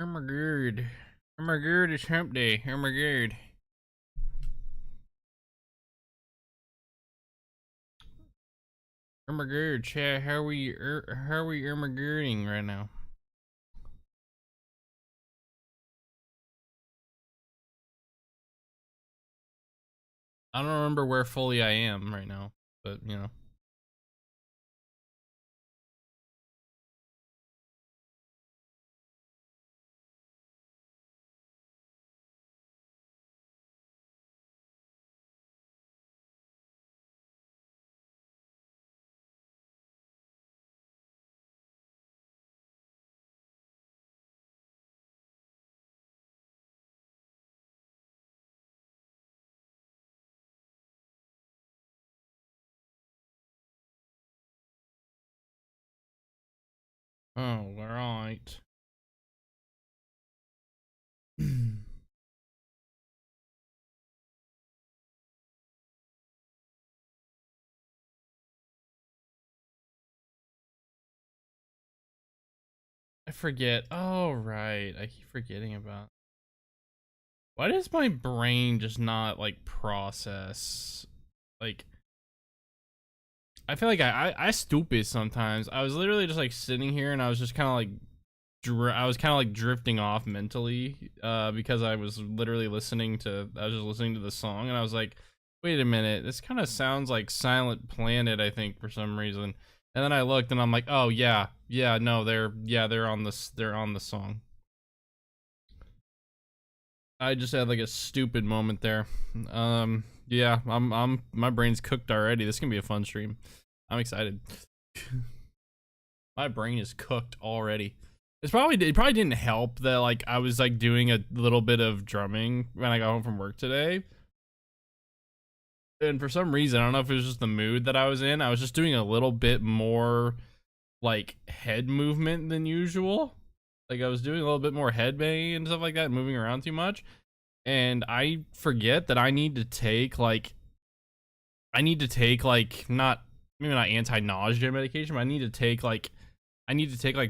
Oh my god. Oh my god, it's hump day. Oh my god. Oh my god, chat, how are we girding right now? I don't remember where fully I am right now, but you know. Oh, alright. I forget. Oh, right. I keep forgetting about. Why does my brain just not like process? Like, I feel like I stupid sometimes. I was literally just like sitting here and I was just kind of like I was kind of like drifting off mentally because I was literally I was just listening to the song and I was like, wait a minute, this kind of sounds like Silent Planet, I think, for some reason. And then I looked and I'm like, oh yeah, no, they're on the song. I just had like a stupid moment there. Yeah, my brain's cooked already. This can be a fun stream. I'm excited. My brain is cooked already. It probably didn't help that like I was like doing a little bit of drumming when I got home from work today. And for some reason, I don't know if it was just the mood that I was in, I was just doing a little bit more like head movement than usual. Like I was doing a little bit more head banging and stuff like that, moving around too much. And I forget that I need to take like not maybe not anti-nausea medication, but I need to take like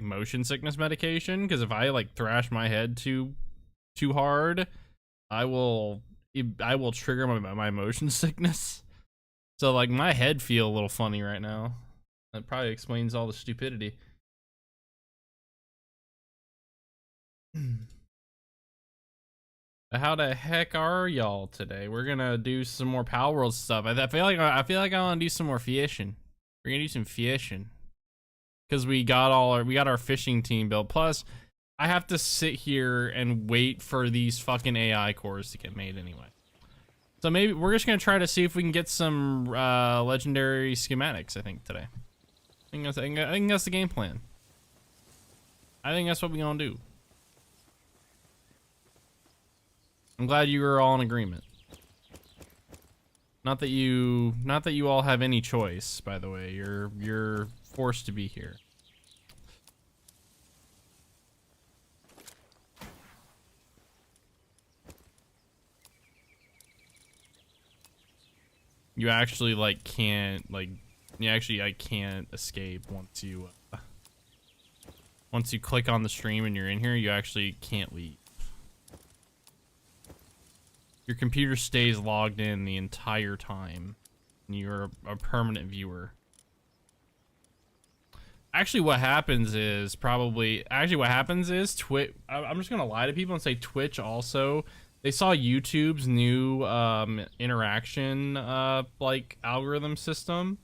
motion sickness medication because if I like thrash my head too hard, I will trigger my motion sickness. So like my head feel a little funny right now. That probably explains all the stupidity. How the heck are y'all today? We're gonna do some more Power World stuff. I feel like I want to do some more fishing. We're gonna do some fishing because we got our fishing team built. Plus, I have to sit here and wait for these fucking AI cores to get made anyway. So maybe we're just gonna try to see if we can get some legendary schematics. I think today. I think that's the game plan. I think that's what we gonna do. I'm glad you were all in agreement. Not that you all have any choice, by the way. You're forced to be here. You actually like can't like I can't escape once you click on the stream and you're in here, you actually can't leave. Your computer stays logged in the entire time. And you're a permanent viewer. Actually, what happens is Twitch. I'm just gonna lie to people and say Twitch also. They saw YouTube's new interaction like algorithm system,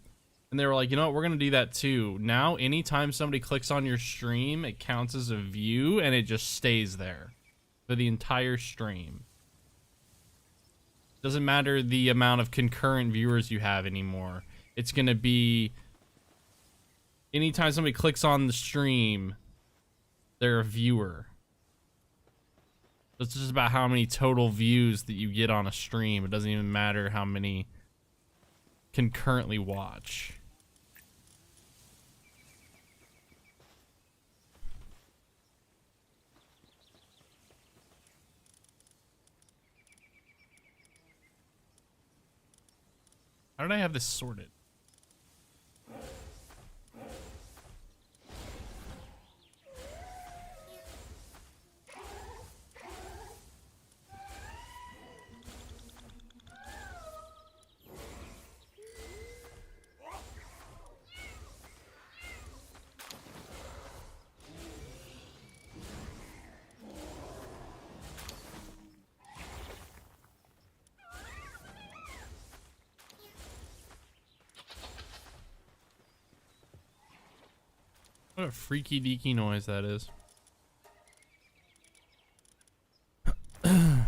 and they were like, you know what, we're gonna do that too. Now, anytime somebody clicks on your stream, it counts as a view, and it just stays there for the entire stream. Doesn't matter the amount of concurrent viewers you have anymore. It's gonna be anytime somebody clicks on the stream, they're a viewer. It's just about how many total views that you get on a stream. It doesn't even matter how many concurrently watch. How did I have this sorted? What a freaky deaky noise that is. I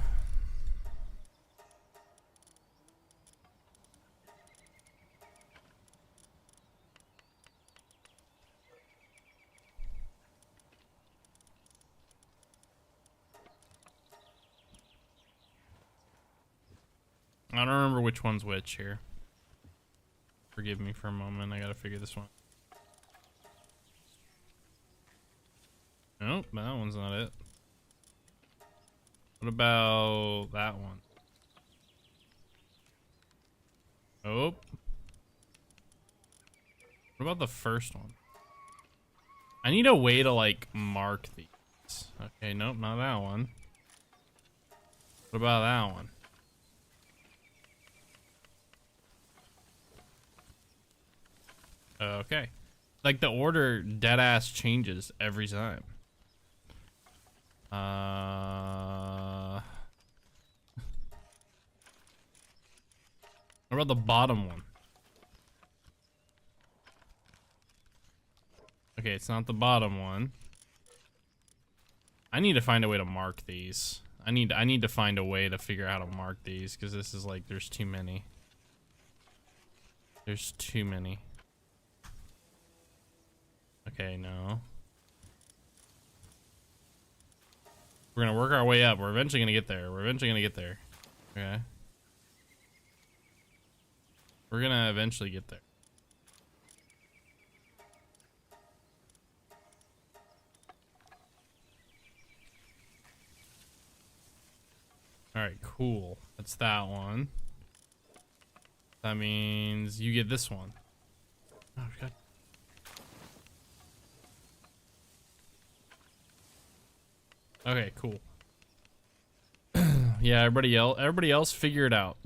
don't remember which one's which here. Forgive me for a moment. I gotta figure this one. Nope, that one's not it. What about that one? Nope. What about the first one? I need a way to like mark these. Okay, nope, not that one. What about that one? Okay. Like the order dead ass changes every time. What about the bottom one? Okay, it's not the bottom one. I need to find a way to mark these. I need to find a way to figure out how to mark these because this is like there's too many. There's too many. Okay, no. We're gonna work our way up. We're eventually gonna get there. We're eventually gonna get there. Okay. We're gonna eventually get there. Alright, cool. That's that one. That means you get this one. Oh, God. Okay, cool. Yeah, everybody else figure it out.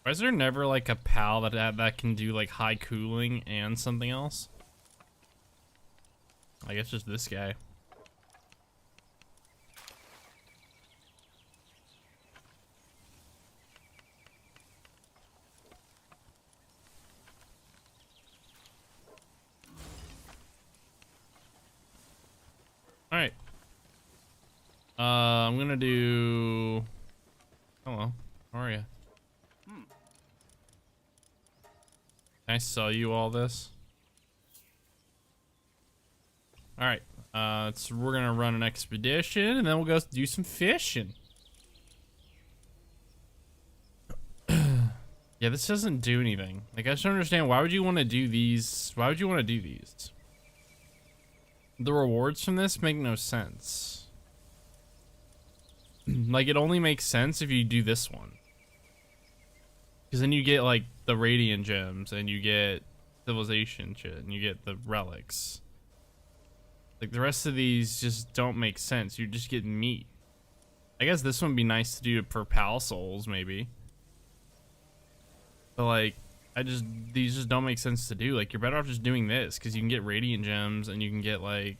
Why is there never like a PAL that can do like high cooling and something else? I guess just this guy. All right. I'm gonna do. Hello. How are you? Can I sell you all this? All right. So we're gonna run an expedition, and then we'll go do some fishing. Yeah, this doesn't do anything. Like, I just don't understand. Why would you want to do these? Why would you want to do these? The rewards from this make no sense. Like, it only makes sense if you do this one. Because then you get, like, the Radiant Gems, and you get Civilization shit, and you get the Relics. Like, the rest of these just don't make sense. You just get meat. I guess this one would be nice to do for Pal Souls, maybe. But, like, these just don't make sense to do. Like, you're better off just doing this, because you can get Radiant Gems, and you can get, like...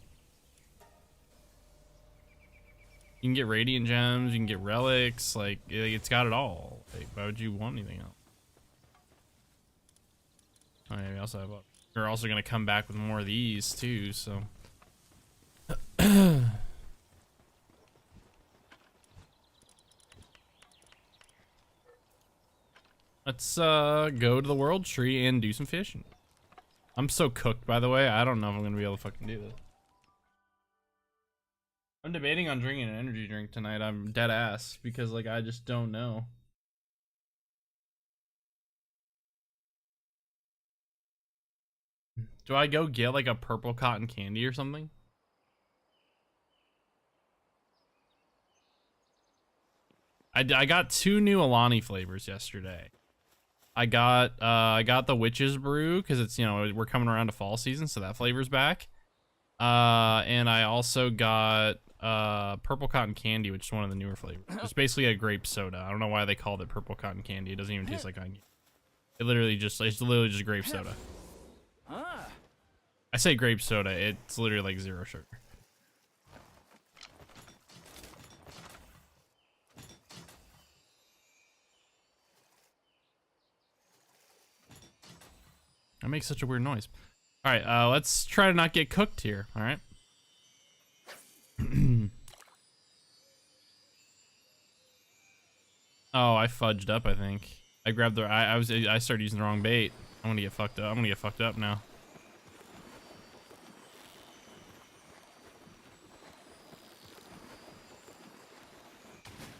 You can get Radiant Gems, you can get Relics, like, it's got it all. Like, why would you want anything else? Oh, yeah, we also have we're also gonna come back with more of these, too, so... Let's go to the world tree and do some fishing. I'm so cooked, by the way. I don't know if I'm gonna be able to fucking do this. I'm debating on drinking an energy drink tonight. I'm dead ass because like I just don't know. Do I go get like a purple cotton candy or something? I got 2 new Alani flavors yesterday. I got the Witch's Brew because it's, you know, we're coming around to fall season, so that flavor's back. And I also got purple cotton candy, which is one of the newer flavors. It's basically a grape soda. I don't know why they called it purple cotton candy. It doesn't even taste like onion. It's literally just grape soda. I say grape soda, it's literally like 0 sugar. That makes such a weird noise. All right, let's try to not get cooked here. All right. Oh, I fudged up. I think I grabbed the. I started using the wrong bait. I'm gonna get fucked up. I'm gonna get fucked up now.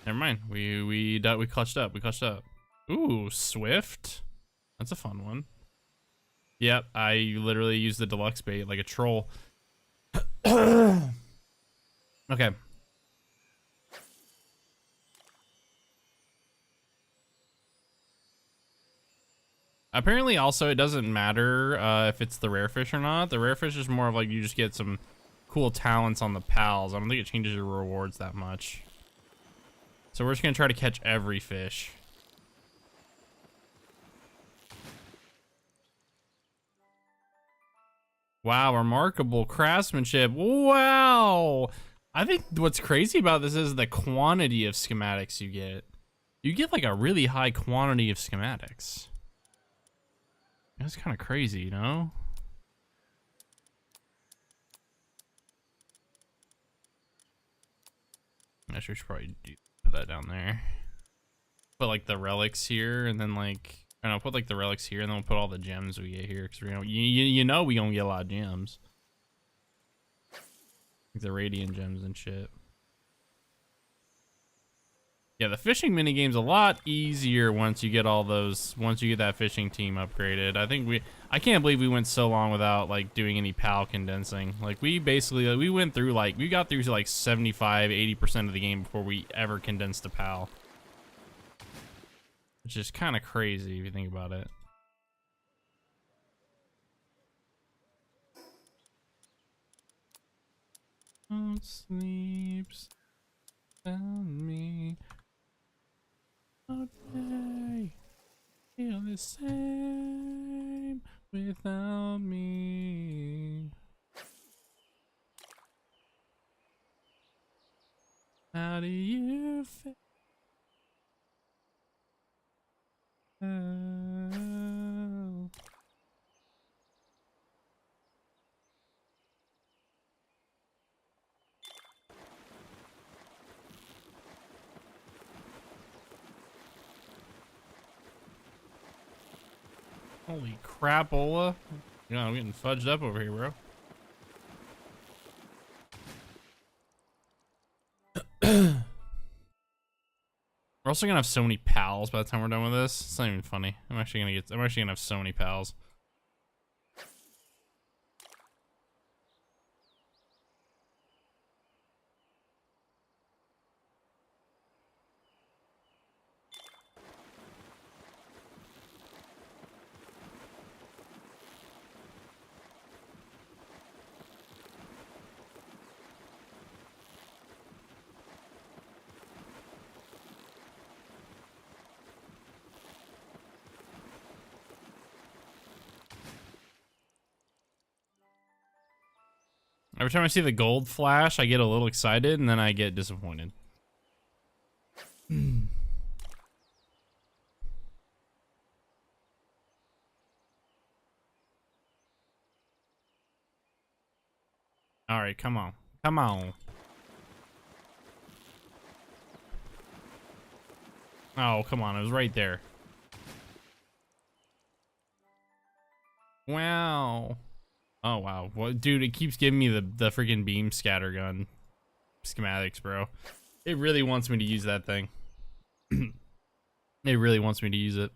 Never mind. We clutched up. We clutched up. Ooh, Swift. That's a fun one. Yep, I literally used the deluxe bait like a troll. Okay. Apparently, also, it doesn't matter if it's the rare fish or not. The rare fish is more of like you just get some cool talents on the pals. I don't think it changes your rewards that much. So we're just gonna try to catch every fish. Wow, remarkable craftsmanship. Wow. I think what's crazy about this is the quantity of schematics you get. You get like a really high quantity of schematics. That's kind of crazy, you know? I should probably put that down there. Put like the relics here, and then like I don't know, put like the relics here, and then we'll put all the gems we get here, because you know we gonna get a lot of gems, like the radiant gems and shit. Yeah, the fishing mini game's a lot easier once you get all those. Once you get that fishing team upgraded. I can't believe we went so long without like doing any PAL condensing. Like we basically we went through like we got through to like 75-80% of the game before we ever condensed a PAL. Which is kind of crazy if you think about it. Don't sleep on me. Humpday, feel the same without me. How do you feel? Holy crapola. You know, I'm getting fudged up over here, bro. We're also gonna have so many pals by the time we're done with this. It's not even funny. I'm actually gonna have so many pals. Every time I see the gold flash, I get a little excited and then I get disappointed. All right, come on. Come on. Oh, come on. It was right there. Wow. Oh, wow. What, dude, it keeps giving me the freaking beam scatter gun schematics, bro. It really wants me to use that thing. It really wants me to use it.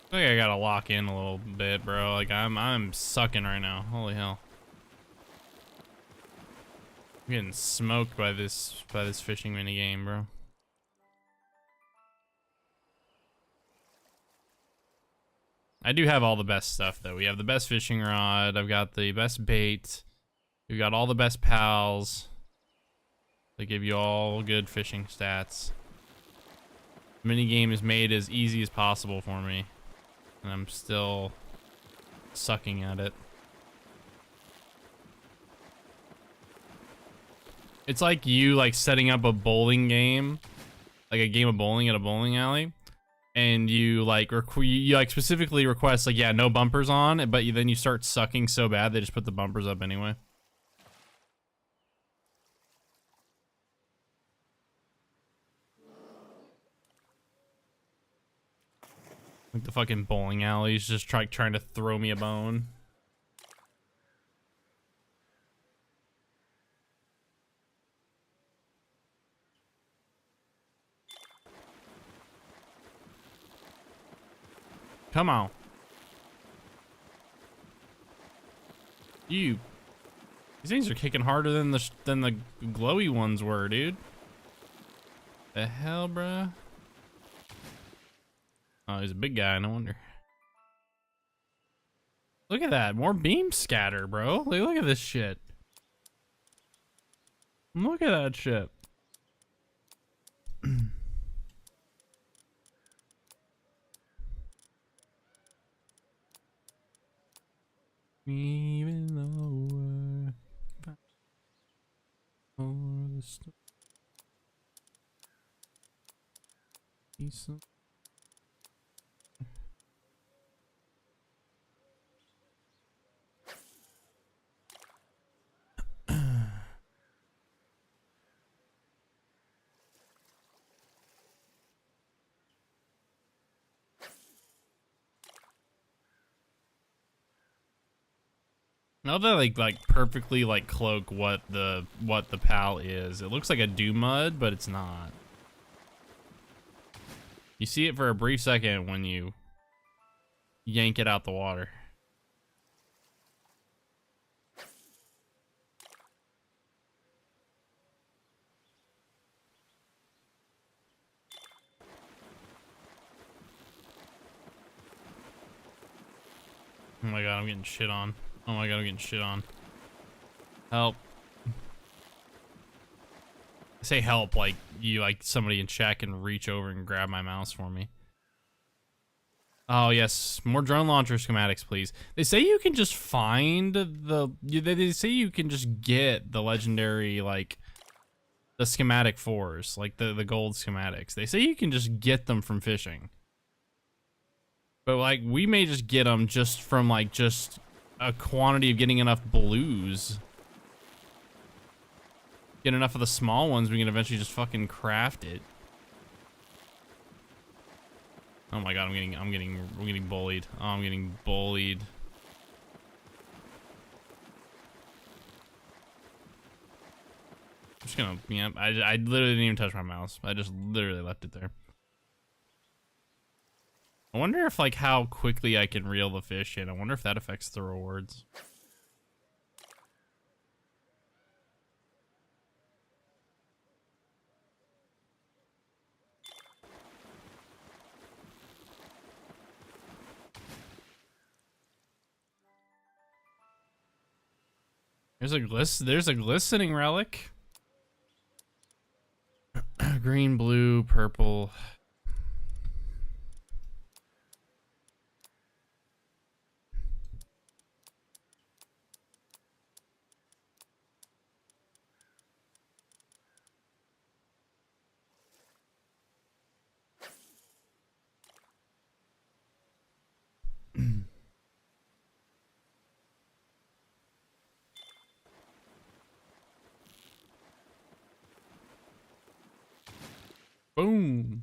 I think I gotta lock in a little bit, bro. Like I'm sucking right now. Holy hell. I'm getting smoked by this fishing mini game, bro. I do have all the best stuff though. We have the best fishing rod. I've got the best bait. We've got all the best pals. They give you all good fishing stats. The minigame is made as easy as possible for me. And I'm still sucking at it. It's like you like setting up a bowling game, like a game of bowling at a bowling alley, and you like you like specifically request like, yeah, no bumpers on, but then you start sucking so bad they just put the bumpers up anyway. Like the fucking bowling alley's just trying to throw me a bone. Come on. These things are kicking harder than the glowy ones were, dude. The hell, bruh? Oh, he's a big guy, no wonder. Look at that, more beam scatter, bro. Look at this shit. Look at that shit. Even lower over the storm. Now that like perfectly like cloak what the pal is. It looks like a dew mud, but it's not. You see it for a brief second when you yank it out the water. Oh my god, I'm getting shit on. Oh my god, I'm getting shit on. Help. I say help like you like somebody in chat can reach over and grab my mouse for me. Oh yes, more drone launcher schematics, please. They say you can just find they say you can just get the legendary like the schematic 4s, like the gold schematics. They say you can just get them from fishing. But like we may just get them just from like just a quantity of getting enough blues. Get enough of the small ones, we can eventually just fucking craft it. Oh my god, I'm getting bullied. Oh, I'm getting bullied. I'm just gonna, yeah, I literally didn't even touch my mouse. I just literally left it there. I wonder if like how quickly I can reel the fish in. I wonder if that affects the rewards. There's a glistening relic. Green, blue, purple. Boom.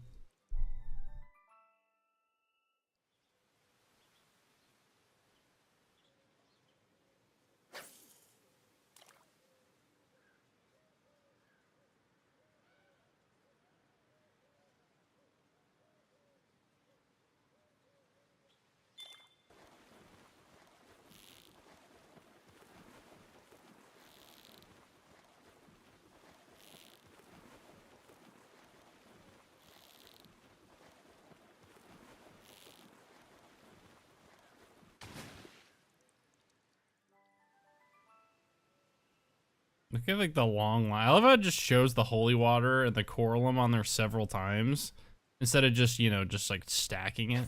Look at like the long line. I love how it just shows the holy water and the coralum on there several times instead of just, you know, just like stacking it.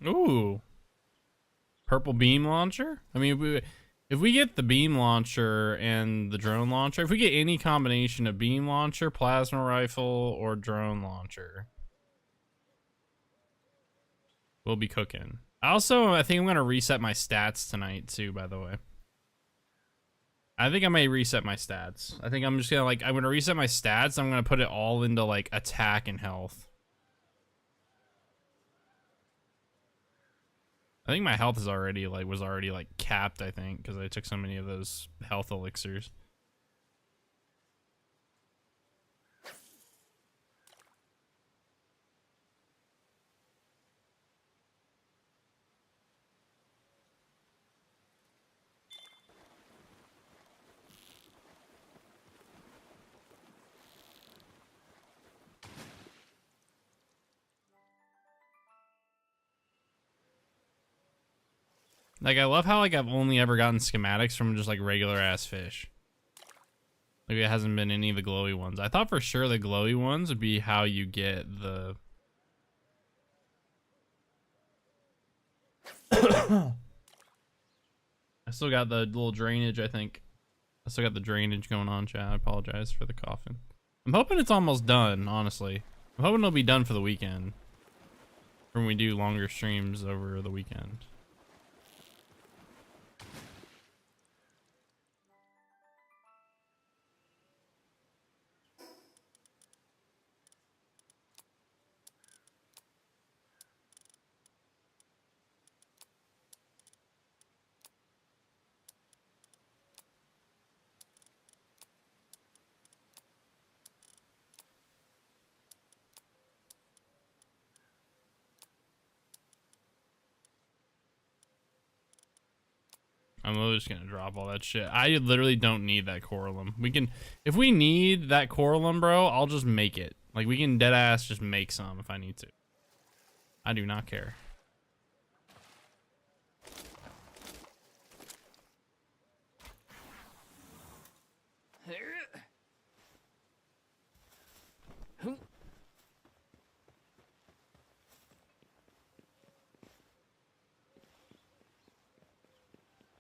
Ooh. Purple beam launcher? I mean, if we get the beam launcher and the drone launcher, if we get any combination of beam launcher, plasma rifle, or drone launcher, we'll be cooking. Also, I think I'm going to reset my stats tonight too, by the way. I think I may reset my stats. I think I'm just going to I'm going to reset my stats. I'm going to put it all into like attack and health. I think my health is already was already capped, I think, because I took so many of those health elixirs. Like, I love how I've only ever gotten schematics from just regular ass fish. Like, it hasn't been any of the glowy ones. I thought for sure the glowy ones would be how you get the... I still got the little drainage, I think. I still got the drainage going on, chat. I apologize for the coughing. I'm hoping it's almost done, honestly. I'm hoping it'll be done for the weekend. When we do longer streams over the weekend. I'm literally just gonna drop all that shit. I literally don't need that coralum. We can, if we need that coralum, bro, I'll just make it. Like, we can dead ass just make some if I need to. I do not care.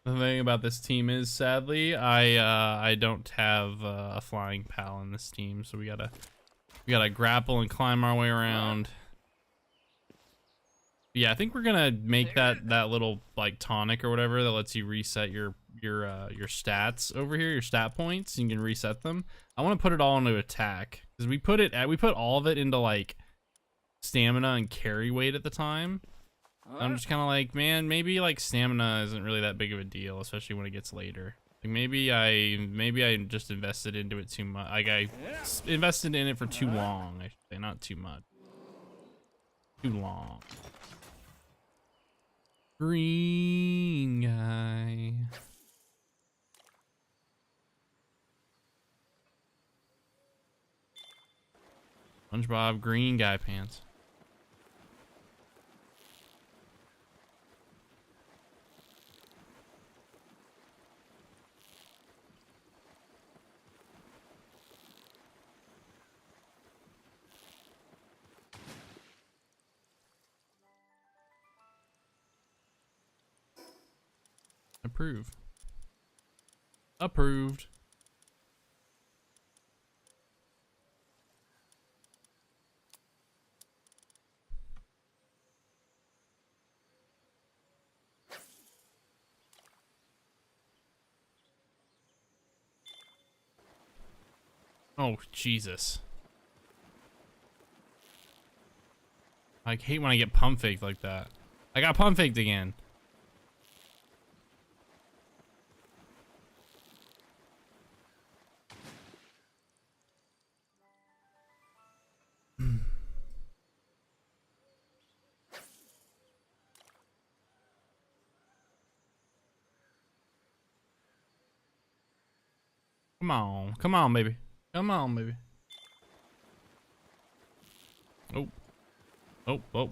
The thing about this team is, sadly, I don't have a flying pal in this team, so we gotta grapple and climb our way around. Yeah, I think we're gonna make that little tonic or whatever that lets you reset your stats over here, your stat points. You can reset them. I want to put it all into attack because we put all of it into stamina and carry weight at the time. I'm just kind of like, man, maybe stamina isn't really that big of a deal, especially when it gets later. Like maybe I just invested into it too much. Like I invested in it for too long. I should say, not too much. Too long. Green guy. SpongeBob green guy pants. Approve. Approved. Oh, Jesus. I hate when I get pump faked like that. I got pump faked again. Come on, baby. Come on, baby. Oh, oh, oh,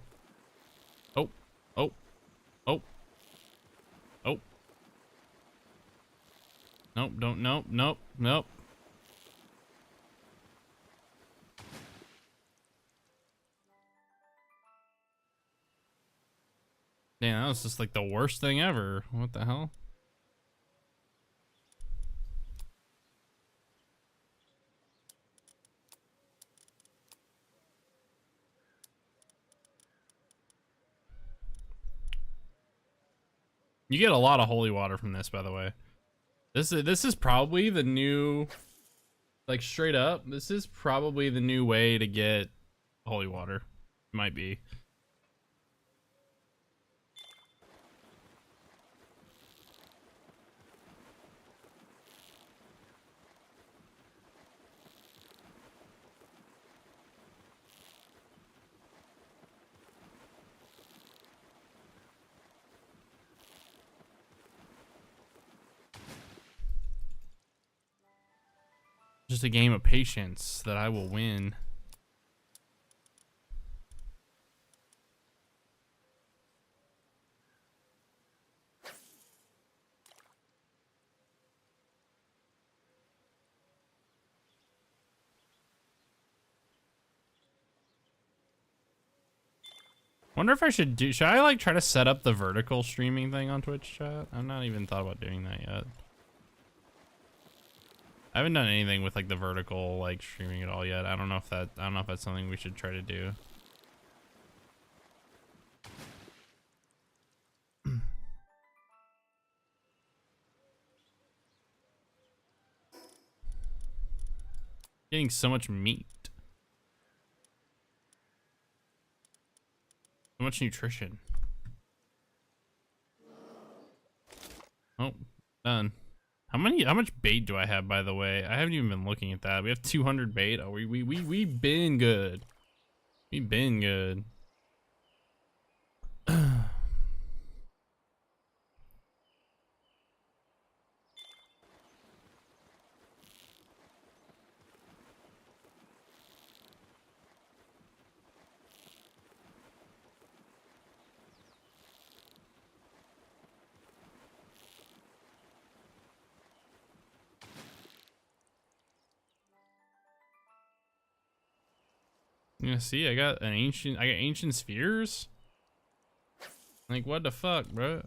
oh, oh, oh, oh. Nope, don't, nope, nope, nope. Damn, that was just like the worst thing ever. What the hell? You get a lot of holy water from this, by the way. This is probably the new, like straight up, this is probably the new way to get holy water. Might be. Just a game of patience that I will win. Wonder if I should I like try to set up the vertical streaming thing on Twitch chat? I've not even thought about doing that yet. I haven't done anything with like the vertical like streaming at all yet. I don't know if that's something we should try to do. Getting so much meat. So much nutrition. Oh, done. How much bait do I have, by the way? I haven't even been looking at that. We have 200 bait. Oh, we been good. We been good. Yeah, see, I got ancient spheres? Like, what the fuck, bro?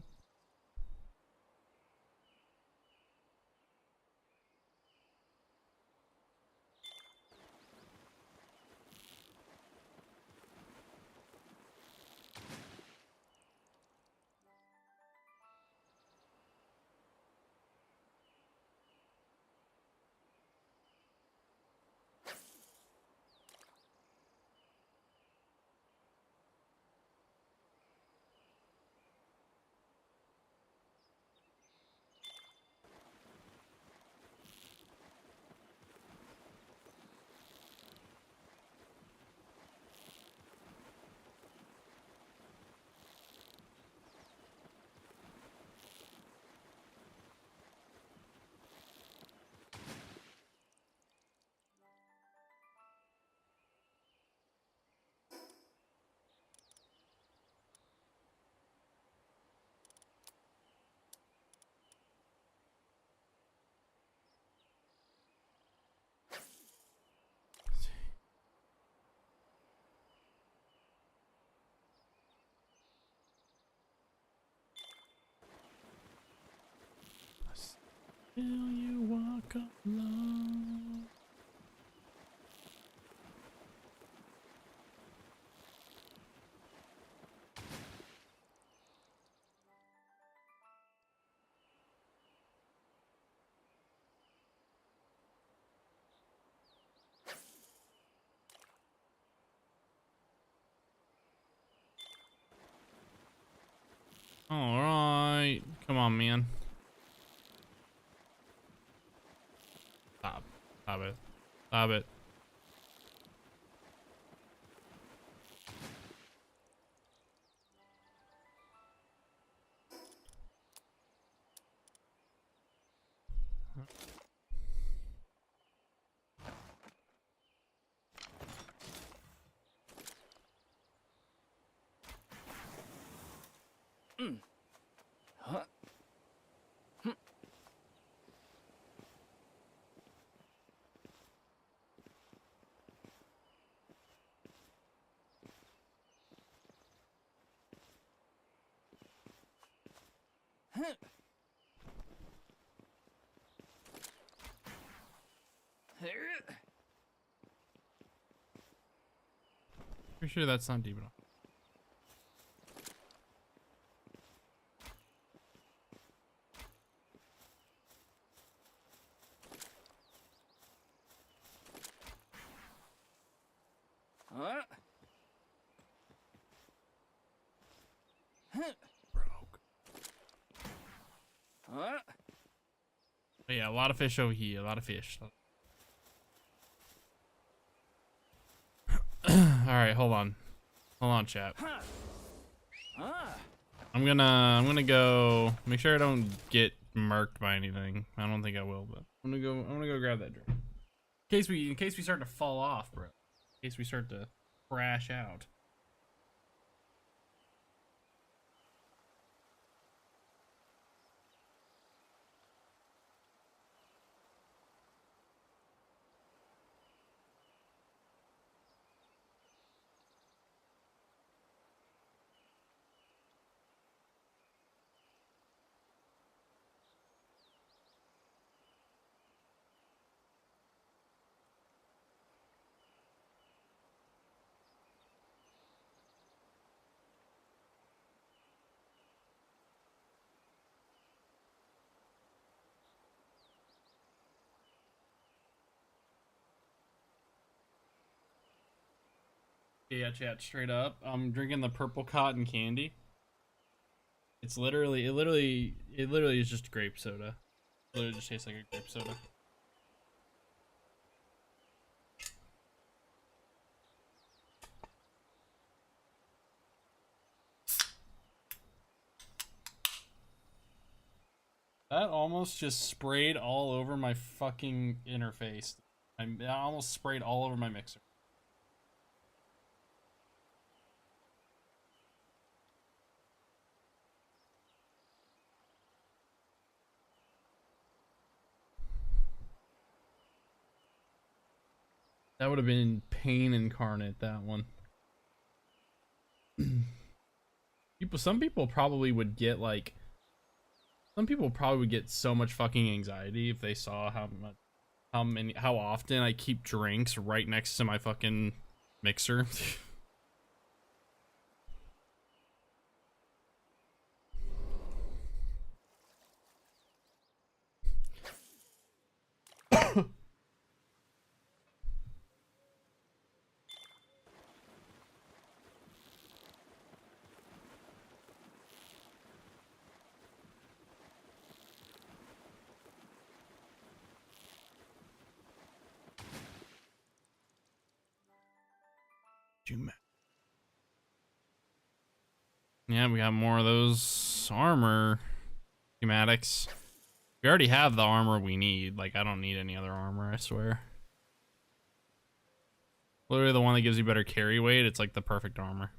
Will you walk alone? All right, come on, man. Stop it, stop it. Pretty sure that's not deep enough. Broke. But yeah, a lot of fish over here. A lot of fish. All right, hold on, chat. I'm gonna go make sure I don't get marked by anything. I don't think I will, but I'm gonna go grab that drink. In case we start to fall off, bro. In case we start to crash out. Yeah, chat, straight up. I'm drinking the purple cotton candy. It's literally, it literally is just grape soda. It literally just tastes like a grape soda. That almost just sprayed all over my fucking interface. I almost sprayed all over my mixer. That would have been pain incarnate, that one. Some people probably would get like, some people probably would get so much fucking anxiety if they saw how often I keep drinks right next to my fucking mixer. Yeah, we got more of those armor schematics. We already have the armor we need. Like, I don't need any other armor, I swear. Literally the one that gives you better carry weight, it's like the perfect armor.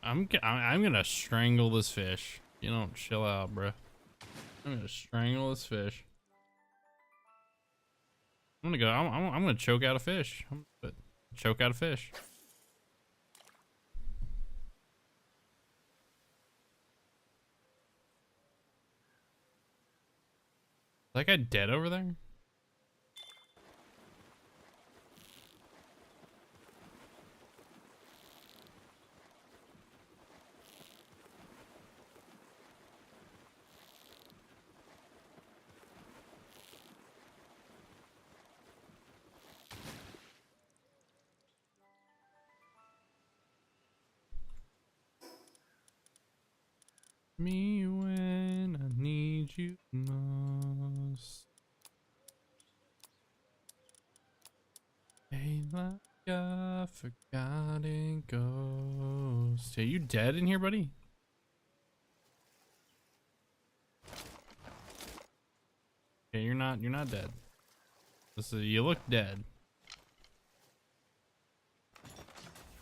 I'm gonna strangle this fish. You don't chill out, bro. I'm gonna strangle this fish. I'm gonna go. I'm gonna choke out a fish. I'm gonna choke out a fish. Is that guy dead over there? Me when I need you most. Hey, like a forgotten ghost. Are you dead in here, buddy? Okay, you're not dead. This is, you look dead.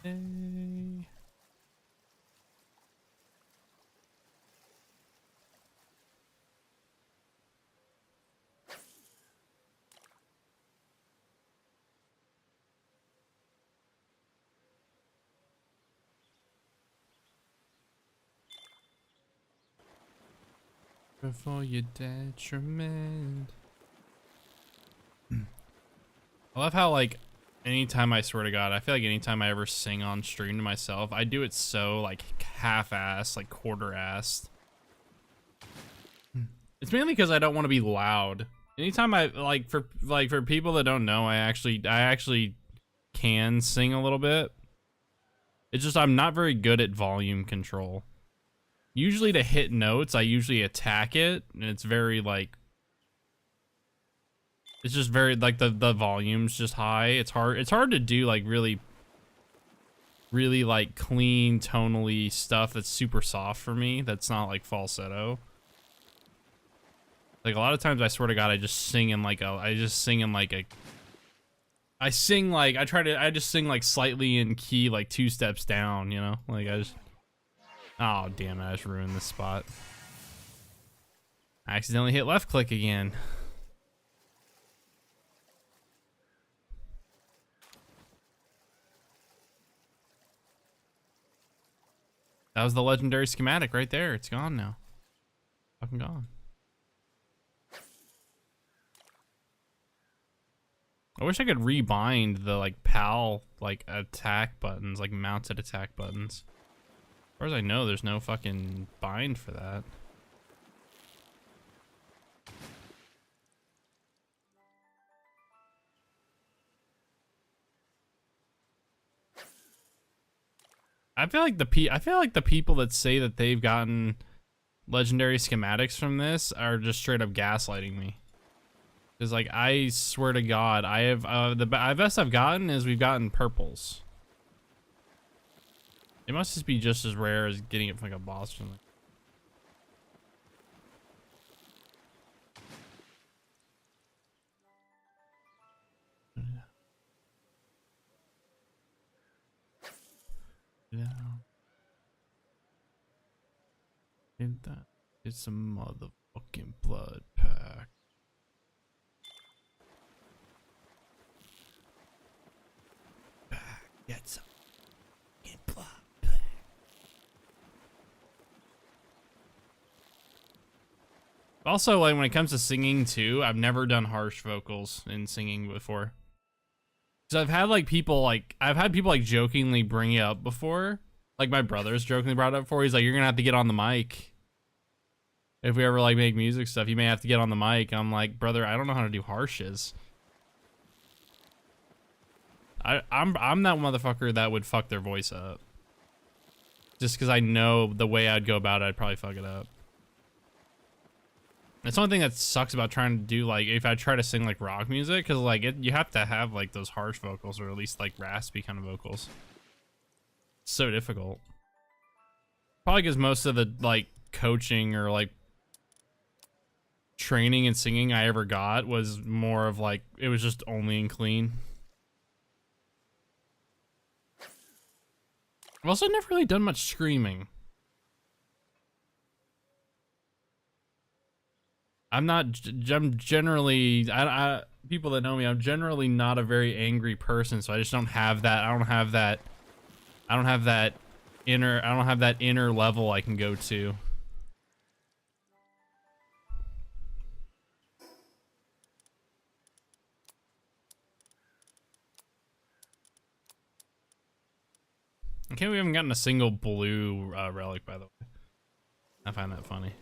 Hey. Before your detriment. I love how, like, anytime I swear to God, I feel like anytime I ever sing on stream to myself, I do it so, like, half-assed, like, quarter-assed. It's mainly because I don't want to be loud. Anytime I, like, for people that don't know, I actually can sing a little bit. It's just I'm not very good at volume control. Usually to hit notes, I usually attack it, and it's very, like, it's just very, like, the volume's just high. It's hard to do, like, really, like, clean, tonally stuff that's super soft for me. That's not, like, falsetto. Like, a lot of times, I swear to God, I just sing in, like, I just sing, like, slightly in key, like, 2 steps down, you know? Like, oh, damn it, I just ruined this spot. I accidentally hit left click again. That was the legendary schematic right there. It's gone now. Fucking gone. I wish I could rebind the, like, PAL, like, attack buttons, like, mounted attack buttons. As far as I know, there's no fucking bind for that. I feel like the people that say that they've gotten legendary schematics from this are just straight up gaslighting me. Because, like, I swear to God, I have the best I've gotten is we've gotten purples. It must just be just as rare as getting it from, like, a boss or something. Yeah. Ain't that? It's a motherfucking blood pack. Get some blood pack. Also, like, when it comes to singing too, I've never done harsh vocals in singing before. So I've had people like jokingly bring it up before. Like, my brother's jokingly brought it up before. He's like, "You're gonna have to get on the mic. If we ever, like, make music stuff, you may have to get on the mic." I'm like, "Brother, I don't know how to do harshes." I'm that motherfucker that would fuck their voice up. Just because I know the way I'd go about it, I'd probably fuck it up. It's the only thing that sucks about trying to do, like, if I try to sing, like, rock music, because, like, you have to have, like, those harsh vocals, or at least, like, raspy kind of vocals. It's so difficult. Probably because most of the, like, coaching or, like, training and singing I ever got was more of, like, it was just only in clean. I've also never really done much screaming. I'm generally, people that know me, I'm generally not a very angry person, so I just don't have that. I don't have that inner level I can go to. Okay, we haven't gotten a single blue relic, by the way. I find that funny.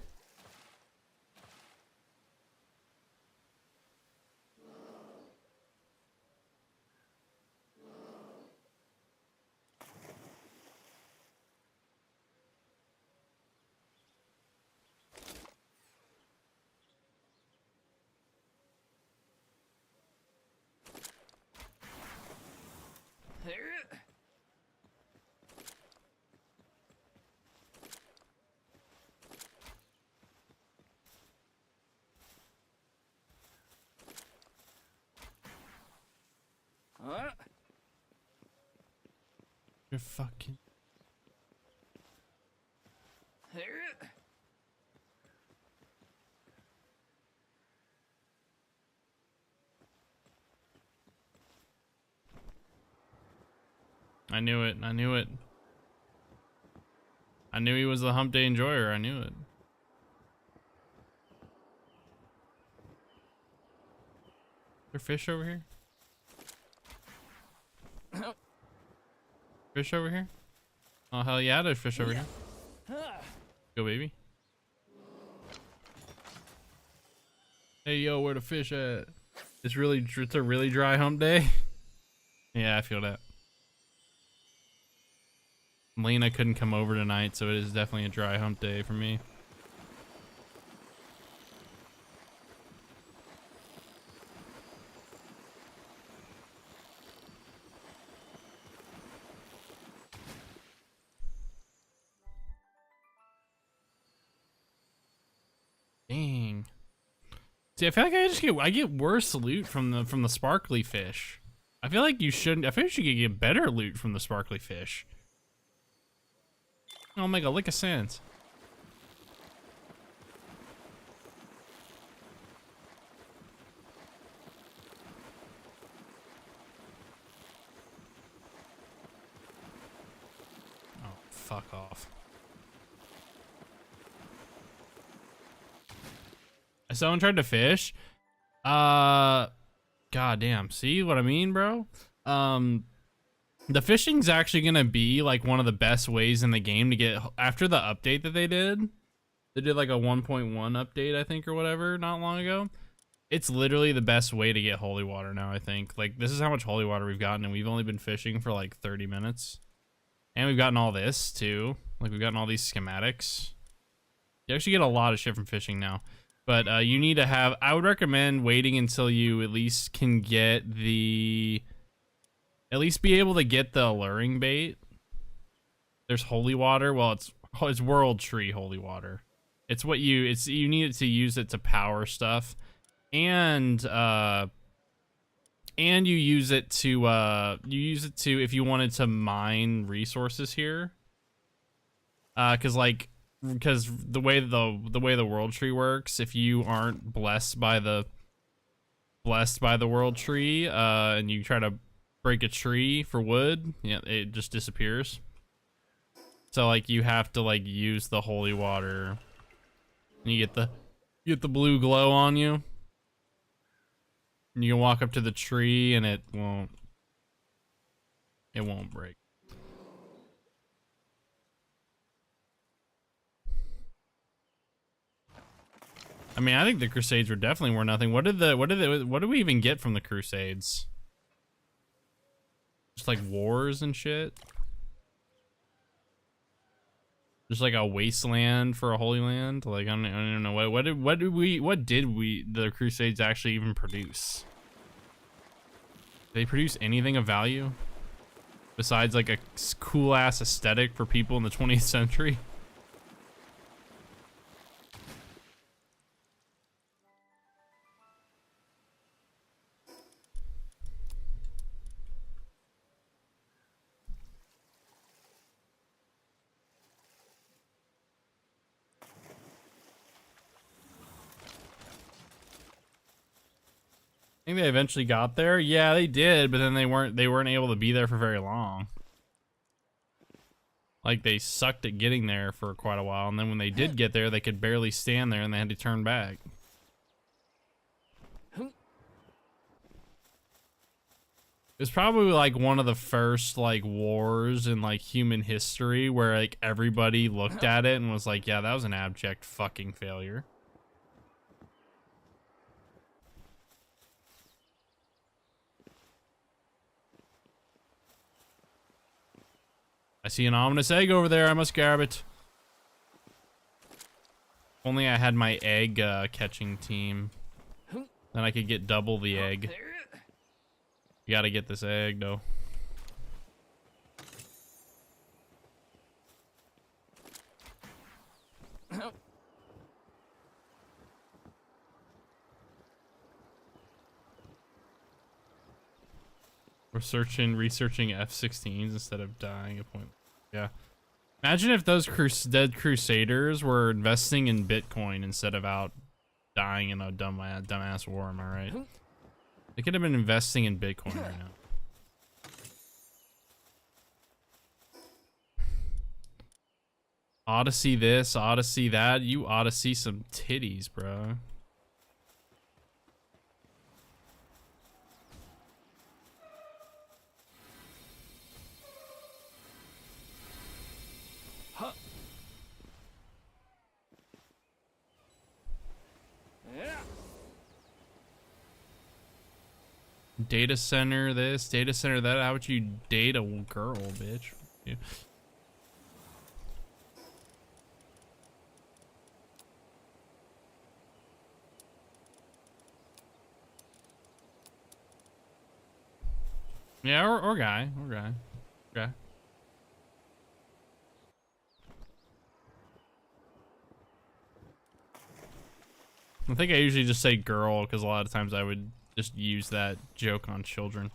You're fucking. I knew it. I knew it. I knew he was the Humpday enjoyer. I knew it. Is there fish over here? Fish over here? Oh, hell yeah, there's fish over here. Go, baby. Hey, yo, where the fish at? It's a really dry hump day. Yeah, I feel that. Lena couldn't come over tonight, so it is definitely a dry hump day for me. Dang. See, I feel like I get worse loot from the sparkly fish. I feel like you shouldn't. I feel like you should get better loot from the sparkly fish. Don't make a lick of sense. Oh, fuck off. Someone tried to fish. Goddamn. See what I mean, bro? The fishing's actually gonna be like one of the best ways in the game to get after the update that they did. They did like a 1.1 update, I think, or whatever, not long ago. It's literally the best way to get holy water now, I think. Like, this is how much holy water we've gotten, and we've only been fishing for like 30 minutes. And we've gotten all this too. Like, we've gotten all these schematics. You actually get a lot of shit from fishing now. But you need to have, I would recommend waiting until you at least can get at least be able to get the alluring bait. There's holy water. Well, it's world tree holy water. It's what you need it to use it to power stuff. And you use it to if you wanted to mine resources here. Because the way the world tree works, if you aren't blessed by the world tree, and you try to break a tree for wood, yeah, it just disappears. So like you have to like use the holy water, and you get the blue glow on you, and you can walk up to the tree, and it won't break. I mean, I think the Crusades were definitely worth nothing. What did we even get from the Crusades? Just like wars and shit. Just like a wasteland for a holy land. Like I don't know what did the Crusades actually even produce? Did they produce anything of value besides like a cool ass aesthetic for people in the 20th century? think they eventually got there. Yeah, they did, but then they weren't able to be there for very long. Like, they sucked at getting there for quite a while, and then when they did get there, they could barely stand there, and they had to turn back. It was probably like one of the first like wars in like human history where like everybody looked at it and was like, yeah, that was an abject fucking failure. I see an ominous egg over there. I must grab it. Only I had my egg catching team. Then I could get double the egg. You gotta get this egg, though. We're researching F-16s instead of dying a point. Yeah. Imagine if those dead Crusaders were investing in Bitcoin instead of out dying in a dumbass war, am I right? They could have been investing in Bitcoin right now. Odyssey this, Odyssey that. You ought to see some titties, bro. Data center this, data center that. How would you date a girl, bitch? Yeah. Yeah, or guy, guy. I think I usually just say girl because a lot of times I would just use that joke on children.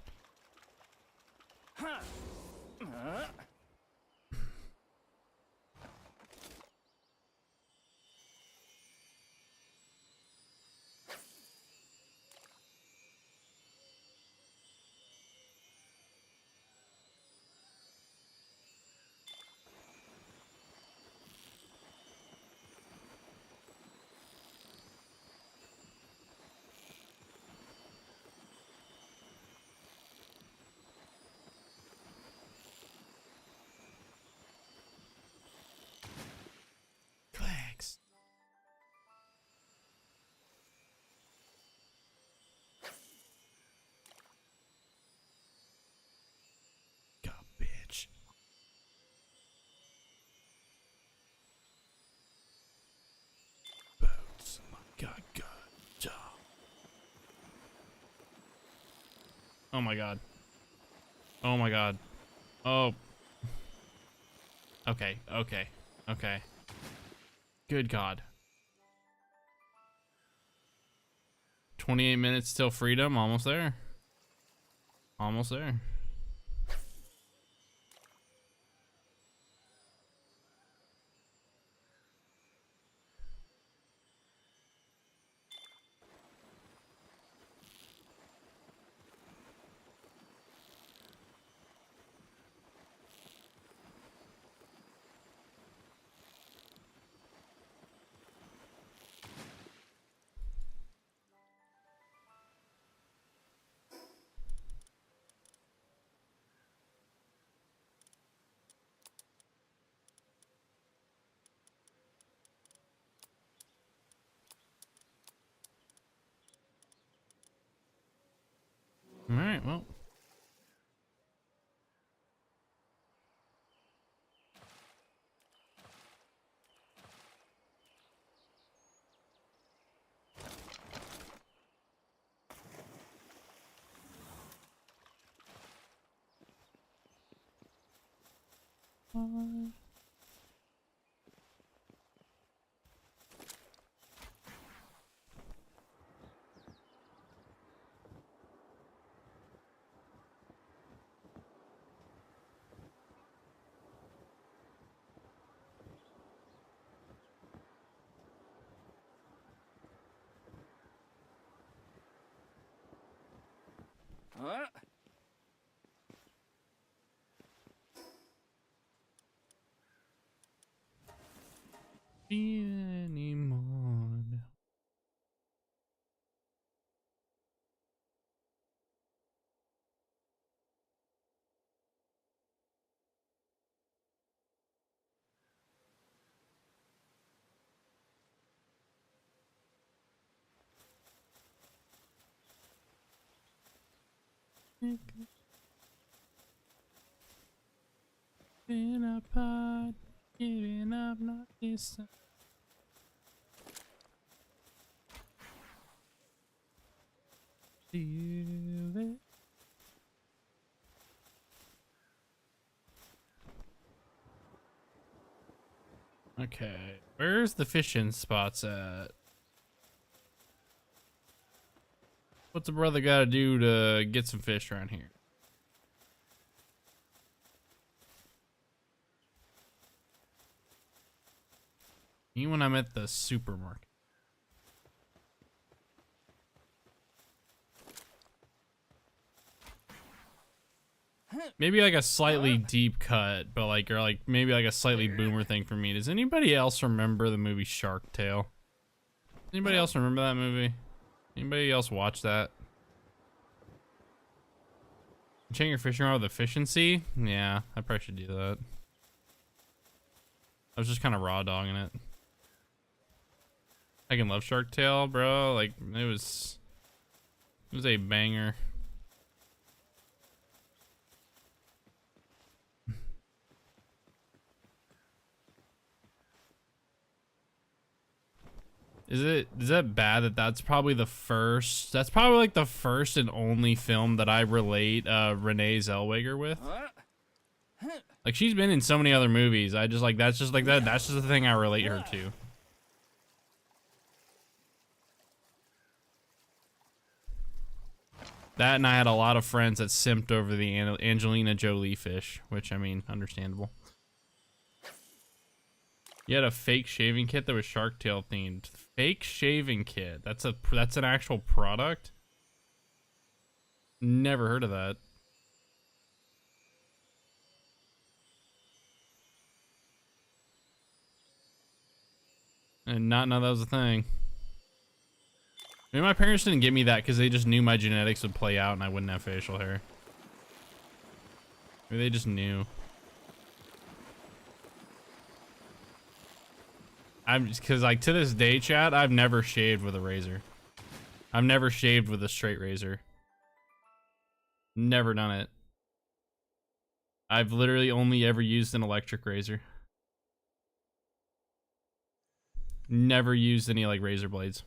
Oh my god. Oh my god. Oh. Okay, okay, okay. Good god. 28 minutes till freedom. Almost there. Almost there. All right, well. Anymore. In a pot, giving up, not this time. Do it. Okay, where's the fishing spots at? What's a brother gotta do to get some fish around here? Even when I'm at the supermarket. Maybe like a slightly deep cut, but like, or like maybe like a slightly boomer thing for me. Does anybody else remember the movie Shark Tale? Anybody else remember that movie? Anybody else watch that? Chain your fishing rod with efficiency? Yeah, I probably should do that. I was just kind of raw dogging it. I can love Shark Tale, bro. Like it was a banger. Is that bad that that's probably the first, that's probably like the first and only film that I relate Renee Zellweger with? Like she's been in so many other movies. I just like, that's just the thing I relate her to. That, and I had a lot of friends that simped over the Angelina Jolie fish, which I mean, understandable. You had a fake shaving kit that was Shark Tale themed. Fake shaving kit. That's an actual product? Never heard of that. And not know that was a thing. Maybe my parents didn't give me that because they just knew my genetics would play out and I wouldn't have facial hair. Maybe they just knew. Cause like to this day, chat, I've never shaved with a razor. I've never shaved with a straight razor. Never done it. I've literally only ever used an electric razor. Never used any like razor blades.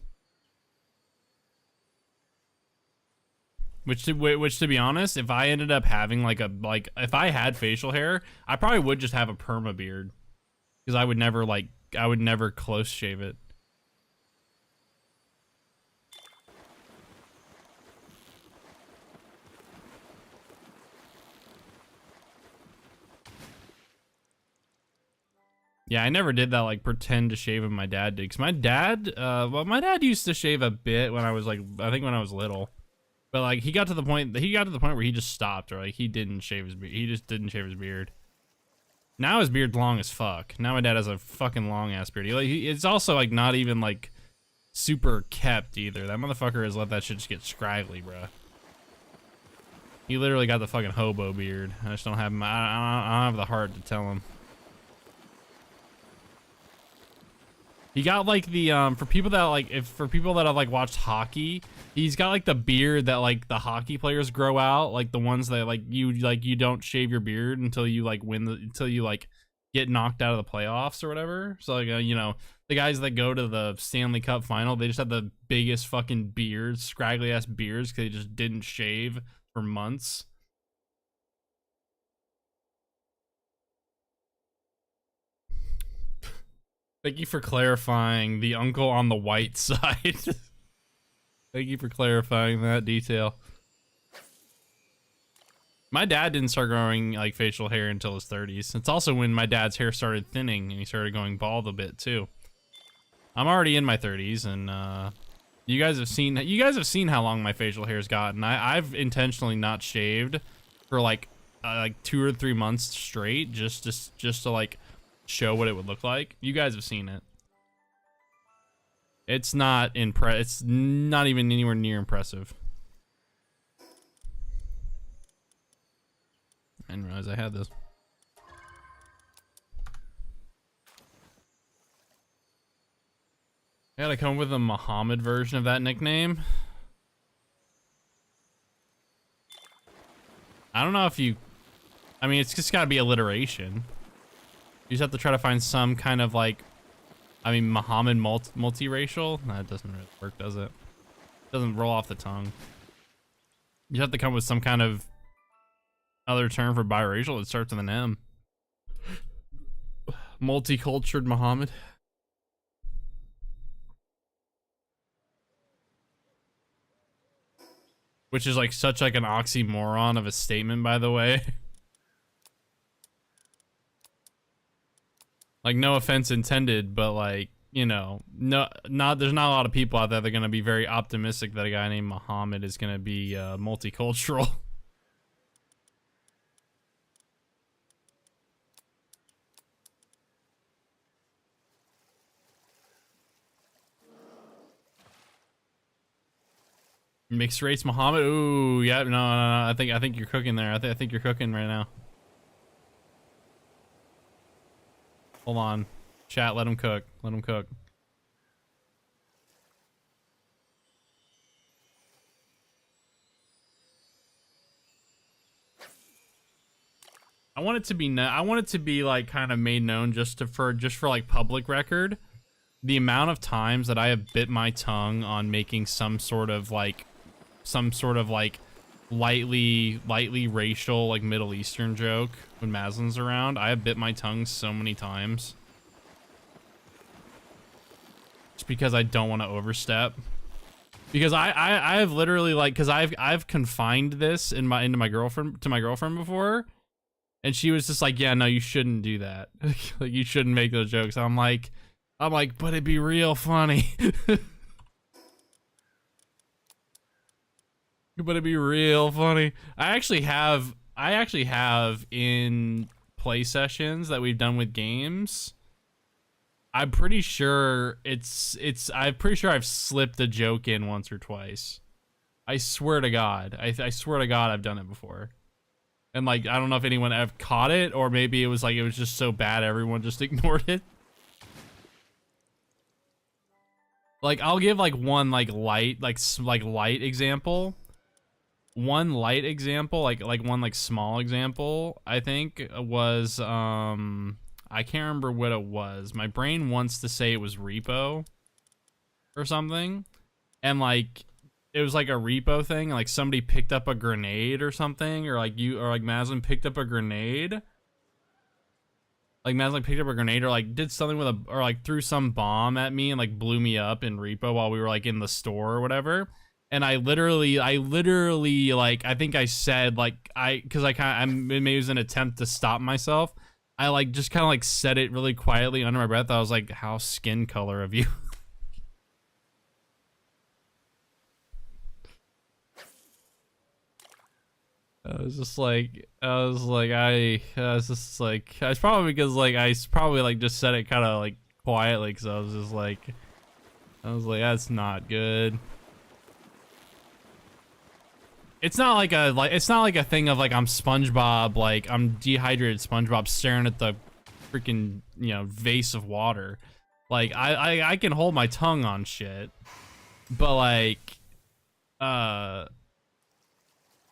Which to be honest, if I ended up having if I had facial hair, I probably would just have a perma beard. Because I would never close shave it. Yeah, I never did that like pretend to shave when my dad did. Cause my dad, well, my dad used to shave a bit when I was like, I think when I was little. But like he got to the point where he just stopped, or like he didn't shave his beard. He just didn't shave his beard. Now his beard's long as fuck. Now my dad has a fucking long ass beard. It's also like not even like super kept either. That motherfucker has let that shit just get scraggly, bruh. He literally got the fucking hobo beard. I just don't have him. I don't have the heart to tell him. He got like the for people that have like watched hockey, he's got like the beard that like the hockey players grow out, like the ones that like you don't shave your beard until you like until you like get knocked out of the playoffs or whatever. So like you know, the guys that go to the Stanley Cup final, they just have the biggest fucking beards, scraggly ass beards, because they just didn't shave for months. Thank you for clarifying the uncle on the white side. Thank you for clarifying that detail. My dad didn't start growing like facial hair until his 30s. It's also when my dad's hair started thinning and he started going bald a bit too. I'm already in my 30s and You guys have seen how long my facial hair's gotten. I've intentionally not shaved for like 2 or 3 months straight just to like show what it would look like. You guys have seen it. It's not it's not even anywhere near impressive. I didn't realize I had this. I gotta come up with a Muhammad version of that nickname. I don't know if you... I mean, it's just gotta be alliteration. You just have to try to find some kind of like... I mean, Muhammad multiracial? No, it doesn't really work, does it? It doesn't roll off the tongue. You have to come with some kind of other term for biracial that starts with an M. Multicultural Muhammad. Which is like such like an oxymoron of a statement, by the way. Like, no offense intended, but like, you know, there's not a lot of people out there that are gonna be very optimistic that a guy named Muhammad is gonna be multicultural. Mixed race Muhammad. Ooh, yeah, no. I think you're cooking there. I think you're cooking right now. Hold on, chat. Let him cook. Let him cook. I want it to be like kind of made known just for like public record. The amount of times that I have bit my tongue on making some sort of like lightly racial, like Middle Eastern joke when Maslin's around. I have bit my tongue so many times. Just because I don't want to overstep. Because I have literally like, cause I've confined this to my girlfriend before. And she was just like, yeah, no, you shouldn't do that. Like, you shouldn't make those jokes. I'm like, but it'd be real funny. But it'd be real funny. I actually have in play sessions that we've done with games. I'm pretty sure I'm pretty sure I've slipped a joke in once or twice. I swear to God. I swear to God I've done it before. And like, I don't know if anyone ever caught it, or maybe it was just so bad everyone just ignored it. Like, I'll give like one like light example. One light example, like one like small example, I think was I can't remember what it was. My brain wants to say it was repo or something, and like it was like a repo thing, and like somebody picked up a grenade or something, or like Maslin picked up a grenade. Like Maslin picked up a grenade or like did something with or like threw some bomb at me and like blew me up in repo while we were like in the store or whatever. And I literally like, I think I said like, maybe it was an attempt to stop myself. I like just kind of like said it really quietly under my breath. I was like, how skin color of you? It's probably because like I probably like just said it kind of like quietly, because I was like that's not good. It's not like a thing of like I'm SpongeBob, like I'm dehydrated SpongeBob staring at the freaking, you know, vase of water. Like I can hold my tongue on shit, but like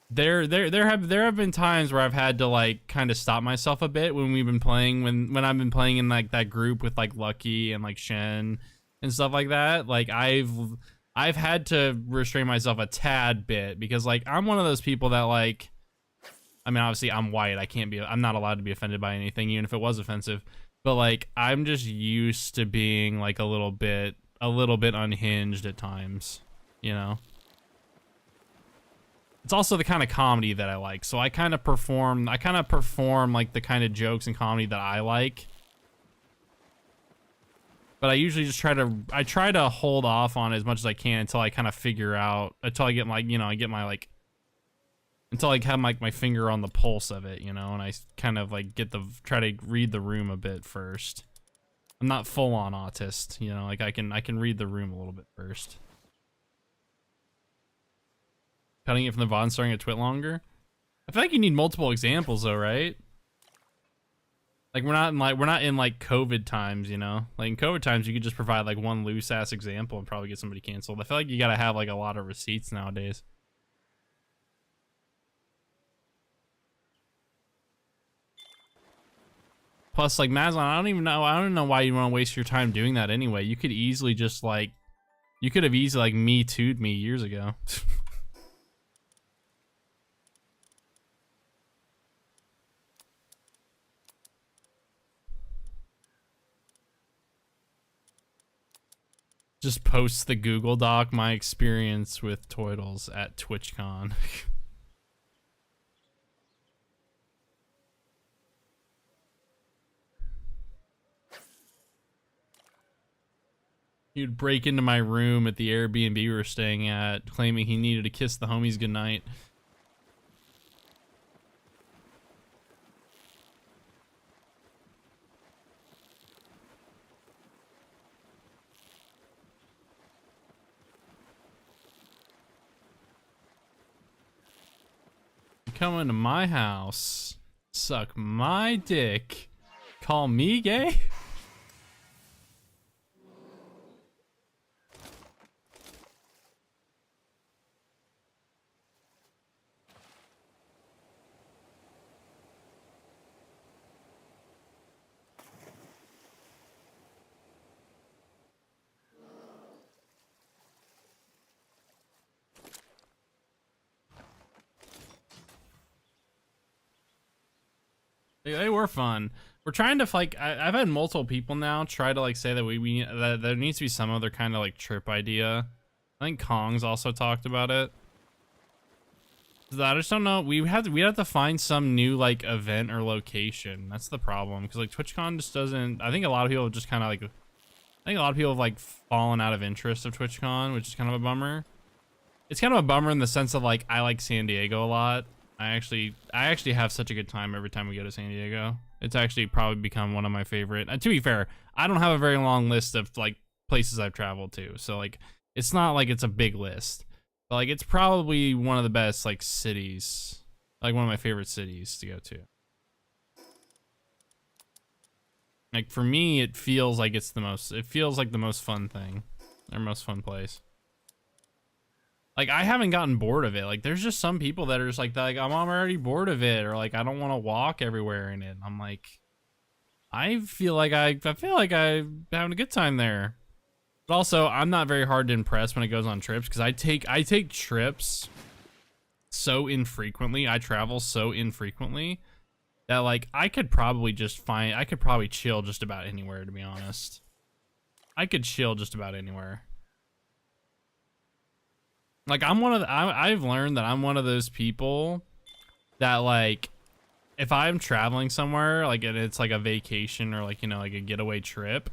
there have been times where I've had to like kind of stop myself a bit when we've been playing, when I've been playing in like that group with like Lucky and like Shen and stuff like that. Like I've had to restrain myself a tad bit, because like I'm one of those people that like, I mean, obviously I'm white, I'm not allowed to be offended by anything, even if it was offensive, but like I'm just used to being like a little bit unhinged at times, you know. It's also the kind of comedy that I like, so I kind of perform like the kind of jokes and comedy that I like. But I usually just try to hold off on it as much as I can until I kind of figure out, until I get my, you know, I get my like, until I have like my finger on the pulse of it, you know, and I kind of like try to read the room a bit first. I'm not full on autist, you know, like I can read the room a little bit first. Cutting it from the VOD and starting a twit longer. I feel like you need multiple examples though, right? Like we're not in like COVID times, you know? Like in COVID times you could just provide like one loose ass example and probably get somebody canceled. I feel like you gotta have like a lot of receipts nowadays. Plus, like Mazlon, I don't know why you want to waste your time doing that anyway. You could easily just like, you could have easily like Me Too'd me years ago. Just post the Google Doc, my experience with Toidles at TwitchCon. He'd break into my room at the Airbnb we were staying at, claiming he needed to kiss the homies goodnight. Come into my house, suck my dick, call me gay? They were fun. We're trying to like, I've had multiple people now try to like say that that there needs to be some other kind of like trip idea. I think Kong's also talked about it. I just don't know. We have to find some new like event or location. That's the problem, because like TwitchCon just doesn't. I think a lot of people just kind of like. I think a lot of people have like fallen out of interest of TwitchCon, which is kind of a bummer. It's kind of a bummer in the sense of like I like San Diego a lot. I actually have such a good time every time we go to San Diego. It's actually probably become one of my favorite. To be fair, I don't have a very long list of like places I've traveled to, so like it's not like it's a big list. But like it's probably one of the best like cities, like one of my favorite cities to go to. Like for me, it feels like it's the most. It feels like the most fun thing, or most fun place. Like I haven't gotten bored of it. Like there's just some people that are just like I'm already bored of it, or like I don't want to walk everywhere in it. I'm like, I feel like I'm having a good time there. But also, I'm not very hard to impress when it goes on trips, because I take trips so infrequently. I travel so infrequently that like I could probably chill just about anywhere, to be honest. I could chill just about anywhere. Like I've learned that I'm one of those people that like if I'm traveling somewhere like and it's like a vacation or like, you know, like a getaway trip,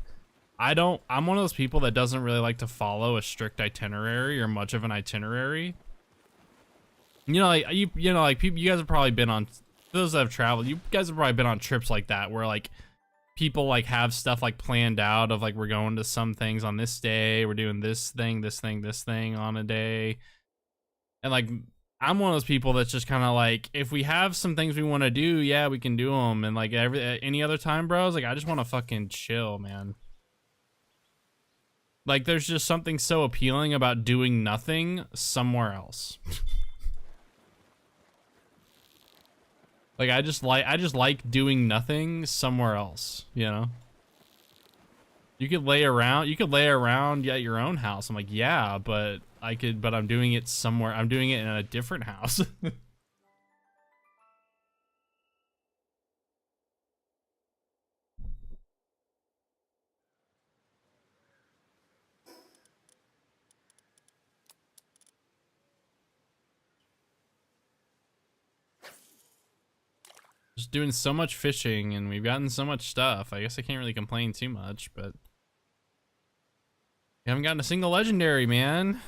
I'm one of those people that doesn't really like to follow a strict itinerary or much of an itinerary. You know, like you know, like people, you guys have probably been on, those that have traveled, you guys have probably been on trips like that where like people like have stuff like planned out of like, we're going to some things on this day, we're doing this thing on a day. And like, I'm one of those people that's just kind of like, if we have some things we want to do, yeah, we can do them. And like any other time, bros, like I just want to fucking chill, man. Like there's just something so appealing about doing nothing somewhere else. Like I just like doing nothing somewhere else, you know? You could lay around at your own house. I'm like, yeah, but I'm doing it somewhere. I'm doing it in a different house. Just doing so much fishing and we've gotten so much stuff. I guess I can't really complain too much, but We haven't gotten a single legendary, man.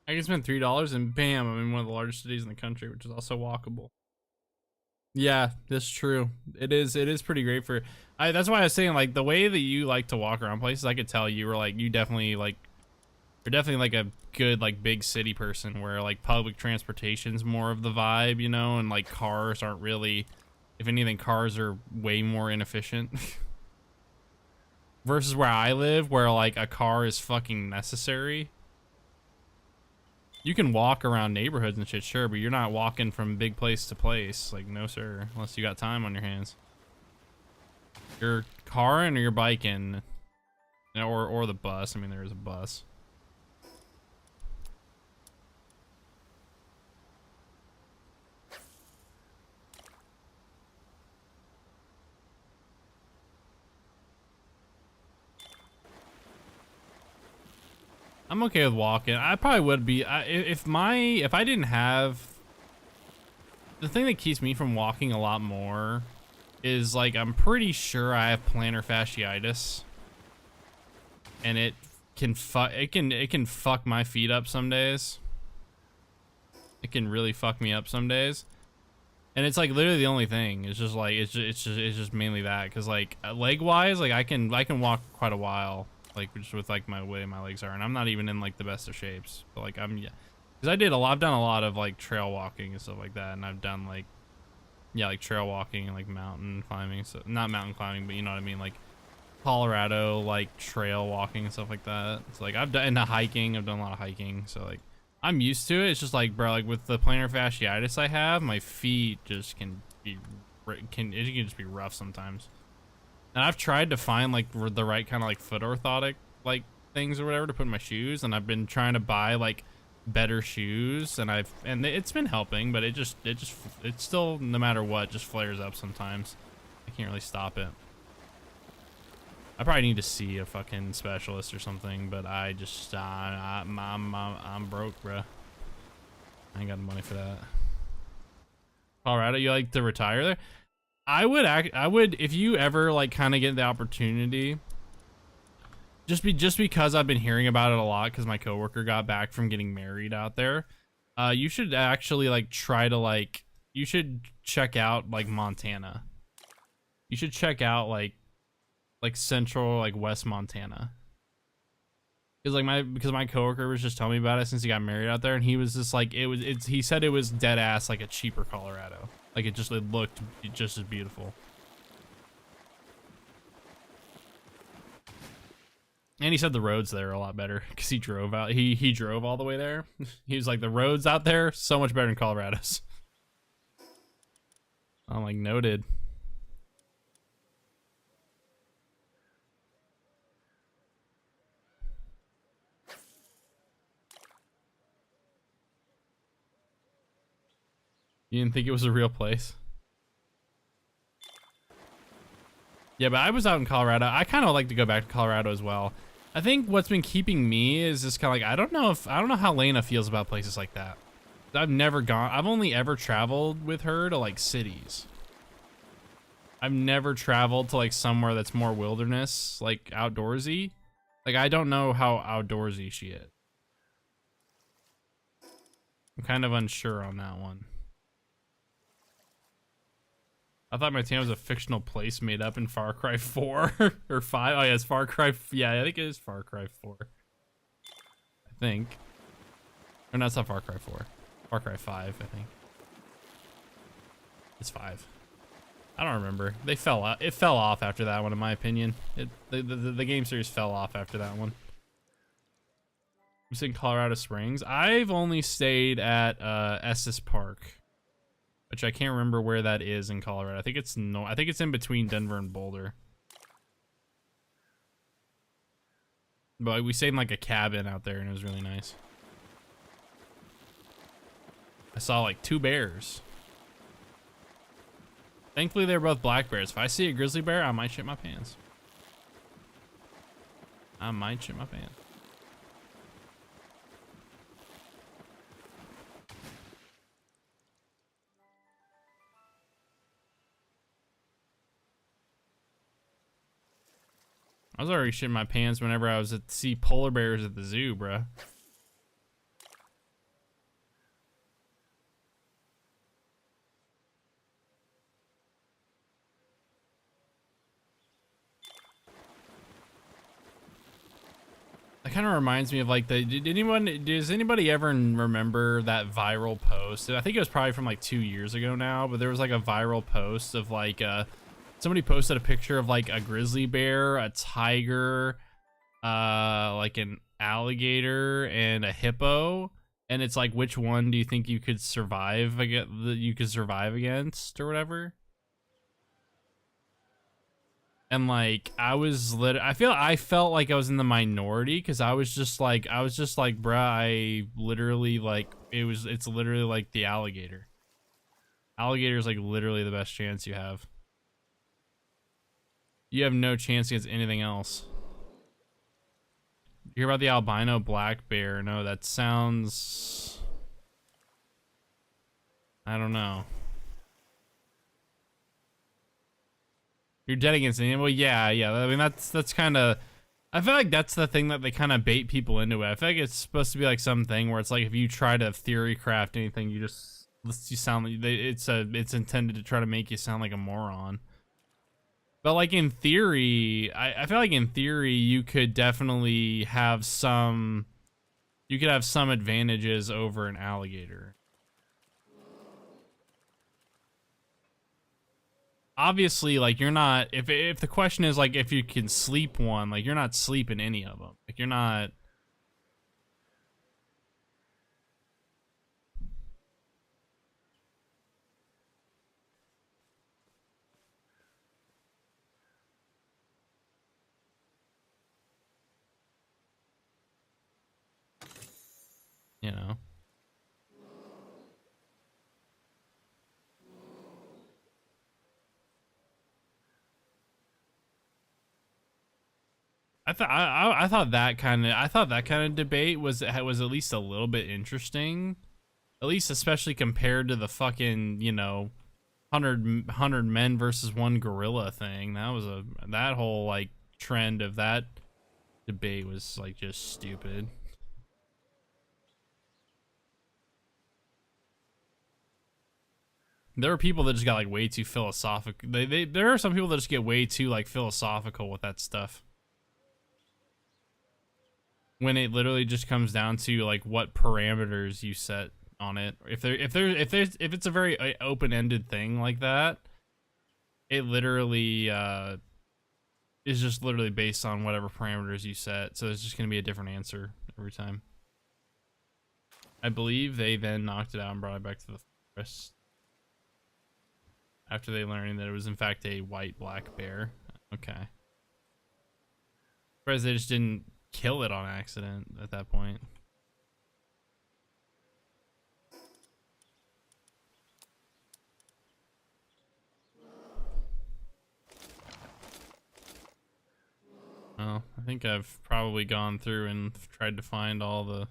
I can spend $3 and bam, I'm in one of the largest cities in the country, which is also walkable. Yeah, that's true. It is pretty great for that's why I was saying, like, the way that you like to walk around places, I could tell you were like, you definitely like, you're definitely like a good like big city person where like public transportation's more of the vibe, you know, and like cars aren't really, if anything, cars are way more inefficient. Versus where I live, where like a car is fucking necessary. You can walk around neighborhoods and shit, sure, but you're not walking from big place to place. Like, no, sir, unless you got time on your hands. You're caring or you're biking, or the bus. I mean, there is a bus. I'm okay with walking. I probably would be if I didn't have the thing that keeps me from walking a lot more is like I'm pretty sure I have plantar fasciitis, and it can fuck my feet up some days. It can really fuck me up some days, and it's like literally the only thing. It's just like it's just mainly that, because like leg wise, like I can walk quite a while. Like just with like my way my legs are, and I'm not even in like the best of shapes, but like I'm, yeah, because I've done a lot of like trail walking and stuff like that, and I've done like, yeah, like trail walking and like mountain climbing, so not mountain climbing, but you know what I mean, like Colorado like trail walking and stuff like that. It's like I've done hiking, I've done a lot of hiking, so like I'm used to it. It's just like, bro, like with the plantar fasciitis I have, my feet just can can just be rough sometimes. And I've tried to find like the right kind of like foot orthotic like things or whatever to put in my shoes, and I've been trying to buy like better shoes, and it's been helping, but it still, no matter what, just flares up sometimes. I can't really stop it. I probably need to see a fucking specialist or something, but I just I'm broke, bro. I ain't got the money for that. Colorado, you like to retire there? I would if you ever like kind of get the opportunity, just because I've been hearing about it a lot, because my coworker got back from getting married out there. You should actually like try to like, you should check out like Montana. You should check out like central, like West Montana. Because my coworker was just telling me about it since he got married out there, and he was just like, he said it was dead ass like a cheaper Colorado. Like it looked just as beautiful. And he said the roads there are a lot better because he drove out. He drove all the way there. He was like, the roads out there so much better than Colorado's. I'm like, noted. You didn't think it was a real place? Yeah, but I was out in Colorado. I kind of like to go back to Colorado as well. I think what's been keeping me is just kind of like, I don't know how Lena feels about places like that. I've never gone. I've only ever traveled with her to like cities. I've never traveled to like somewhere that's more wilderness, like outdoorsy. Like I don't know how outdoorsy she is. I'm kind of unsure on that one. I thought Montana was a fictional place made up in Far Cry 4 or 5. Oh yeah, it's Far Cry. Yeah, I think it is Far Cry 4. I think. Or no, it's not Far Cry 4. Far Cry 5, I think. It's 5. I don't remember. They fell out. It fell off after that one, in my opinion. The game series fell off after that one. I'm in Colorado Springs. I've only stayed at Estes Park, which I can't remember where that is in Colorado. I think it's I think it's in between Denver and Boulder. But we stayed in like a cabin out there, and it was really nice. I saw like 2 bears. Thankfully, they were both black bears. If I see a grizzly bear, I might shit my pants. I might shit my pants. I was already shitting my pants whenever I was at see polar bears at the zoo, bruh. That kind of reminds me of like does anybody ever remember that viral post? I think it was probably from like 2 years ago now, but there was like a viral post of like somebody posted a picture of like a grizzly bear, a tiger, like an alligator and a hippo, and it's like, which one do you think you could survive against or whatever? And like I felt like I was in the minority because I was just like bruh, I literally like it's literally like the alligator. Alligator is like literally the best chance you have. You have no chance against anything else. You hear about the albino black bear? No, that sounds, I don't know. You're dead against anything. Well, yeah. I mean, that's kind of. I feel like that's the thing that they kind of bait people into it. I feel like it's supposed to be like something where it's like if you try to theory craft anything, you sound like it's intended to try to make you sound like a moron. But like in theory, I feel like in theory you could definitely have some. You could have some advantages over an alligator. Obviously, like you're not, if the question is like if you can sleep one, like you're not sleeping any of them. Like you're not. You know. I thought that kind of debate was at least a little bit interesting, at least especially compared to the fucking 100 men versus one gorilla thing. That whole like trend of that debate was like just stupid. There are people that just got like way too philosophical. There are some people that just get way too like philosophical with that stuff. When it literally just comes down to like what parameters you set on it. If it's a very open-ended thing like that, it literally is just literally based on whatever parameters you set. So it's just gonna be a different answer every time. I believe they then knocked it out and brought it back to the forest after they learned that it was in fact a white black bear. Okay. Whereas they just didn't kill it on accident at that point. Well, I think I've probably gone through and tried to find all the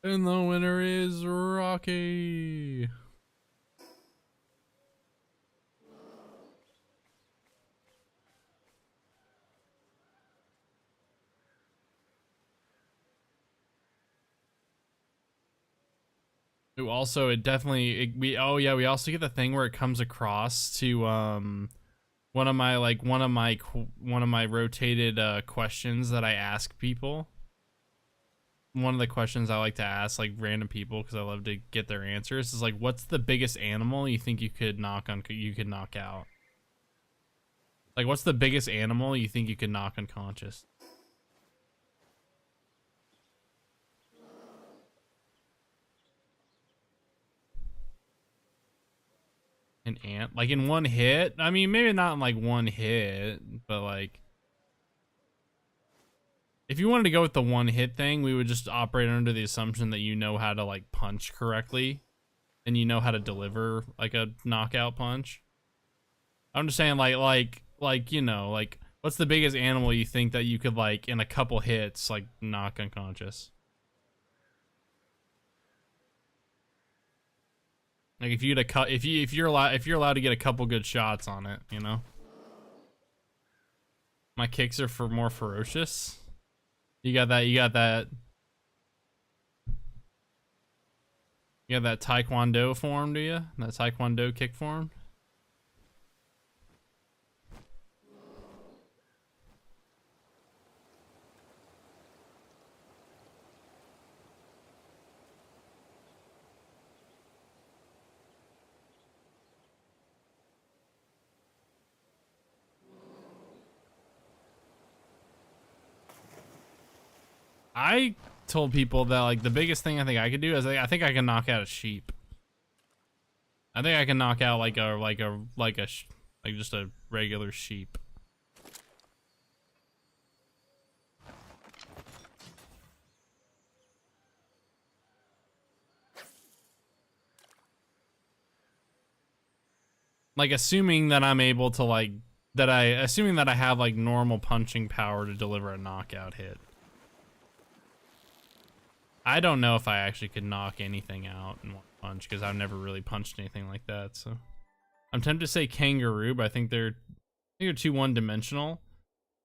And the winner is Rocky. Ooh, also, we also get the thing where it comes across to one of my rotated questions that I ask people. One of the questions I like to ask like random people because I love to get their answers is like, what's the biggest animal you think you could knock out? Like, what's the biggest animal you think you could knock unconscious? An ant? Like in one hit? I mean, maybe not in like one hit, but like if you wanted to go with the one hit thing, we would just operate under the assumption that you know how to like punch correctly and you know how to deliver like a knockout punch. I'm just saying like you know, like what's the biggest animal you think that you could like in a couple hits like knock unconscious? Like if you're allowed to get a couple good shots on it, you know? My kicks are more ferocious. You got that taekwondo form, do you? That taekwondo kick form? I told people that like the biggest thing I think I could do is like, I think I can knock out a sheep. I think I can knock out like just a regular sheep. Like assuming that I'm able to like assuming that I have like normal punching power to deliver a knockout hit. I don't know if I actually could knock anything out in one punch because I've never really punched anything like that. So I'm tempted to say kangaroo, but I think they're too one-dimensional.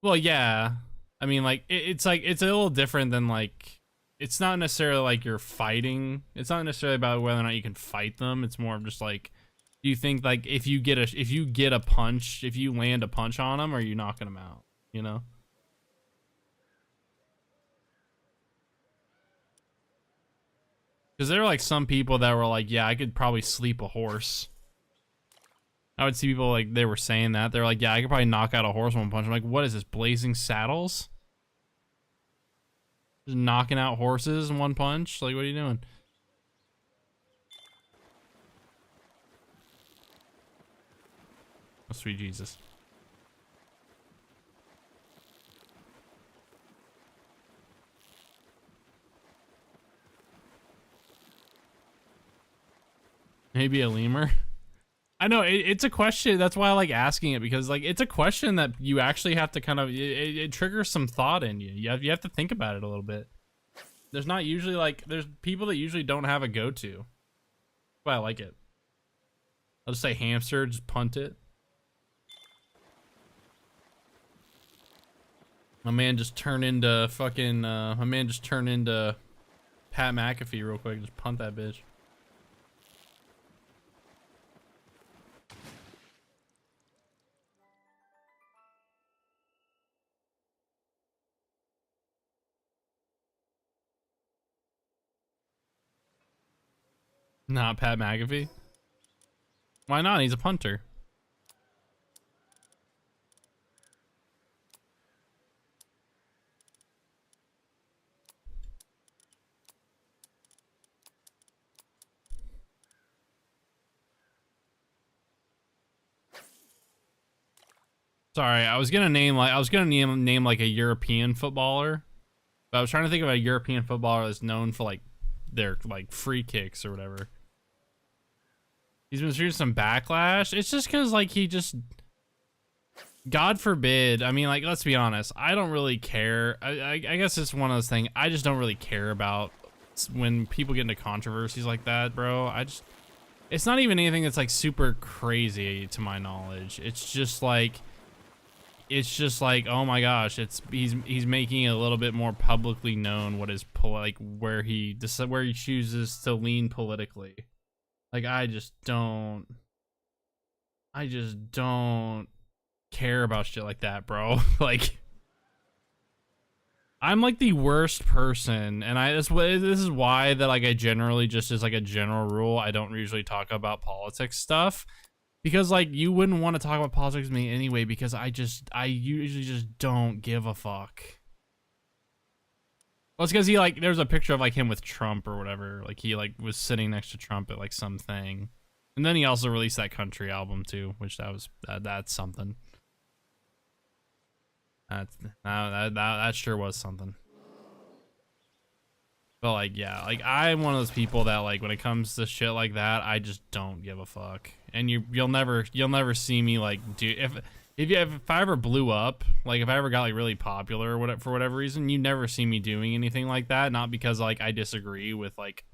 Well, yeah. I mean, like it's a little different than like it's not necessarily like you're fighting. It's not necessarily about whether or not you can fight them. It's more of just like, do you think like if you land a punch on them, are you knocking them out? You know. Because there are like some people that were like, yeah, I could probably sleep a horse. I would see people like they were saying that. They're like, yeah, I could probably knock out a horse with one punch. I'm like, what is this, Blazing Saddles? Just knocking out horses in one punch? Like, what are you doing? Oh, sweet Jesus. Maybe a lemur. I know it's a question. That's why I like asking it, because like it's a question that you actually have to kind of it triggers some thought in you. You have to think about it a little bit. There's not usually like there's people that usually don't have a go-to. That's why I like it. I'll just say hamster, just punt it. My man just turned into fucking Pat McAfee real quick. Just punt that bitch. Not Pat McAfee. Why not? He's a punter. Sorry, I was gonna name like a European footballer, but I was trying to think of a European footballer that's known for like their like free kicks or whatever. He's been receiving some backlash. It's just because like he just, God forbid. I mean, like, let's be honest. I don't really care. I guess it's one of those things. I just don't really care about when people get into controversies like that, bro, it's not even anything that's like super crazy to my knowledge. It's just like, oh my gosh, he's making it a little bit more publicly known what is like where he chooses to lean politically. Like I just don't care about shit like that, bro. Like I'm like the worst person, and this is why that like I generally just as like a general rule I don't usually talk about politics stuff, because like you wouldn't want to talk about politics with me anyway, because I usually just don't give a fuck. Well, it's because he like there's a picture of like him with Trump or whatever, like he like was sitting next to Trump at like something, and then he also released that country album too, which that's something. That sure was something. But like, yeah, like I'm one of those people that like when it comes to shit like that, I just don't give a fuck. And you'll never see me like do if I ever blew up, like if I ever got like really popular or whatever for whatever reason, you never see me doing anything like that. Not because like I disagree with like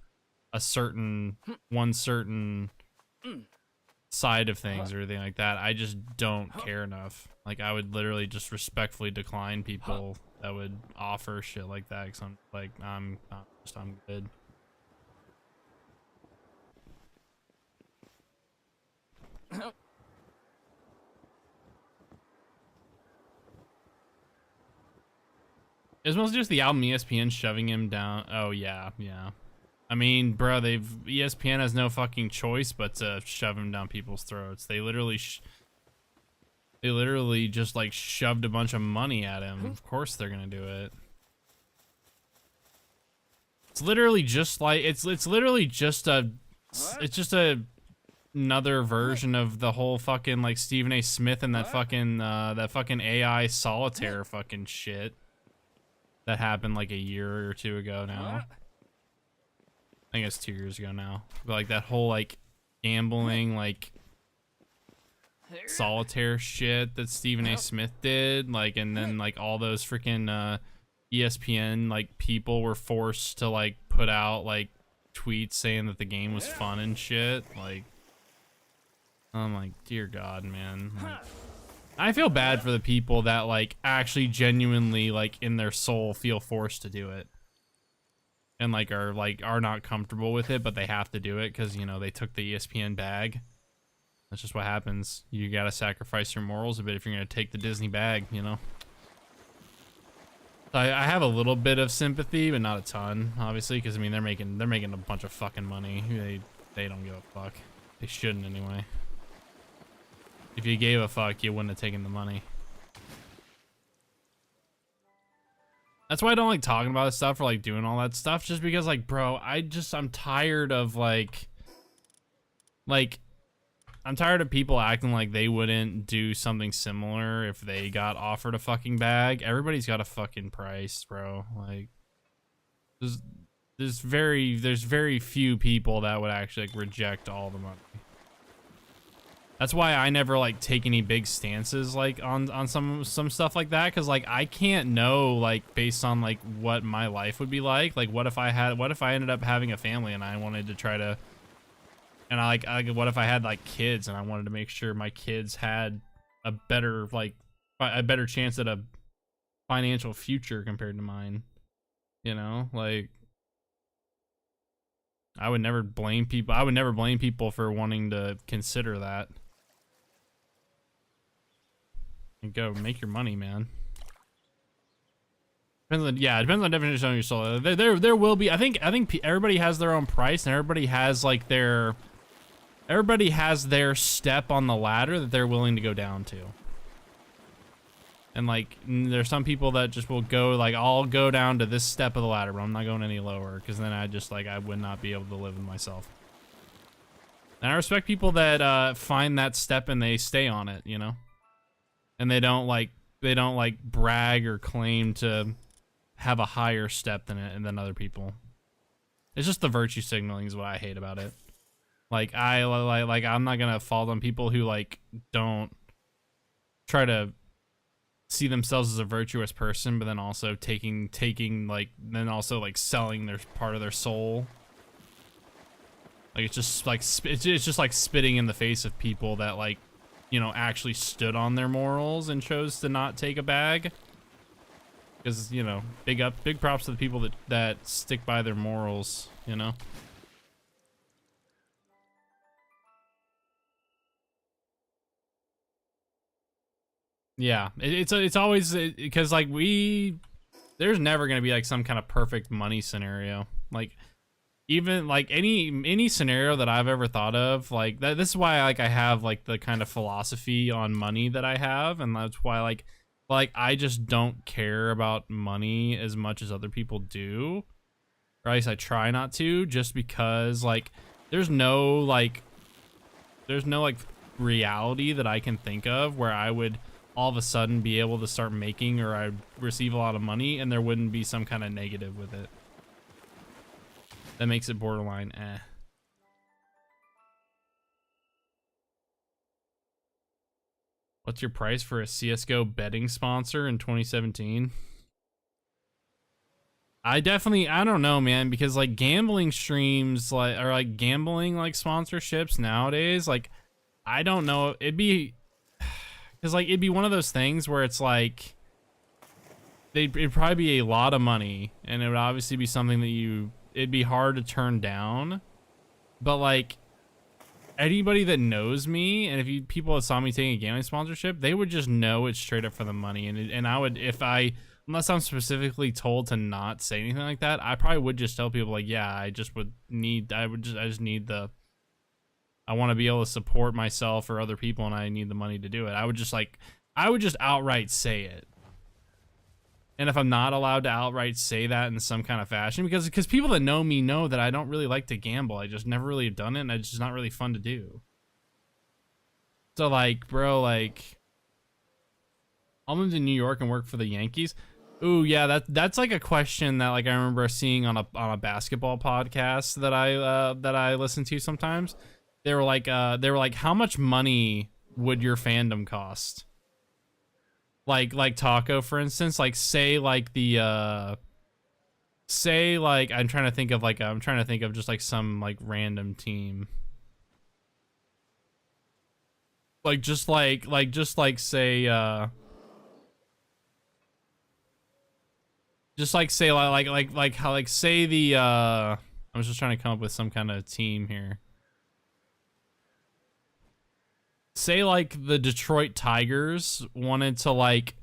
a certain side of things or anything like that. I just don't care enough. Like I would literally just respectfully decline people that would offer shit like that, because I'm like I'm good. It's mostly just the album ESPN shoving him down. Oh yeah. I mean, bro, ESPN has no fucking choice but to shove him down people's throats. They literally just like shoved a bunch of money at him. Of course they're gonna do it. It's literally just like it's literally just another version of the whole fucking like Stephen A. Smith and that fucking AI solitaire fucking shit that happened like a year or two ago now. I think it's 2 years ago now. But like that whole like gambling like solitaire shit that Stephen A. Smith did, like, and then like all those freaking ESPN like people were forced to like put out like tweets saying that the game was fun and shit. Like I'm like, dear God, man. Like, I feel bad for the people that like actually genuinely like in their soul feel forced to do it. And like are not comfortable with it, but they have to do it because, you know, they took the ESPN bag. That's just what happens. You gotta sacrifice your morals a bit if you're gonna take the Disney bag, you know. I have a little bit of sympathy, but not a ton, obviously, because I mean they're making a bunch of fucking money. They don't give a fuck. They shouldn't anyway. If you gave a fuck, you wouldn't have taken the money. That's why I don't like talking about this stuff or like doing all that stuff, just because like, bro, I'm tired of like I'm tired of people acting like they wouldn't do something similar if they got offered a fucking bag. Everybody's got a fucking price, bro. Like there's very few people that would actually like reject all the money. That's why I never like take any big stances like on some stuff like that, because like I can't know like based on like what my life would be like what if I ended up having a family and I wanted to try to, and what if I had like kids and I wanted to make sure my kids had a better chance at a financial future compared to mine, you know? Like I would never blame people for wanting to consider that. And go make your money, man. Depends on the definition of your soul. There will be. I think everybody has their own price, and everybody has their step on the ladder that they're willing to go down to. And like, there's some people that just will go like, I'll go down to this step of the ladder, but I'm not going any lower, because then I would not be able to live with myself. And I respect people that find that step and they stay on it, you know. And they don't like brag or claim to have a higher step than other people. It's just the virtue signaling is what I hate about it. Like I'm not gonna fall on people who like don't try to see themselves as a virtuous person, but then also taking like then also like selling their part of their soul. Like it's just like it's just like spitting in the face of people that like, you know, actually stood on their morals and chose to not take a bag. Because, you know, big props to the people that stick by their morals, you know. Yeah, it's always because like there's never gonna be like some kind of perfect money scenario. Like even like any scenario that I've ever thought of, like this is why like I have like the kind of philosophy on money that I have, and that's why like I just don't care about money as much as other people do, or at least I try not to, just because like there's no like reality that I can think of where I would all of a sudden be able to start making, or I'd receive a lot of money and there wouldn't be some kind of negative with it. That makes it borderline eh. What's your price for a CSGO betting sponsor in 2017? I don't know, man, because like gambling streams like or like gambling like sponsorships nowadays, like I don't know, it'd be because like it'd be one of those things where it's like it'd probably be a lot of money, and it would obviously be something that it'd be hard to turn down. But like anybody that knows me, and if people that saw me taking a gambling sponsorship, they would just know it's straight up for the money. And I would, unless I'm specifically told to not say anything like that, I probably would just tell people like, yeah, I just need I want to be able to support myself or other people, and I need the money to do it. I would just outright say it. And if I'm not allowed to outright say that in some kind of fashion, because people that know me know that I don't really like to gamble. I just never really have done it, and it's just not really fun to do. So like, bro, like, I'll move to New York and work for the Yankees. Ooh, yeah, that's like a question that like I remember seeing on a basketball podcast that I listen to sometimes. They were like, how much money would your fandom cost? Like Taco, for instance, like say like I'm trying to think of just like some like random team. Like just like say just like say like how like say the I was just trying to come up with some kind of team here. Say like the Detroit Tigers wanted to like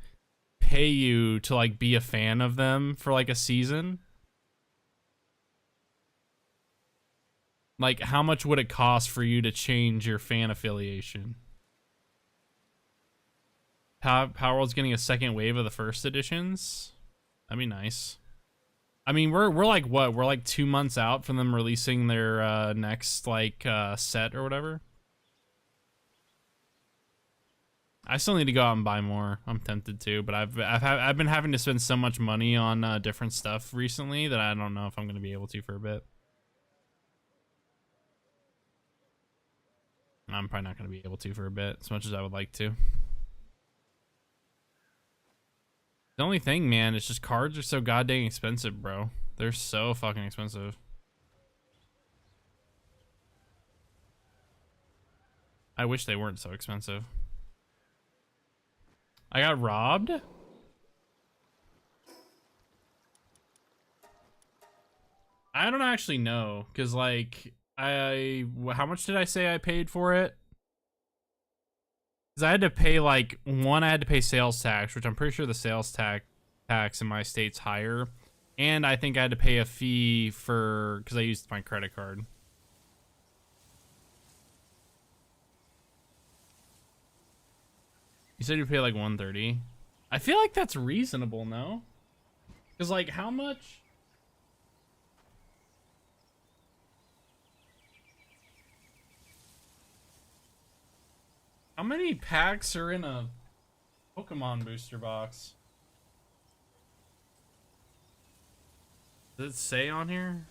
pay you to like be a fan of them for like a season. Like how much would it cost for you to change your fan affiliation? Power World's getting a second wave of the first editions. That'd be nice. I mean, we're like what? We're like 2 months out from them releasing their next like set or whatever. I still need to go out and buy more. I'm tempted to, but I've been having to spend so much money on different stuff recently that I don't know if I'm gonna be able to for a bit. I'm probably not gonna be able to for a bit, as much as I would like to. The only thing, man, is just cards are so goddamn expensive, bro. They're so fucking expensive. I wish they weren't so expensive. I got robbed? I don't actually know, because like how much did I say I paid for it? Because I had to pay like I had to pay sales tax, which I'm pretty sure the sales tax in my state's higher, and I think I had to pay a fee because I used my credit card. You said you pay like $130. I feel like that's reasonable, no? Because like how much? How many packs are in a Pokemon booster box? Does it say on here?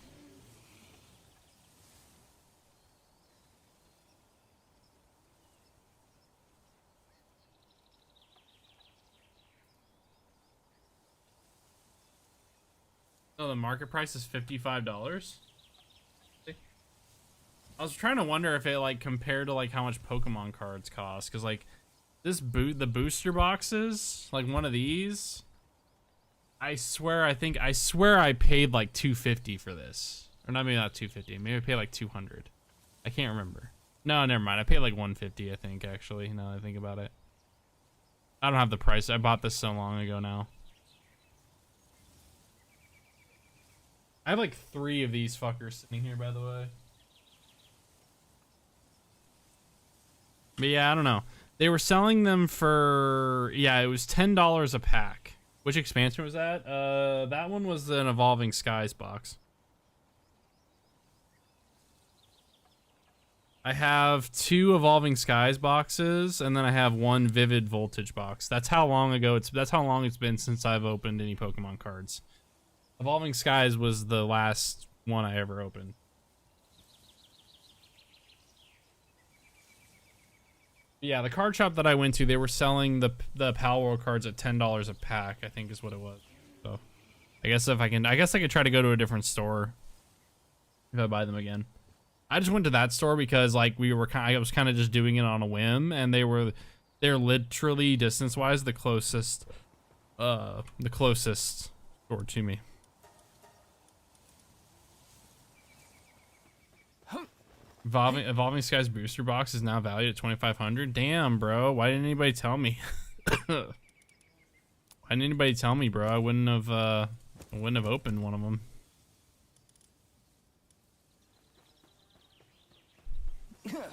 Oh, the market price is $55. I was trying to wonder if it like compared to like how much Pokemon cards cost, because like the booster boxes, like one of these, I swear I paid like 250 for this, or not, maybe not 250, maybe I paid like 200. I can't remember. No, never mind. I paid like 150, I think, actually. Now that I think about it, I don't have the price. I bought this so long ago now. I have like 3 of these fuckers sitting here, by the way. But yeah, I don't know. They were selling them for, yeah, it was $10 a pack. Which expansion was that? That one was an Evolving Skies box. I have 2 Evolving Skies boxes, and then I have 1 Vivid Voltage box. That's how long it's been since I've opened any Pokemon cards. Evolving Skies was the last one I ever opened. Yeah, the card shop that I went to, they were selling the Pal World cards at $10 a pack, I think is what it was. So, I guess I could try to go to a different store if I buy them again. I just went to that store because like I was kind of just doing it on a whim, and they're literally distance-wise the closest store to me. Evolving Skies booster box is now valued at $2,500. Damn, bro. Why didn't anybody tell me? Why didn't anybody tell me, bro? I wouldn't have opened one of them.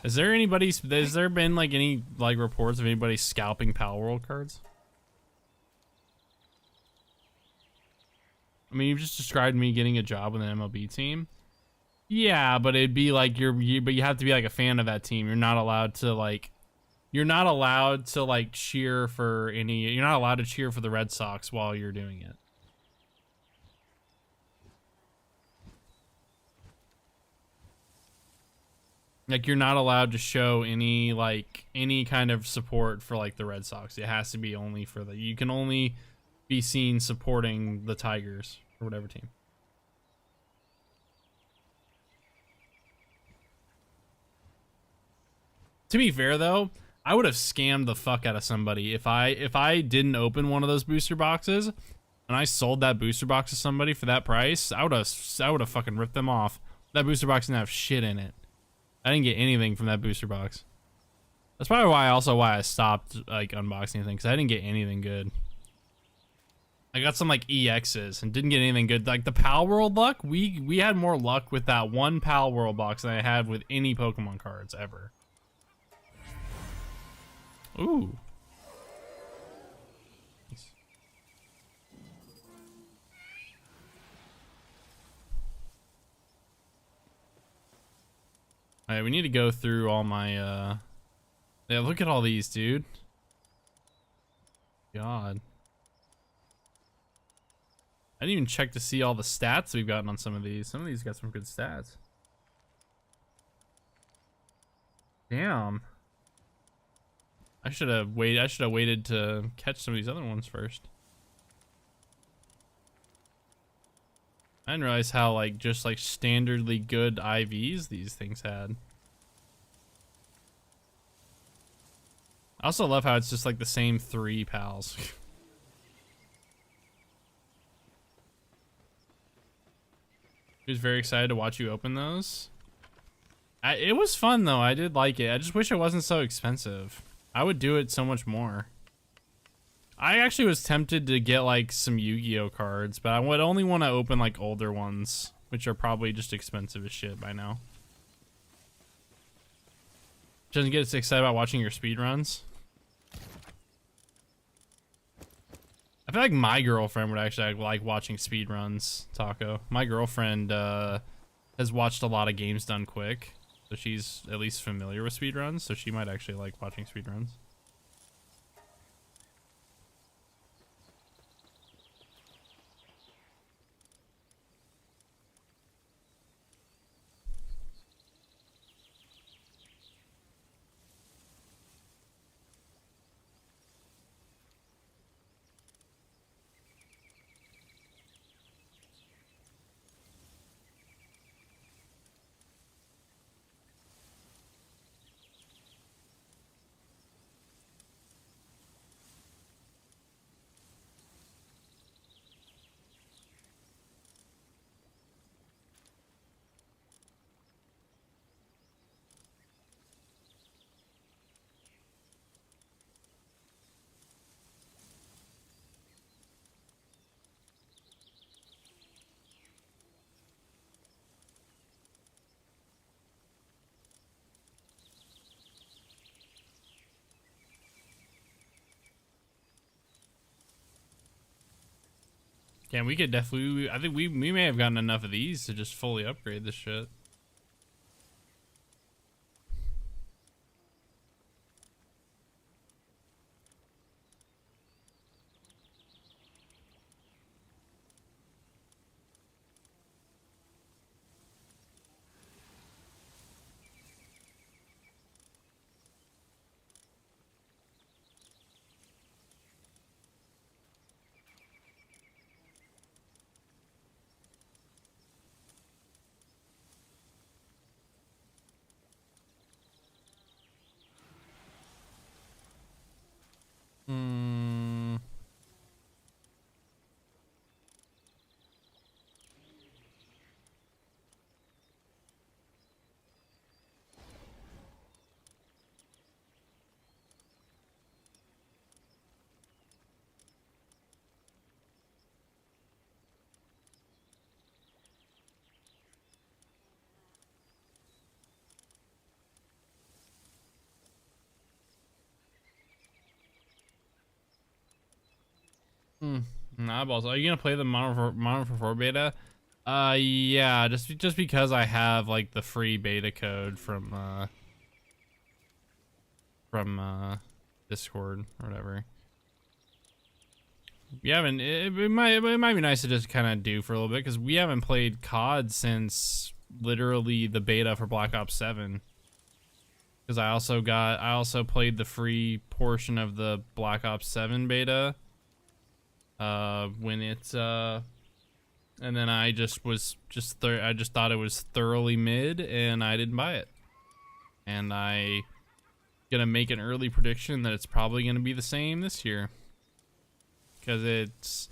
Has there been like any like reports of anybody scalping Pal World cards? I mean, you've just described me getting a job with an MLB team. Yeah, but it'd be like but you have to be like a fan of that team. You're not allowed to cheer for you're not allowed to cheer for the Red Sox while you're doing it. Like, you're not allowed to show any kind of support for like the Red Sox. It has to be only for you can only be seen supporting the Tigers or whatever team. To be fair though, I would have scammed the fuck out of somebody if I didn't open one of those booster boxes and I sold that booster box to somebody for that price. I would have fucking ripped them off. That booster box didn't have shit in it. I didn't get anything from that booster box. That's probably why I stopped like unboxing anything, because I didn't get anything good. I got some like EXs and didn't get anything good. Like the Pal World luck, we had more luck with that one Pal World box than I had with any Pokemon cards ever. Ooh. Nice. Alright, we need to go through all my yeah, look at all these, dude. God. I didn't even check to see all the stats we've gotten on some of these. Some of these got some good stats. Damn. I should have waited to catch some of these other ones first. I didn't realize how like just like standardly good IVs these things had. I also love how it's just like the same 3 pals. He was very excited to watch you open those. It was fun though. I did like it. I just wish it wasn't so expensive. I would do it so much more. I actually was tempted to get like some Yu-Gi-Oh cards, but I would only want to open like older ones, which are probably just expensive as shit by now. Doesn't get as excited about watching your speedruns. I feel like my girlfriend would actually like watching speedruns, Taco. My girlfriend has watched a lot of games done quick, so she's at least familiar with speedruns, so she might actually like watching speedruns. Yeah, we could definitely. I think we may have gotten enough of these to just fully upgrade this shit. Hmm. Hmm. Nah, balls. Are you gonna play the Modern Warfare 4 beta? Yeah, just because I have like the free beta code from Discord or whatever. We haven't. It might be nice to just kind of do for a little bit because we haven't played COD since literally the beta for Black Ops 7. Because I also played the free portion of the Black Ops 7 beta. When it's and then I just was I just thought it was thoroughly mid and I didn't buy it. And I gonna make an early prediction that it's probably gonna be the same this year. Because it's,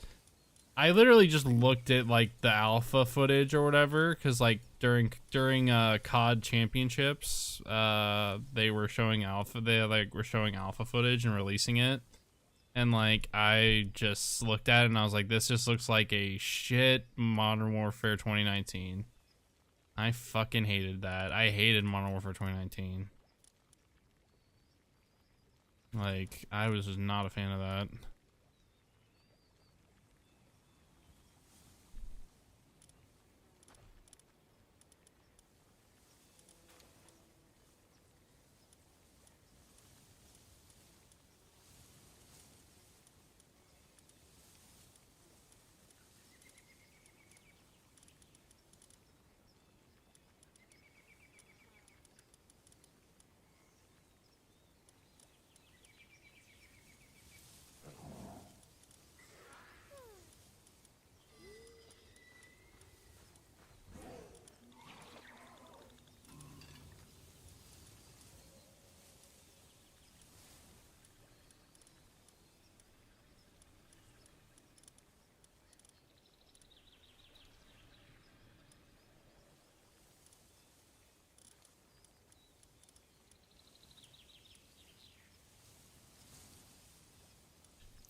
I literally just looked at like the alpha footage or whatever. Because like during COD championships, they were showing alpha. They like were showing alpha footage and releasing it. And like I just looked at it and I was like, this just looks like a shit Modern Warfare 2019. I fucking hated that. I hated Modern Warfare 2019. Like I was just not a fan of that.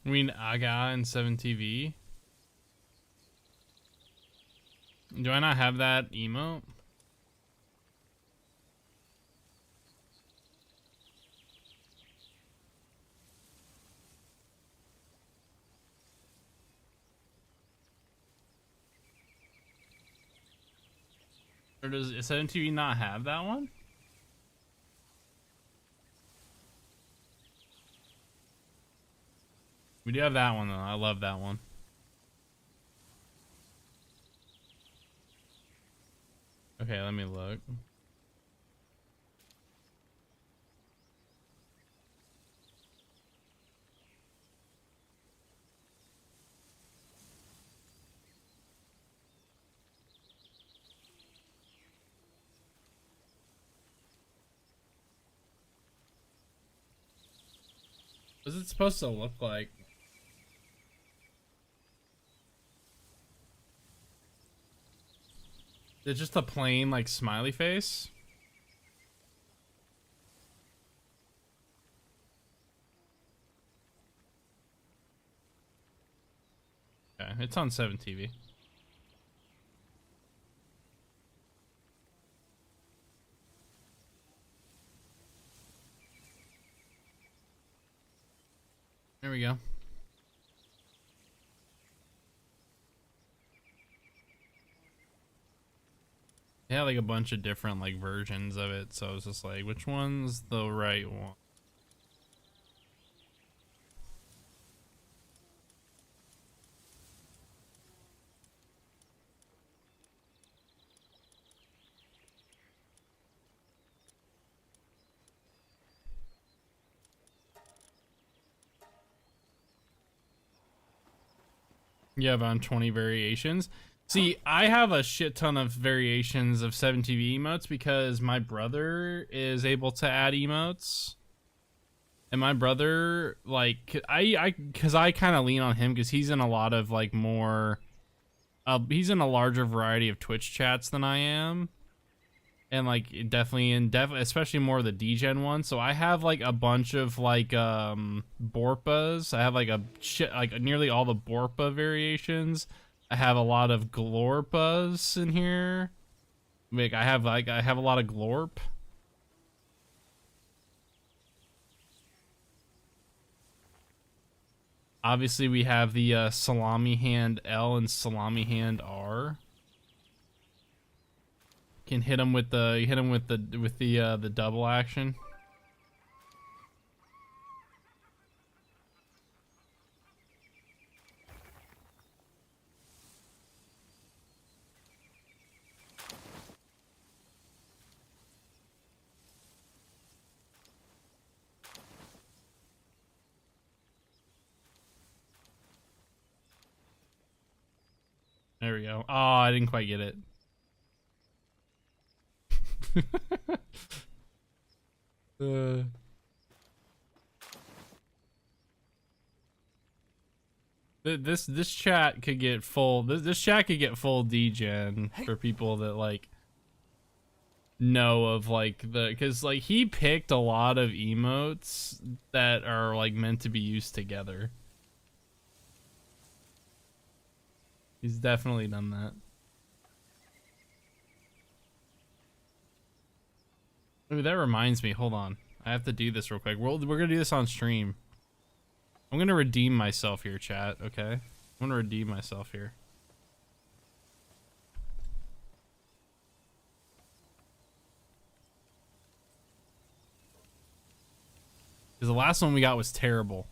I mean, Aga and 7TV. Do I not have that emote? Or does 7TV not have that one? We do have that one though. I love that one. Okay, let me look. What's it supposed to look like? It's just a plain like smiley face. Okay, it's on 7TV. There we go. It had like a bunch of different like versions of it, so I was just like, which one's the right one? You have on 20 variations. See, I have a shit ton of variations of 7TV emotes because my brother is able to add emotes. And my brother, like, cause I kind of lean on him because he's in a lot of like more, he's in a larger variety of Twitch chats than I am. And like definitely especially more of the degen one. So I have like a bunch of like Borpas. I have like a shit like nearly all the Borpa variations. I have a lot of Glorpas in here. Like I have a lot of Glorp. Obviously we have the salami hand L and salami hand R. Can hit him with the double action. There we go. Oh, I didn't quite get it. This chat could get full. This chat could get full degen for people that like know of like because like he picked a lot of emotes that are like meant to be used together. He's definitely done that. Ooh, that reminds me. Hold on, I have to do this real quick. We're gonna do this on stream. I'm gonna redeem myself here, chat. Okay, I'm gonna redeem myself here. Because the last one we got was terrible.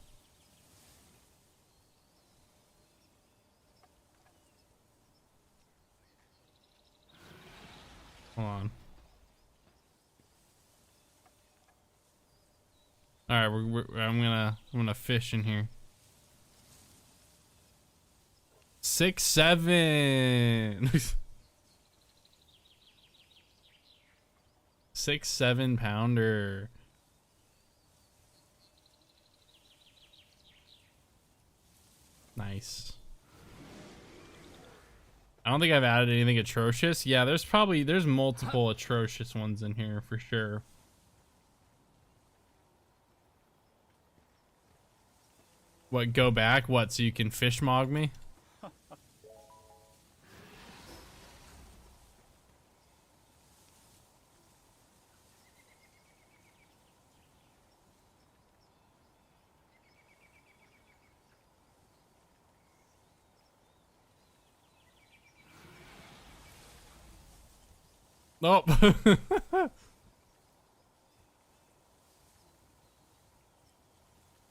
Hold on. All right, I'm gonna fish in here. 6, 7. 6, 7 pounder. Nice. I don't think I've added anything atrocious. Yeah, there's multiple atrocious ones in here for sure. What, go back? What, so you can fish mog me? Nope.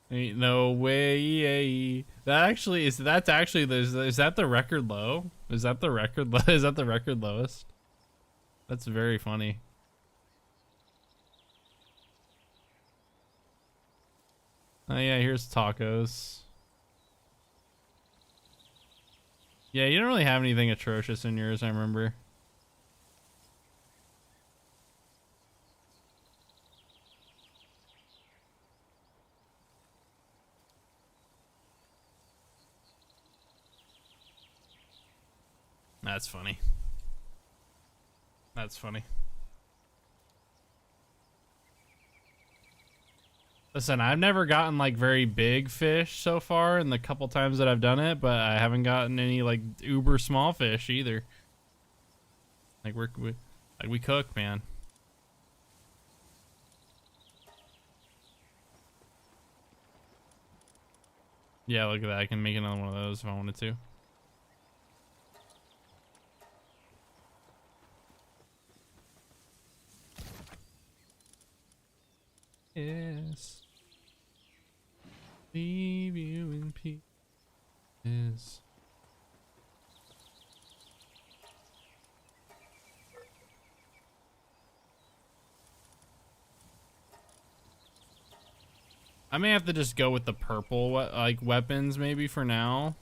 Ain't no way. That's actually is that the record low? Is that the record low? Is that the record lowest? That's very funny. Oh yeah, here's tacos. Yeah, you don't really have anything atrocious in yours, I remember. That's funny. That's funny. Listen, I've never gotten like very big fish so far in the couple times that I've done it, but I haven't gotten any like uber small fish either. Like we cook, man. Yeah, look at that. I can make another one of those if I wanted to. Leave you in peace. I may have to just go with the purple like weapons maybe for now,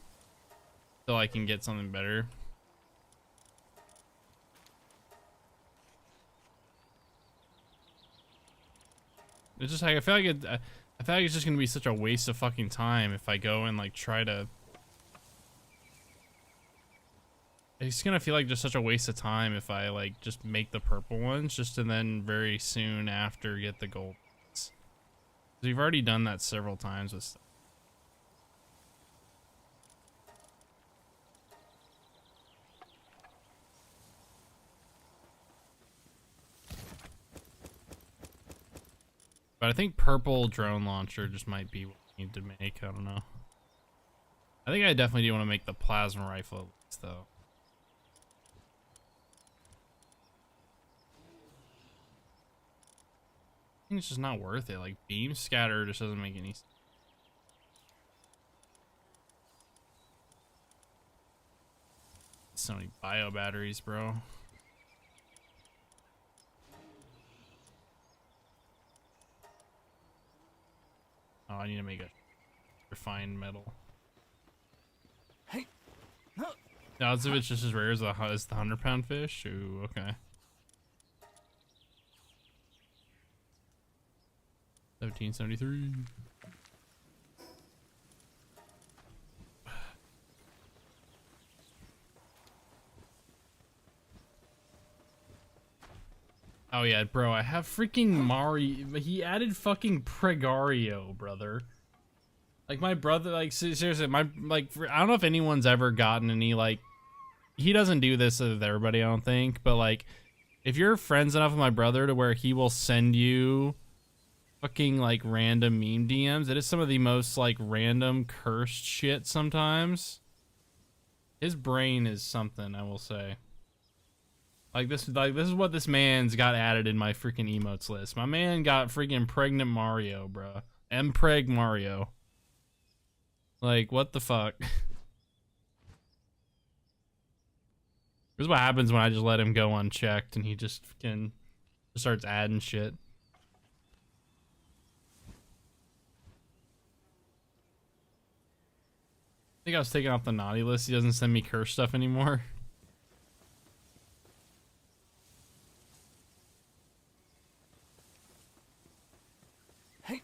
so I can get something better. It's just like I feel like it's just gonna be such a waste of fucking time if I go and like try to. It's gonna feel like just such a waste of time if I like just make the purple ones just to then very soon after get the gold ones. We've already done that several times with stuff. But I think purple drone launcher just might be what we need to make. I don't know. I think I definitely do want to make the plasma rifle at least, though. I think it's just not worth it. Like, beam scatter just doesn't make any sense. So many bio batteries, bro. Oh, I need to make a refined metal. Hey. The odds of it's just as rare as the 100-pound fish? Ooh, okay. 1773. Oh yeah, bro, I have freaking Mario. He added fucking Pregario, brother. Like my brother, like seriously, I don't know if anyone's ever gotten any like. He doesn't do this with everybody, I don't think, but like, if you're friends enough with my brother to where he will send you fucking like random meme DMs, it is some of the most like random cursed shit sometimes. His brain is something, I will say. Like this is what this man's got added in my freaking emotes list. My man got freaking pregnant Mario, bro. Mpreg Mario. Like, what the fuck? This is what happens when I just let him go unchecked and he just fucking starts adding shit. I think I was taken off the naughty list. He doesn't send me curse stuff anymore. Hey.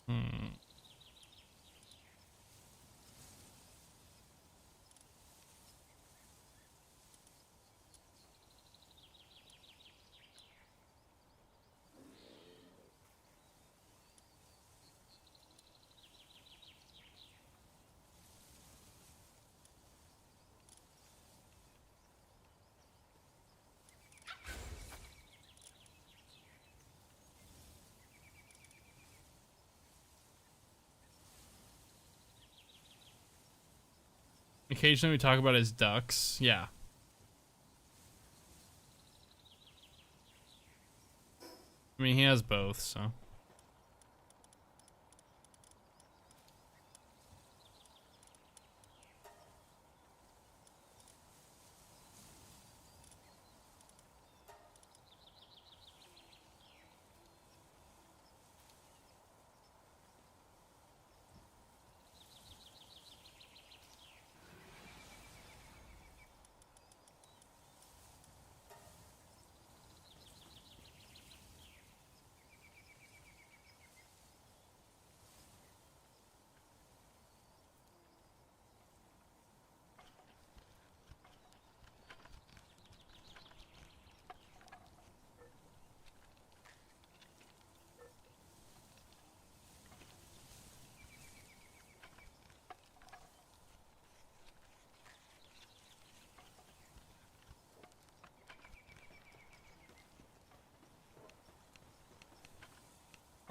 Hmm. Occasionally we talk about his ducks. Yeah. I mean, he has both, so.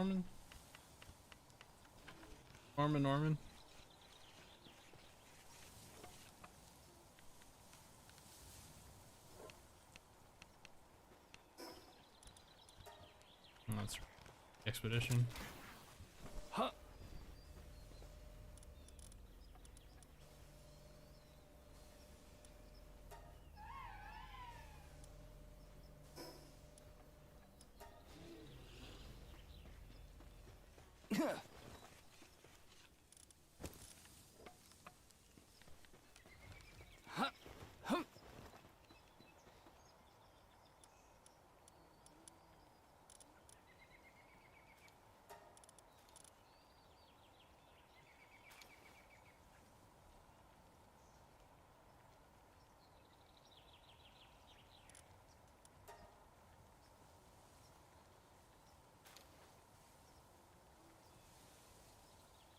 Norman? Norman? Oh, that's expedition. Huh.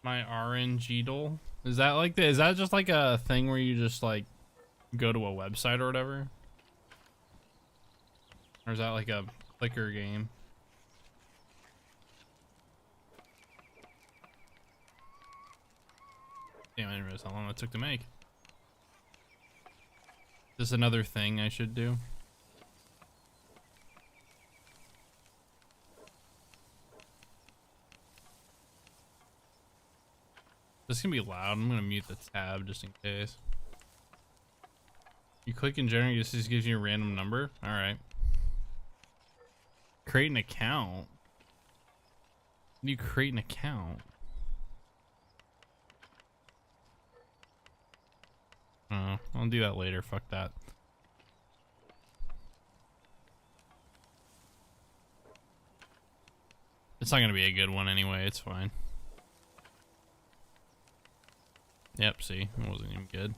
My RNG doll? Is that like is that just like a thing where you just like go to a website or whatever? Or is that like a clicker game? Damn, I didn't realize how long that took to make. Is this another thing I should do? This is gonna be loud. I'm gonna mute the tab just in case. You click and generate, this just gives you a random number. All right. Create an account. You create an account. Oh, I'll do that later. Fuck that. It's not gonna be a good one anyway. It's fine. Yep. See, it wasn't even good.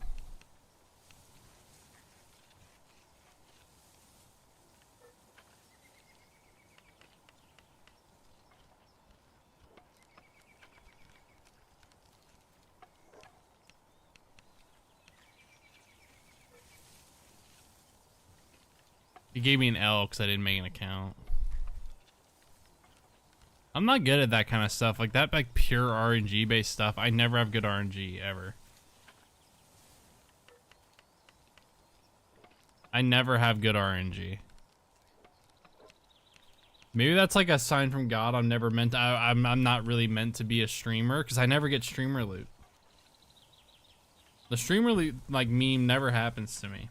He gave me an L because I didn't make an account. I'm not good at that kind of stuff. Like that, like pure RNG based stuff. I never have good RNG ever. I never have good RNG. Maybe that's like a sign from God. I'm never meant to, I'm not really meant to be a streamer because I never get streamer loot. The streamer loot like meme never happens to me.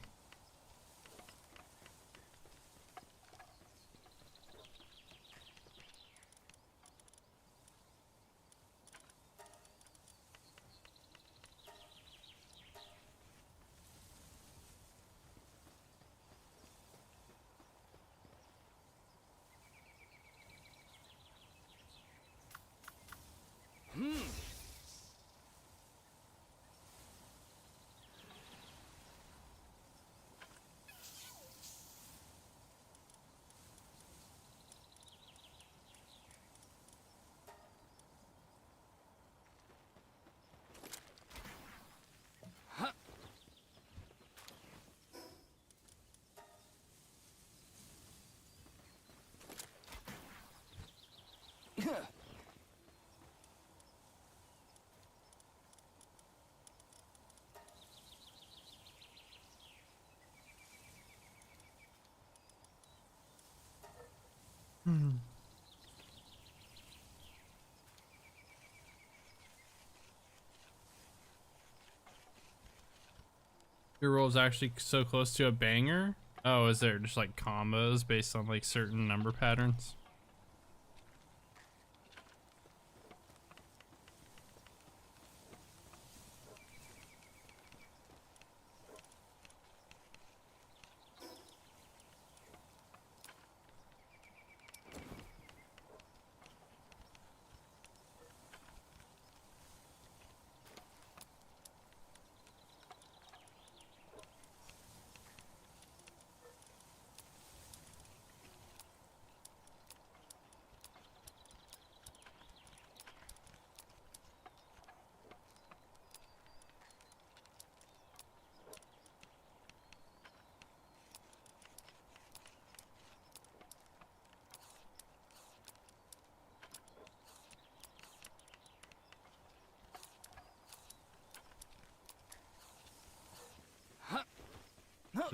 Your roll is actually so close to a banger. Oh, is there just like combos based on like certain number patterns?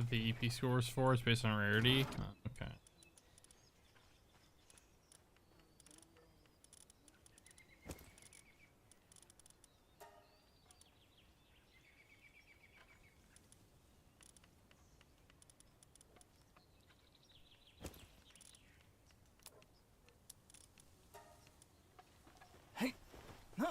what the EP score is for. It's based on rarity. Oh, okay. Hey. No.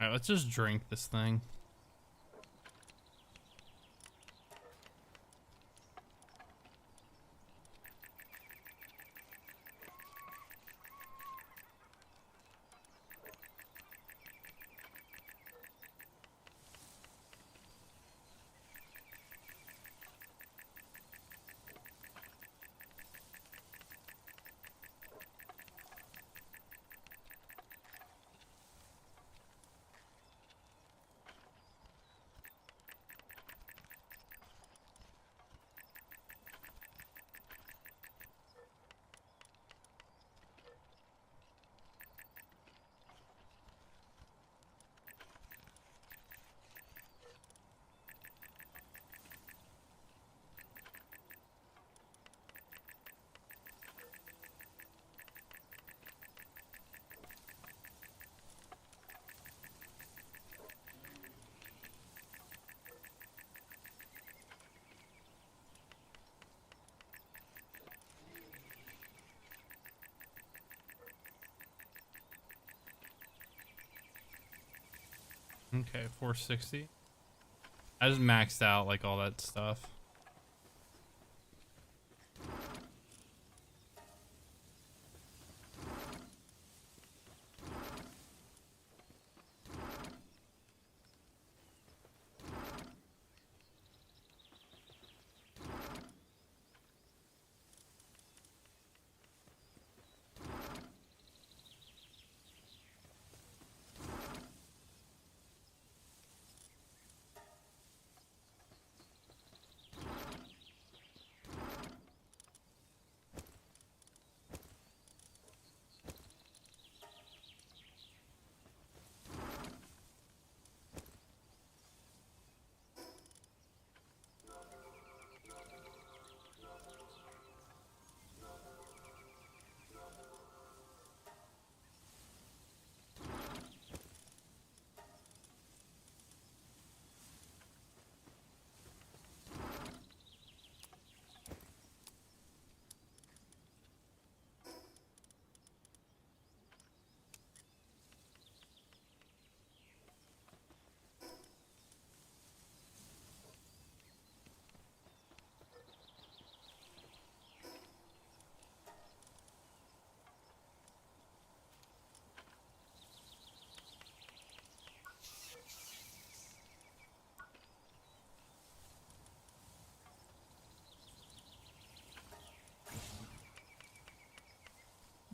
All right, let's just drink this thing. Okay, 460. I just maxed out like all that stuff.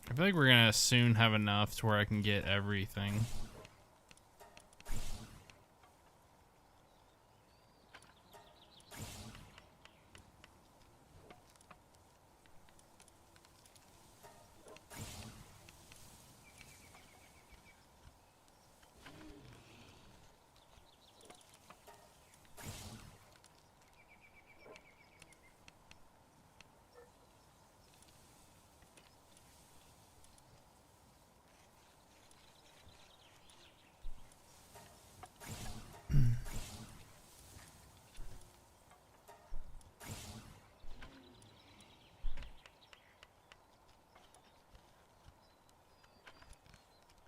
I feel like we're gonna soon have enough to where I can get everything.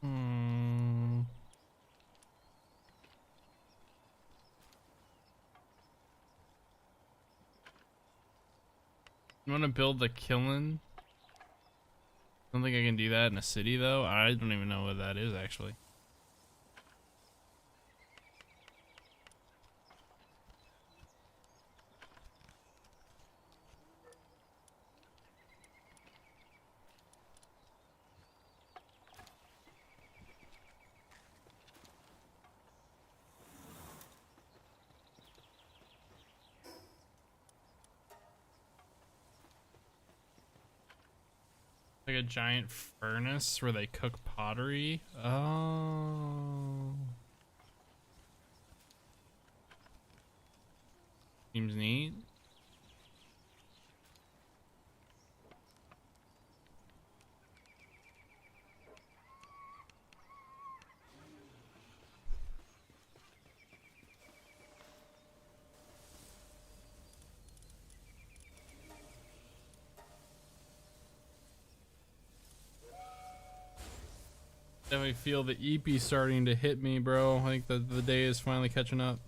Hmm. You want to build the kiln? I don't think I can do that in a city though. I don't even know what that is actually. Like a giant furnace where they cook pottery. Oh. Seems neat. Definitely feel the EP starting to hit me, bro. I think the day is finally catching up.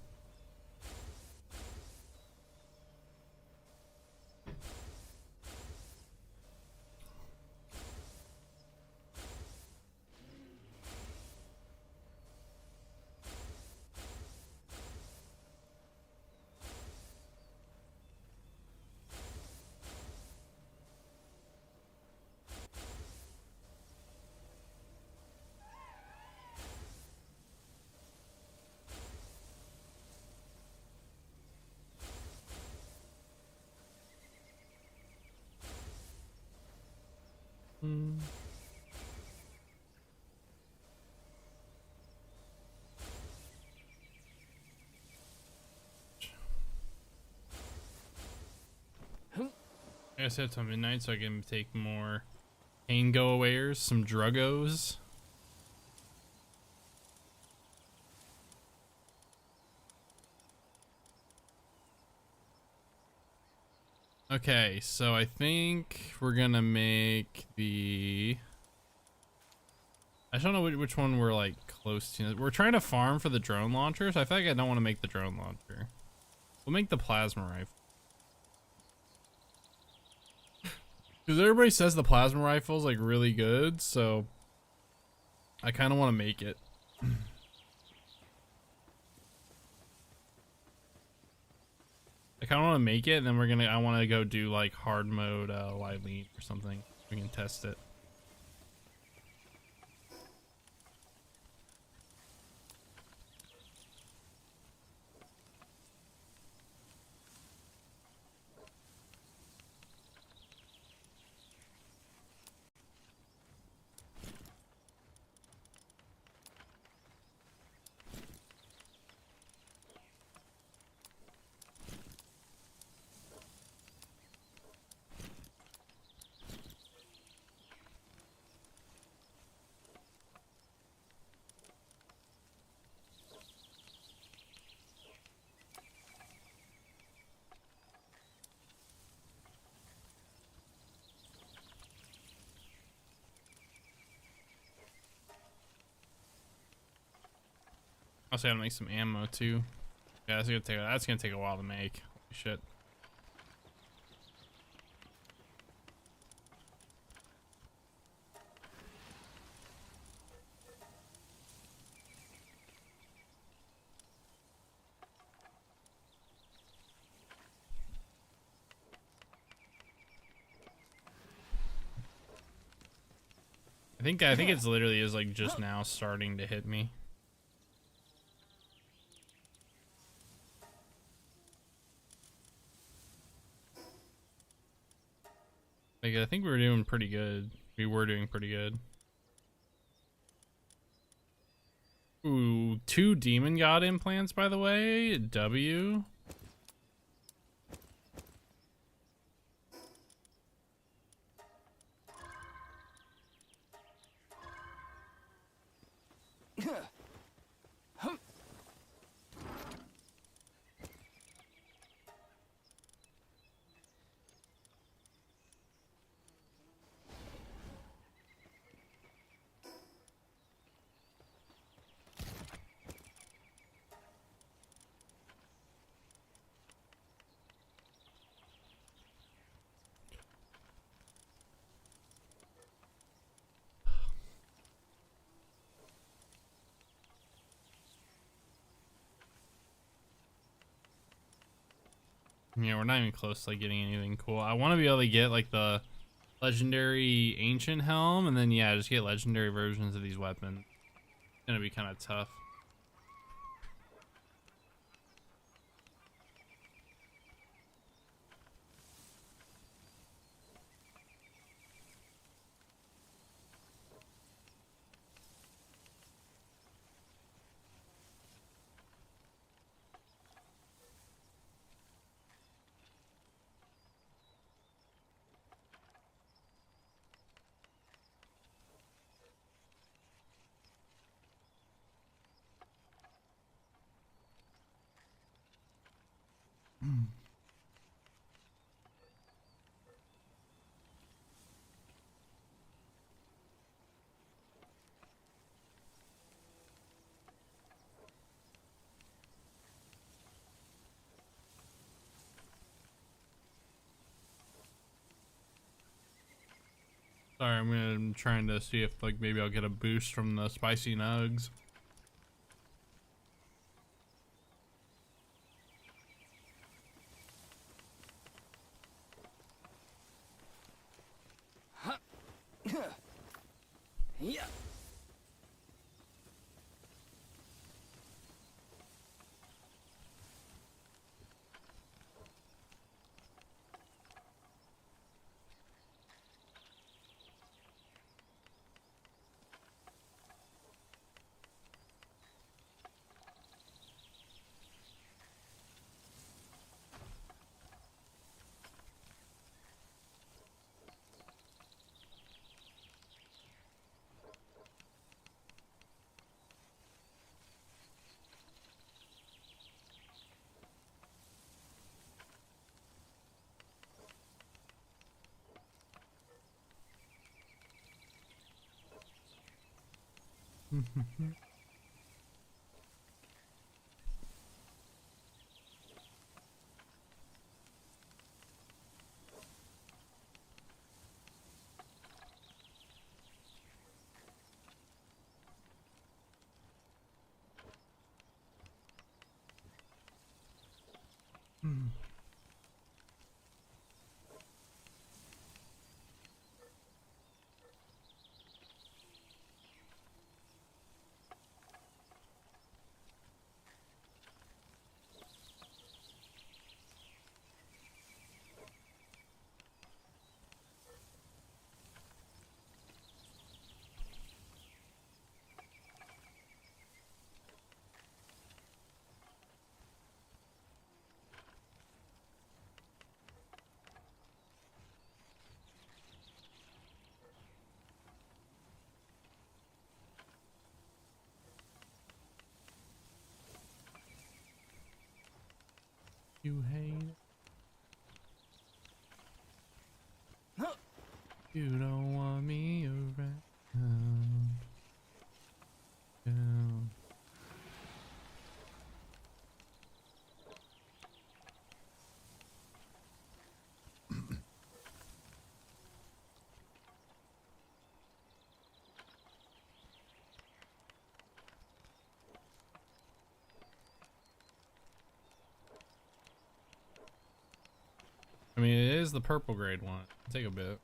Mm. I guess it's till midnight so I can take more pain go awayers, some druggos. Okay, so I think we're gonna make the... I just don't know which one we're like close to. We're trying to farm for the drone launcher, so I feel like I don't want to make the drone launcher. We'll make the plasma rifle. Because everybody says the plasma rifle is like really good, so I kind of want to make it. I kind of want to make it, and then I want to go do like hard mode live lead or something. We can test it. Also gotta make some ammo too. Yeah, that's gonna take a while to make. Holy shit. I think it's literally is like just now starting to hit me. Like I think we were doing pretty good. We were doing pretty good. Ooh, 2 demon god implants by the way. W. Yeah, we're not even close to like getting anything cool. I want to be able to get like the legendary ancient helm, and then yeah, just get legendary versions of these weapons. It's gonna be kind of tough. Sorry, I'm trying to see if like maybe I'll get a boost from the spicy nugs. Yeah. You hate it. You don't want me around. Down. I mean, it is the purple grade one. Take a bit.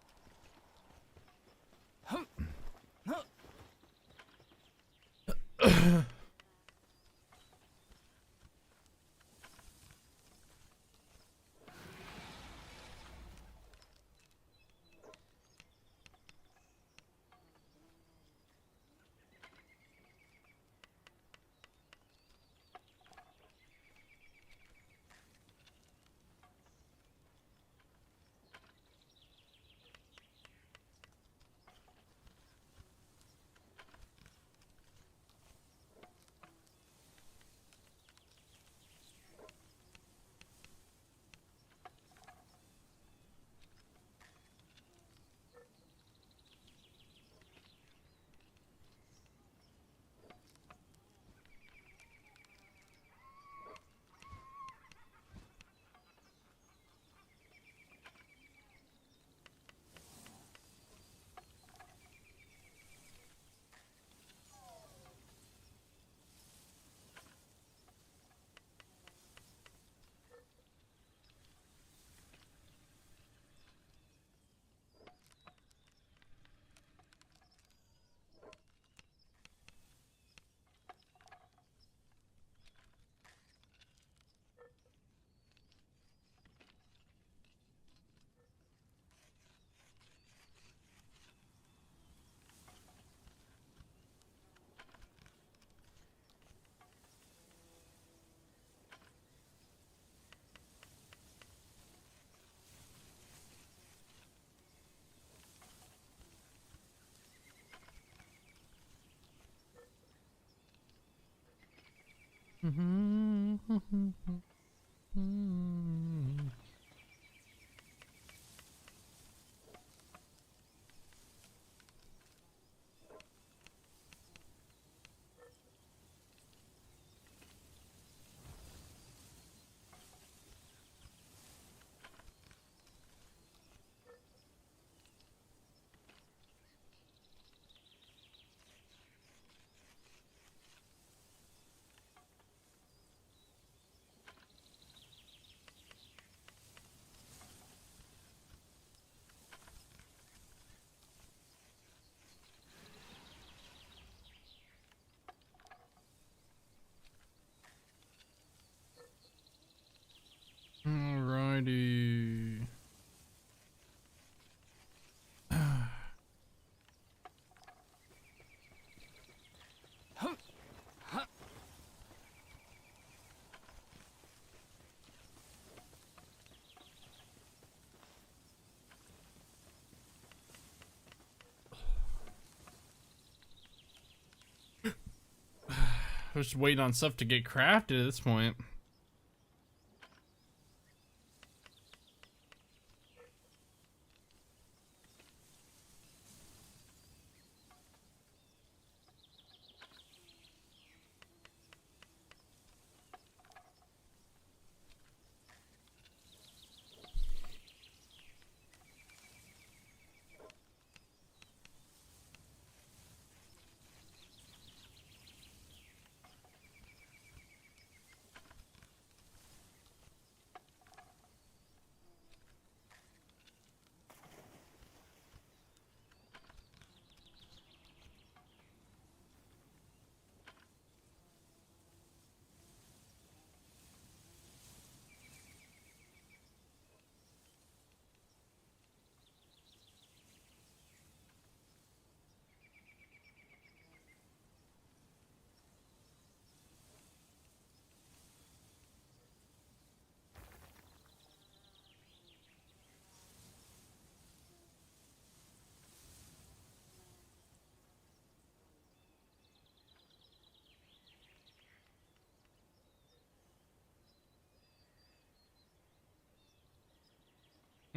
Just waiting on stuff to get crafted at this point.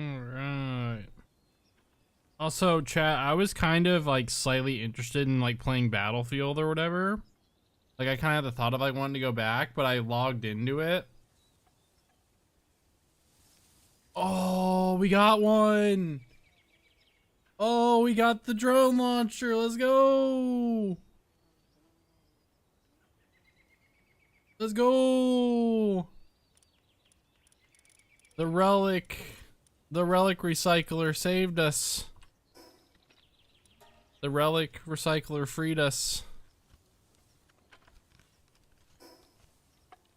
Alright. Also, chat, I was kind of like slightly interested in like playing Battlefield or whatever. Like I kind of had the thought of like wanting to go back, but I logged into it. Oh, we got one. Oh, we got the drone launcher. Let's go. Let's go. The relic recycler saved us. The relic recycler freed us.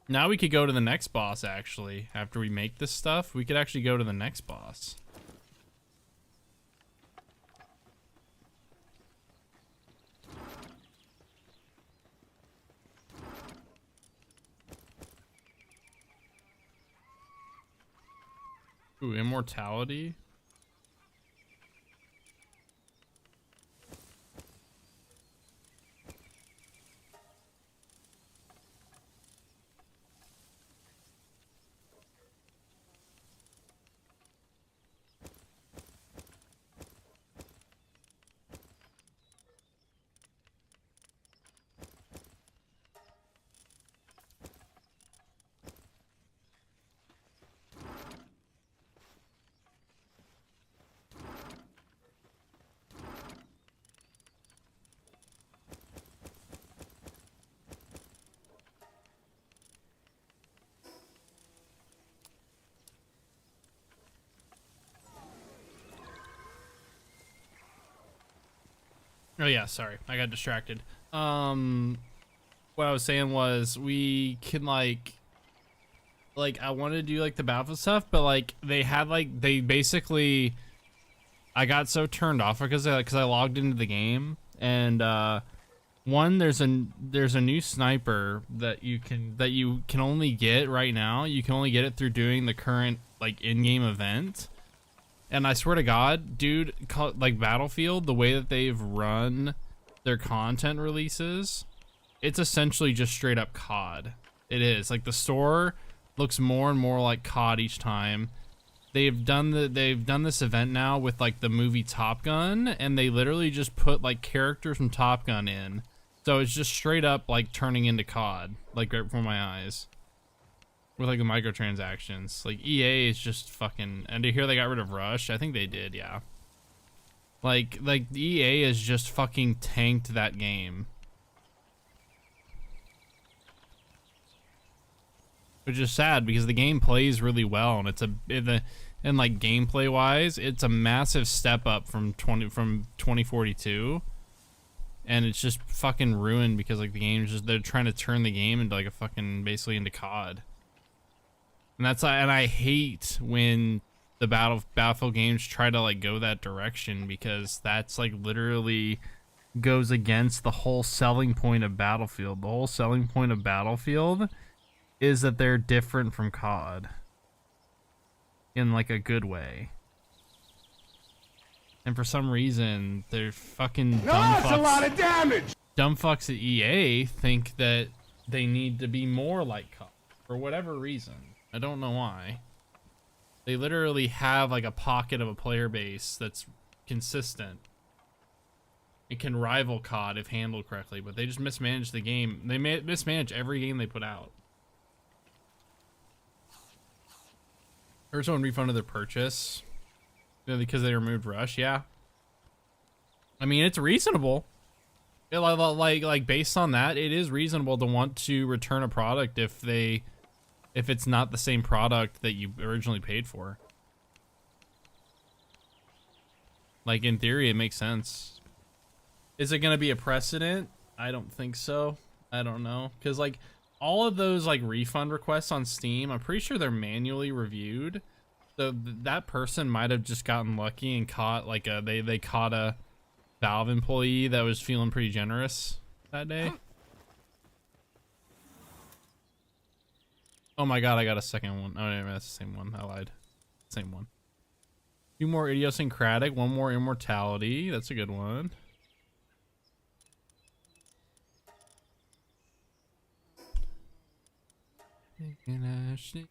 Now we could go to the next boss, actually. After we make this stuff, we could actually go to the next boss. Ooh, immortality. Oh yeah, sorry. I got distracted. What I was saying was we can like I wanted to do like the Battlefield stuff, but like they basically I got so turned off because I logged into the game and one there's a new sniper that you can only get right now. You can only get it through doing the current like in-game event. And I swear to God, dude, like Battlefield, the way that they've run their content releases, it's essentially just straight up COD. It is. Like the store looks more and more like COD each time. They've done this event now with like the movie Top Gun, and they literally just put like characters from Top Gun in. So it's just straight up like turning into COD, like right before my eyes. With like the microtransactions. Like EA is just fucking, and to hear they got rid of Rush, I think they did, yeah. Like EA has just fucking tanked that game. Which is sad because the game plays really well, and it's and like gameplay wise, it's a massive step up from 2042. And it's just fucking ruined because like the game is just, they're trying to turn the game into like a fucking, basically into COD. And I hate when the Battlefield games try to like go that direction, because that's like literally goes against the whole selling point of Battlefield. The whole selling point of Battlefield is that they're different from COD in like a good way. And for some reason, they're fucking dumb fucks. That's a lot of damage. Dumb fucks at EA think that they need to be more like COD for whatever reason. I don't know why. They literally have like a pocket of a player base that's consistent. It can rival COD if handled correctly, but they just mismanage the game. They mismanage every game they put out. Heard someone refunded their purchase because they removed Rush. Yeah, I mean it's reasonable. Like based on that, it is reasonable to want to return a product if it's not the same product that you originally paid for. Like in theory, it makes sense. Is it gonna be a precedent? I don't think so. I don't know, because like all of those like refund requests on Steam, I'm pretty sure they're manually reviewed. So that person might have just gotten lucky and caught like they caught a Valve employee that was feeling pretty generous that day. Oh my god, I got a second one. Oh no, that's the same one. I lied. Same one. Two more idiosyncratic, one more immortality. That's a good one. Interesting.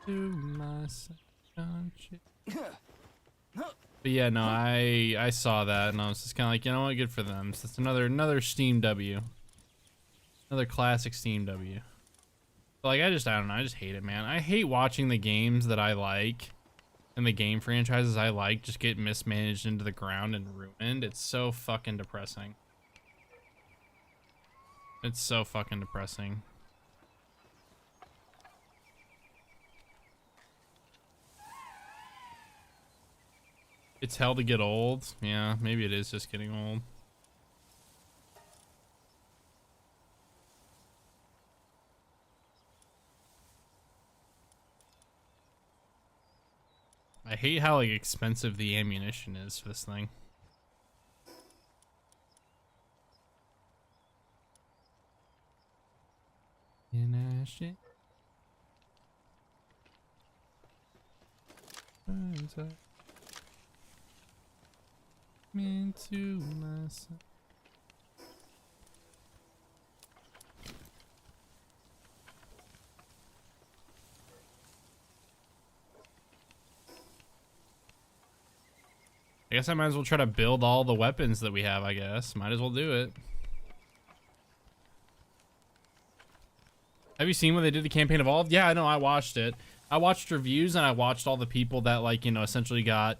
To my but yeah, no, I saw that and I was just kind of like, you know what, good for them. So it's another Steam W, another classic Steam W. But like I don't know, I just hate it, man. I hate watching the games that I like and the game franchises I like just get mismanaged into the ground and ruined. It's so fucking depressing. It's so fucking depressing. It's hell to get old. Yeah, maybe it is just getting old. I hate how like expensive the ammunition is for this thing. Into myself. I guess I might as well try to build all the weapons that we have, I guess. Might as well do it. Have you seen when they did the campaign Evolved? Yeah, I know, I watched it. I watched reviews and I watched all the people that like, you know, essentially got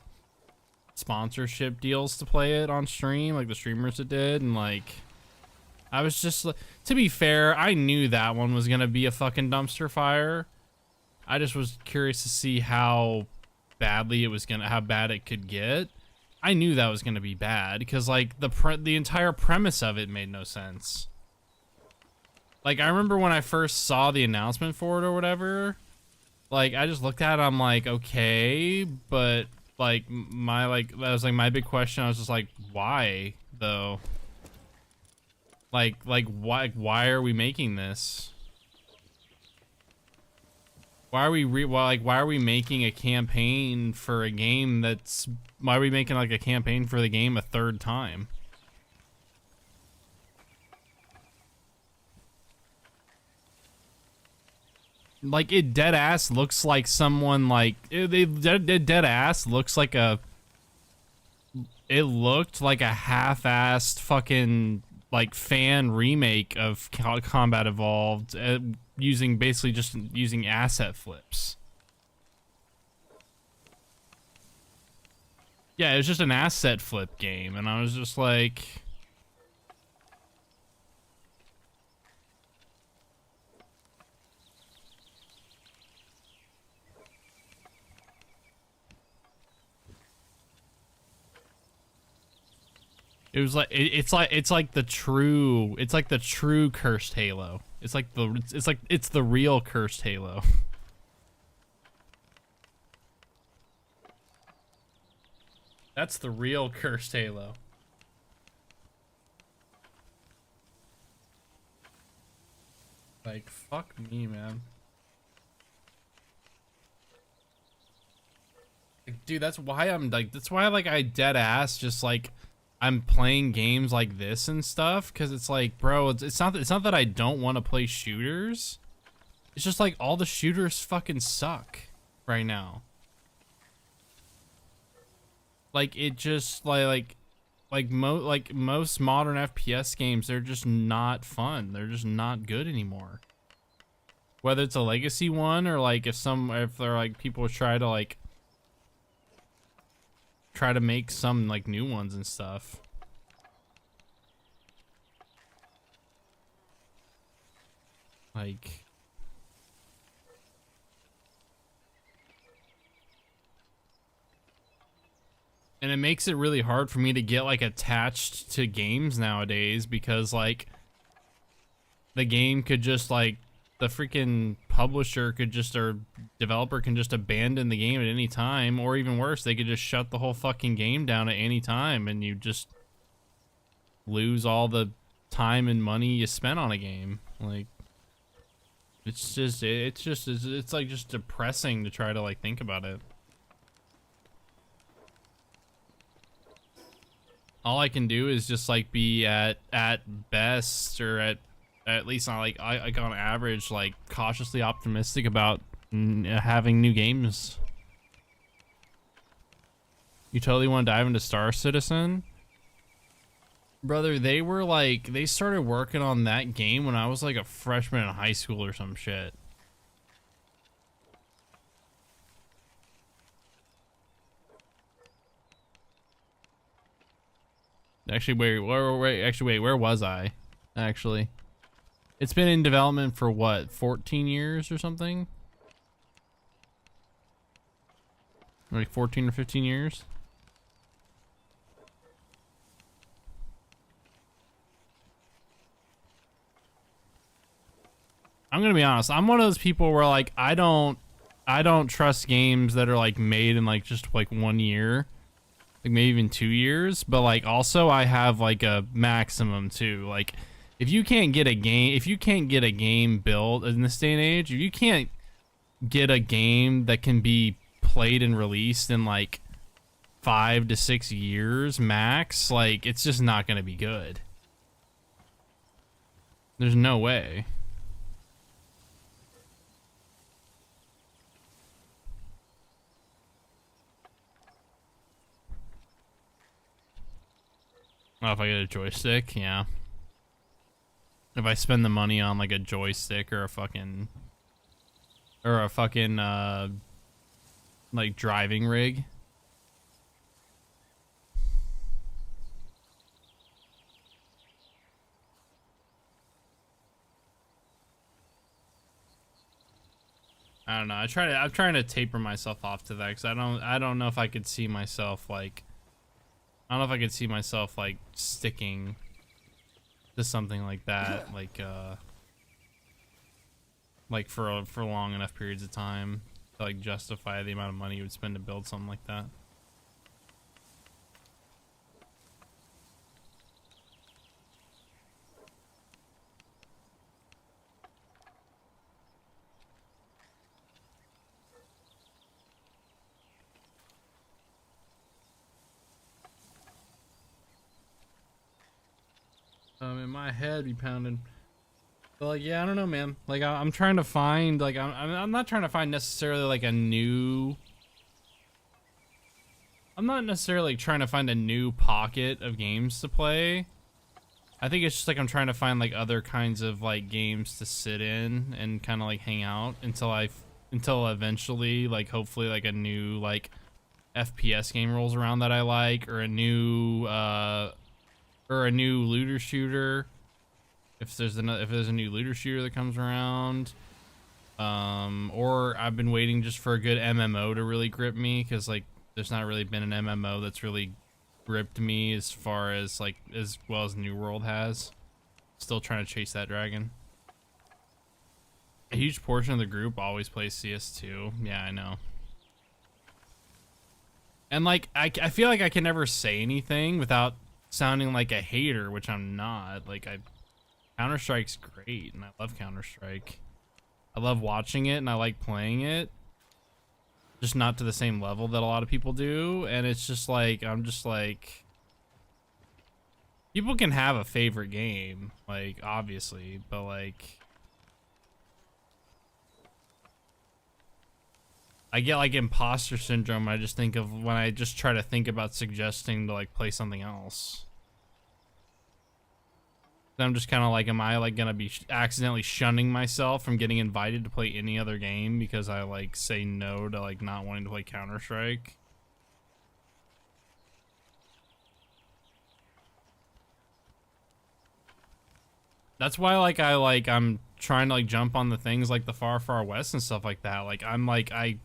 sponsorship deals to play it on stream, like the streamers that did, and like I was just like, to be fair, I knew that one was gonna be a fucking dumpster fire. I just was curious to see how badly it was gonna, how bad it could get. I knew that was gonna be bad because like the entire premise of it made no sense. Like I remember when I first saw the announcement for it or whatever, like I just looked at it, I'm like, okay, but like that was like my big question. I was just like, why though? Like why are we making this? Why are we why are we making a campaign for a game that's, why are we making like a campaign for the game a third time? Like it dead ass looks like someone like dead ass looks like a, it looked like a half-assed fucking like fan remake of Combat Evolved, using basically just using asset flips. Yeah, it was just an asset flip game, and I was just like, it was like it's like the true, it's like the true cursed Halo. It's like it's the real cursed Halo. That's the real cursed Halo. Like fuck me, man. Like, dude, that's why I'm like, that's why like I dead ass just like I'm playing games like this and stuff, because it's like, bro, it's not that I don't want to play shooters. It's just like all the shooters fucking suck right now. Like it just like most modern FPS games, they're just not fun. They're just not good anymore. Whether it's a legacy one or like if they're like people try to make some like new ones and stuff. Like and it makes it really hard for me to get like attached to games nowadays, because like the game could just like the freaking publisher could just or developer can just abandon the game at any time, or even worse, they could just shut the whole fucking game down at any time and you just lose all the time and money you spent on a game. Like it's like just depressing to try to like think about it. All I can do is just like be at best, or at least not like like on average, like cautiously optimistic about having new games. You totally want to dive into Star Citizen? Brother, they started working on that game when I was like a freshman in high school or some shit. Actually, where was I? Actually, it's been in development for what, 14 years or something? Like 14 or 15 years? I'm gonna be honest. I'm one of those people where like I don't trust games that are like made in like just like 1 year. Like maybe even 2 years, but like also I have like a maximum too. Like if you can't get a game built in this day and age, if you can't get a game that can be played and released in like 5 to 6 years max, like it's just not gonna be good. There's no way. Oh, if I get a joystick, yeah. If I spend the money on like a joystick or a fucking like driving rig. I don't know. I'm trying to taper myself off to that, because I don't know if I could see myself like I don't know if I could see myself like sticking to something like that, like for long enough periods of time to like justify the amount of money you would spend to build something like that. In my head be pounding. But like, yeah, I don't know, man. Like I'm trying to find like I'm not trying to find necessarily like a new. I'm not necessarily trying to find a new pocket of games to play. I think it's just like I'm trying to find like other kinds of like games to sit in and kind of like hang out until eventually like hopefully like a new like FPS game rolls around that I like, or a new looter shooter. If there's a new looter shooter that comes around, or I've been waiting just for a good MMO to really grip me, because like there's not really been an MMO that's really gripped me as far as like as well as New World has. Still trying to chase that dragon. A huge portion of the group always plays CS2. Yeah, I know. And like I feel like I can never say anything without sounding like a hater, which I'm not. Like Counter-Strike's great, and I love Counter-Strike. I love watching it, and I like playing it. just not to the same level that a lot of people do. And it's just like, I'm just like, people can have a favorite game, like, obviously, but like, I get like imposter syndrome. I just think of when I just try to think about suggesting to like play something else. I'm just kind of like, am I like gonna be accidentally shunning myself from getting invited to play any other game because I like say no to like not wanting to play Counter-Strike? That's why like I'm trying to like jump on the things like the Far Far West and stuff like that. Like I'm like I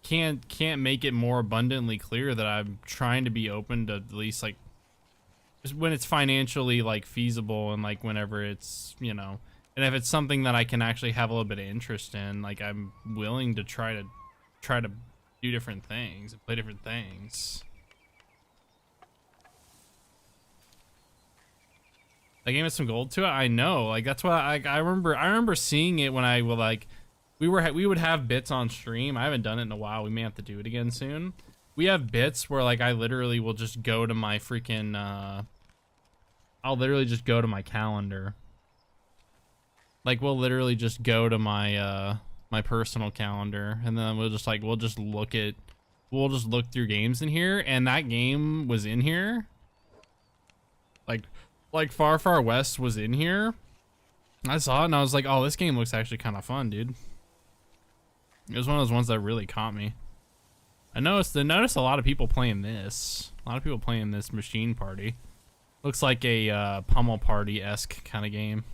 can't make it more abundantly clear that I'm trying to be open to at least like just when it's financially like feasible and like whenever it's, you know, and if it's something that I can actually have a little bit of interest in, like I'm willing to try to do different things and play different things. The game has some gold to it. I know, like that's why I remember seeing it when I would like we would have bits on stream. I haven't done it in a while. We may have to do it again soon. We have bits where like I literally will just go to my freaking I'll literally just go to my calendar. Like we'll literally just go to my my personal calendar and then we'll just look through games in here, and that game was in here. Like Far Far West was in here. I saw it and I was like, oh, this game looks actually kind of fun, dude. It was one of those ones that really caught me. I noticed a lot of people playing this. A lot of people playing this Machine Party. Looks like a Pummel Party-esque kind of game.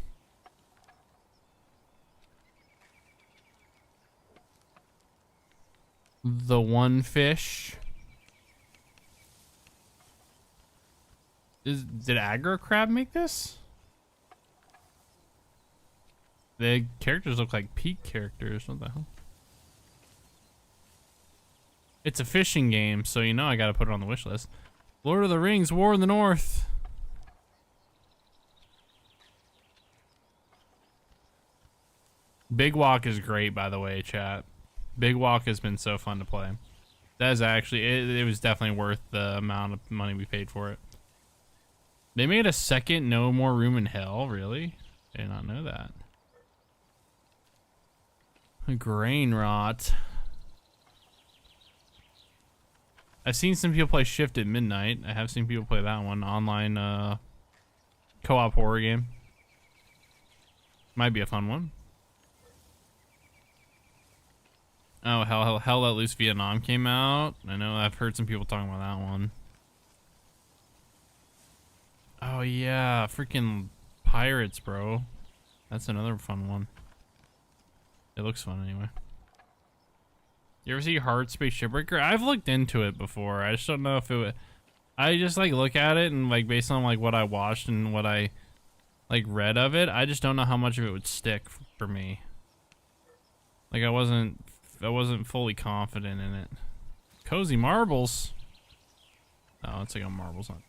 The One Fish. Did Aggro Crab make this? The characters look like peak characters. What the hell? It's a fishing game, so you know I gotta put it on the wish list. Lord of the Rings, War in the North. Big Walk is great, by the way, chat. Big Walk has been so fun to play. That is actually, it was definitely worth the amount of money we paid for it. They made a second No More Room in Hell, really? I did not know that. Grain Rot. I've seen some people play Shift at Midnight. I have seen people play that one. Online co-op horror game. Might be a fun one. Oh, Hell Let Loose Vietnam came out. I know, I've heard some people talking about that one. Oh yeah, freaking Pirates, bro. That's another fun one. It looks fun anyway. You ever see Hard Space Shipbreaker? I've looked into it before. I just don't know if it would... I just like look at it and like based on like what I watched and what I like read of it, I just don't know how much of it would stick for me. Like I wasn't fully confident in it. Cozy Marbles. Oh, it's like a marbles on.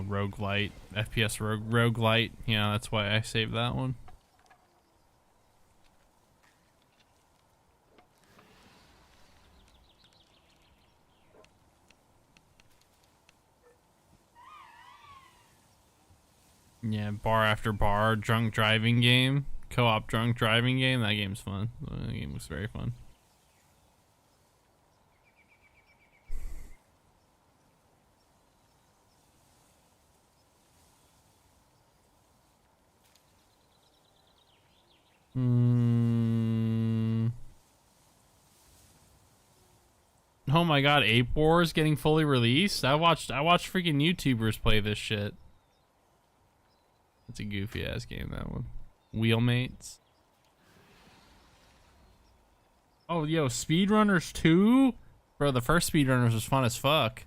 Roguelite, FPS roguelite. Yeah, that's why I saved that one. Yeah, bar after bar, drunk driving game, co-op drunk driving game. That game's fun. The game was very fun. Oh my god, Ape Wars getting fully released? I watched freaking YouTubers play this shit. It's a goofy ass game, that one. Wheelmates. Oh yo, Speedrunners 2? Bro, the first Speedrunners was fun as fuck.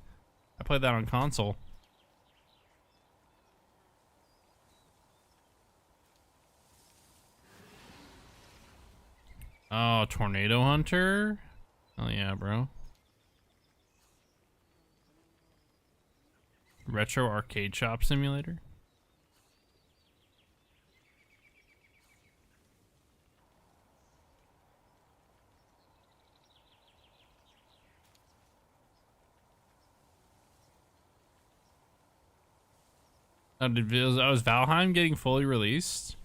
I played that on console. Oh, Tornado Hunter? Oh yeah, bro. Retro Arcade Shop Simulator? Oh, was Valheim getting fully released?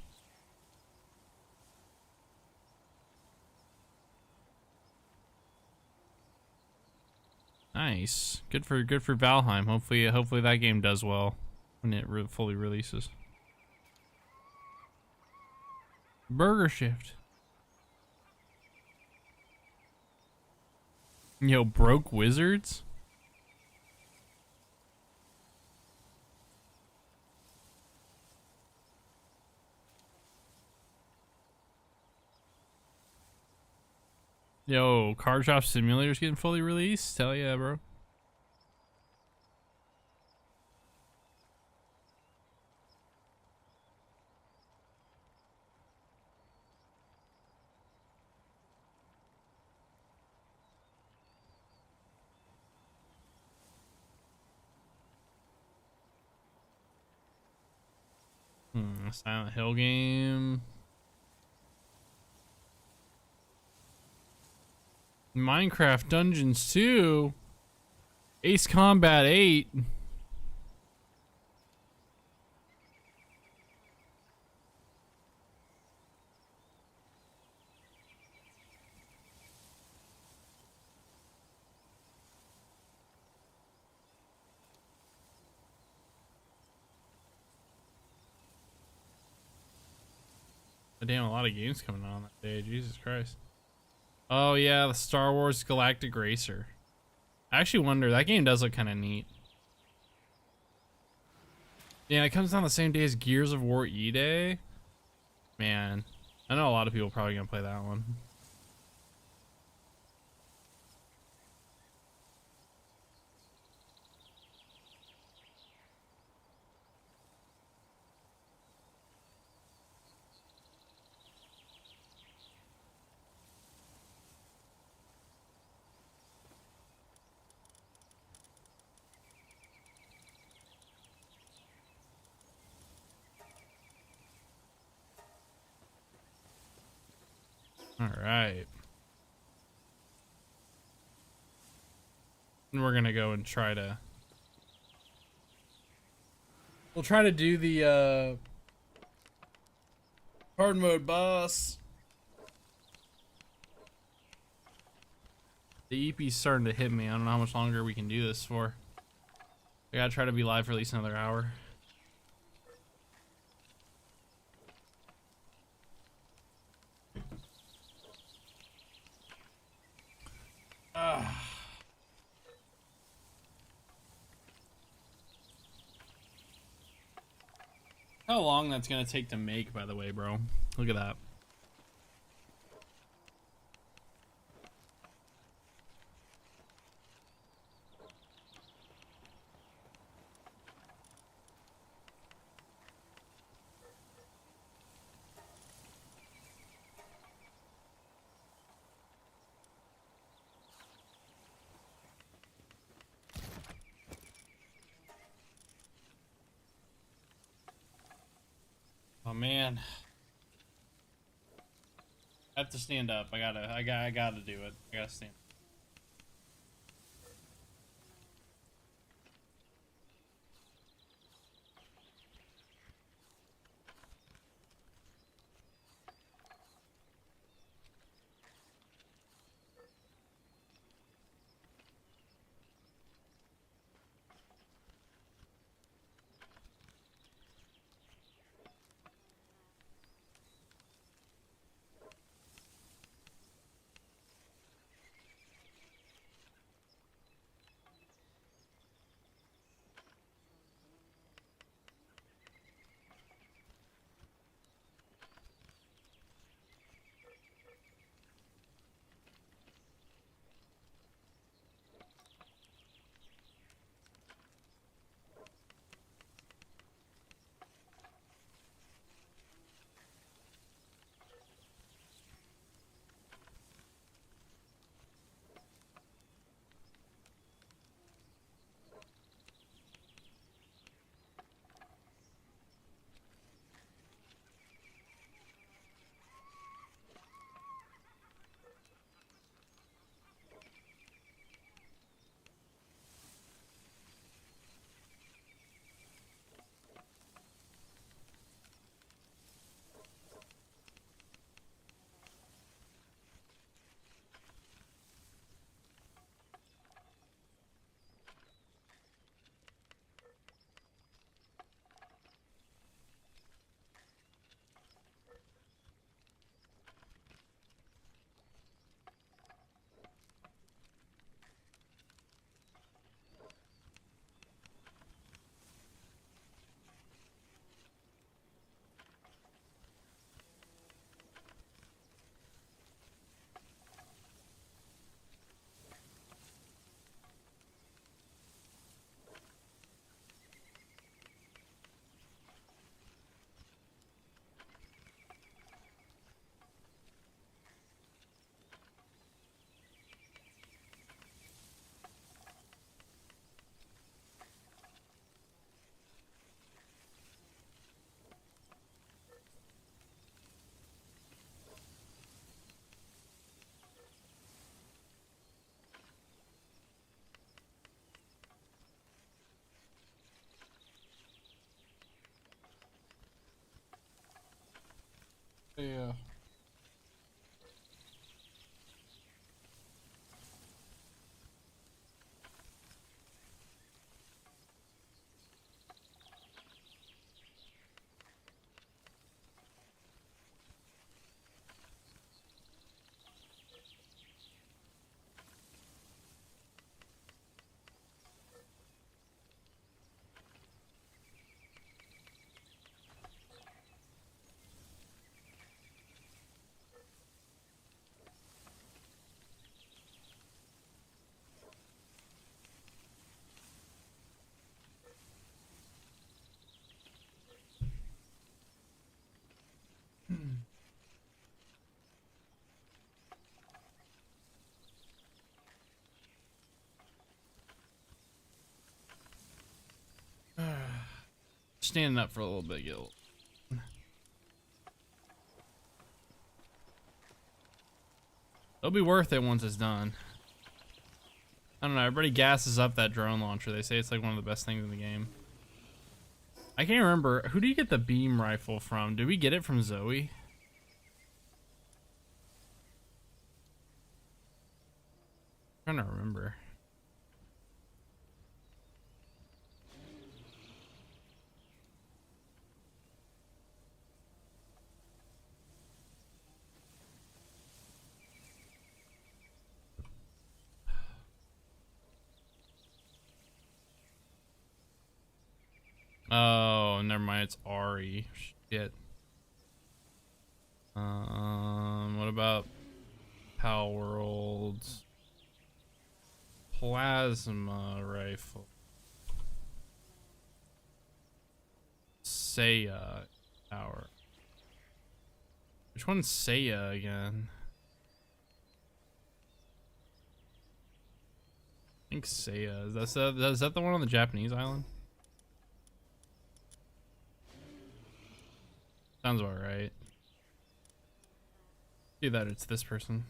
Nice. Good for Valheim. Hopefully that game does well when it fully releases. Burger Shift. Yo, broke wizards? Yo, Card Shop Simulator's getting fully released? Hell yeah, bro. Silent Hill game. Minecraft Dungeons 2. Ace Combat 8. Damn, a lot of games coming on that day. Jesus Christ. Oh yeah, the Star Wars Galactic Racer. I actually wonder, that game does look kind of neat. Yeah, it comes on the same day as Gears of War E-Day. Man, I know a lot of people probably gonna play that one. All right. And we're gonna go and try to... We'll try to do the hard mode boss. The EP's starting to hit me. I don't know how much longer we can do this for. I gotta try to be live for at least another hour. How long that's gonna take to make, by the way, bro. Look at that. Oh man. I have to stand up. I gotta do it. I gotta stand. standing up for a little bit, Gil. It'll be worth it once it's done. I don't know, everybody gasses up that drone launcher. They say it's like one of the best things in the game. I can't remember. Who do you get the beam rifle from? Did we get it from Zoe? I'm trying to remember. Oh, never mind. It's Ari. Shit. What about Pal World's plasma rifle? Seiya tower. Which one's Seiya again? I think Seiya. Is that the one on the Japanese island? Sounds about right. See that it's this person.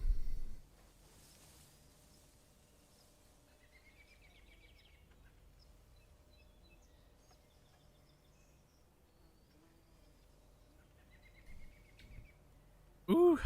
Ooh.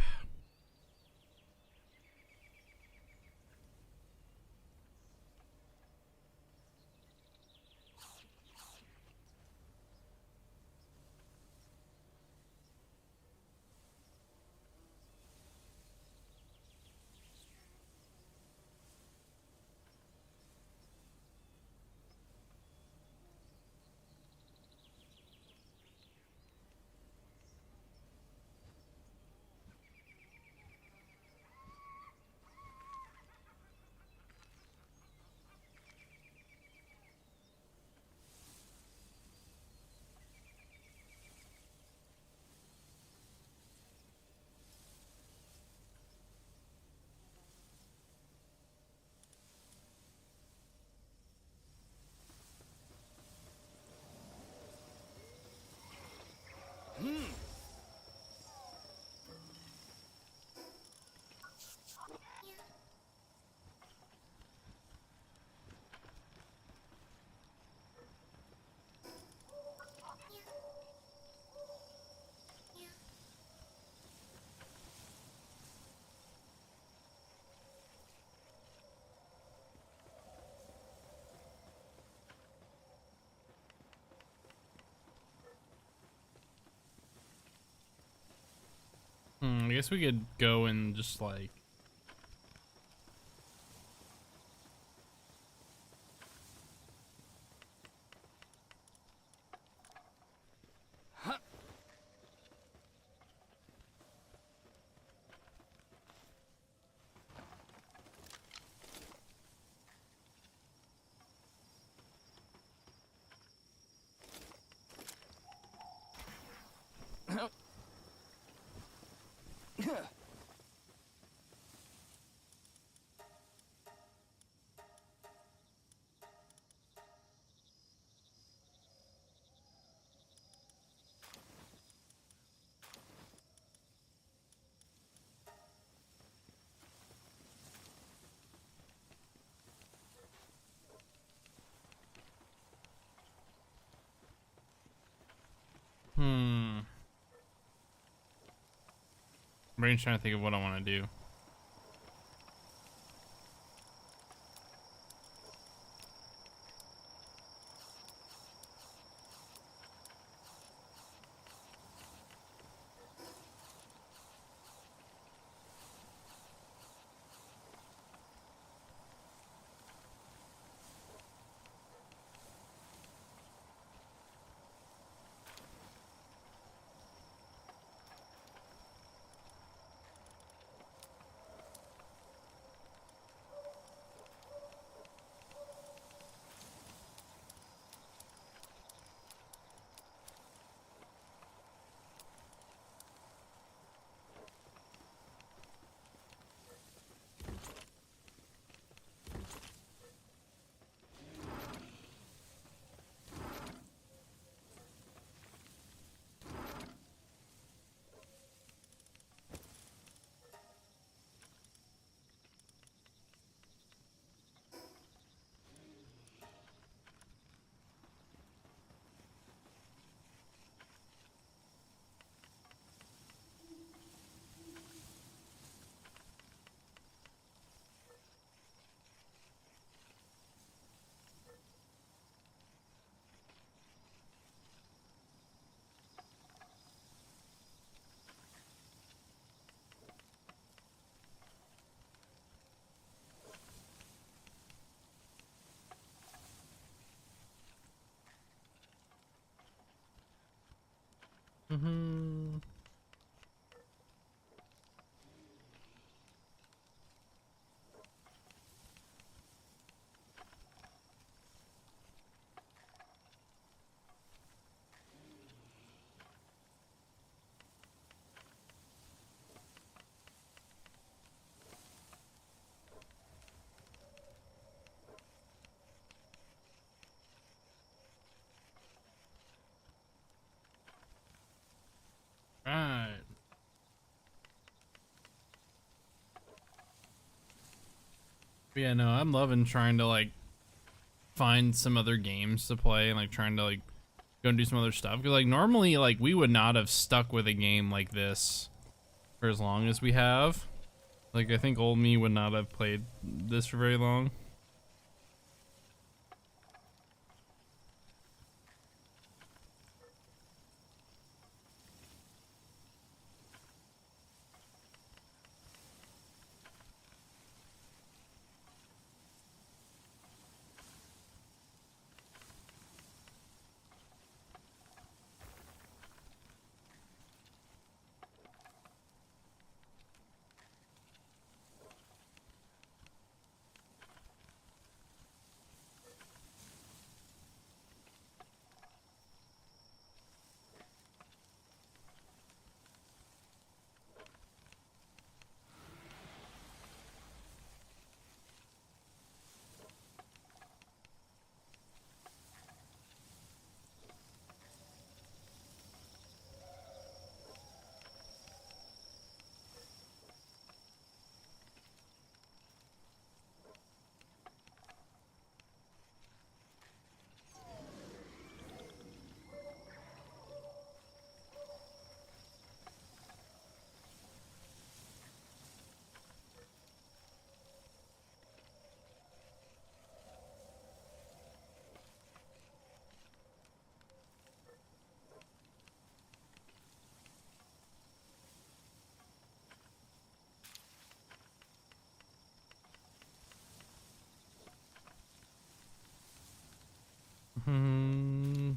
I guess we could go and just like brain's trying to think of what I want to do. Mm-hmm. Right. But yeah, no, I'm loving trying to like find some other games to play and like trying to like go and do some other stuff. Because like normally like we would not have stuck with a game like this for as long as we have. Like I think old me would not have played this for very long. Hmm.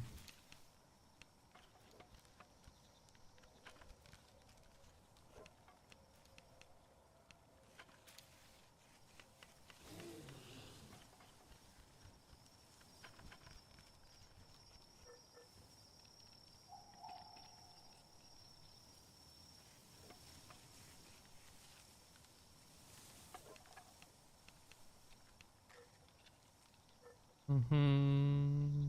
Hmm.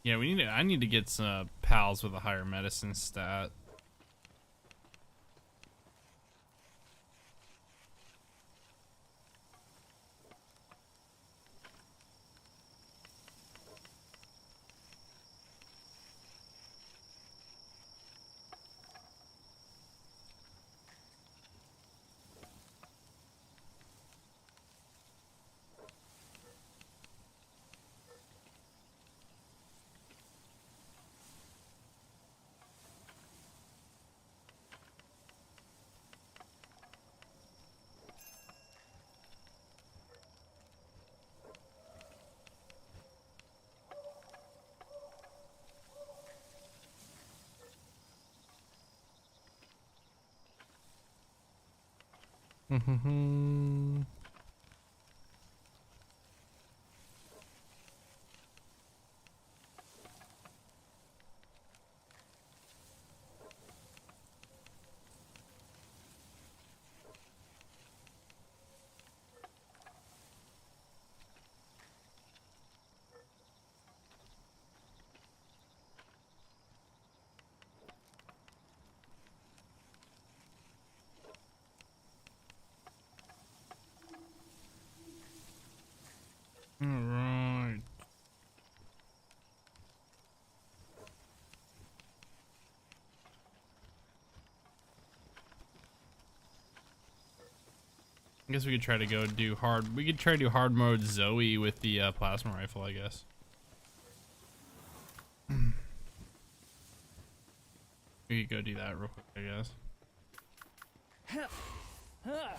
Yeah, we need to. I need to get some pals with a higher medicine stat. Hmm. All right. I guess we could try to go do hard. We could try to do hard mode Zoe with the plasma rifle. I guess. We could go do that real quick. I guess. Ah.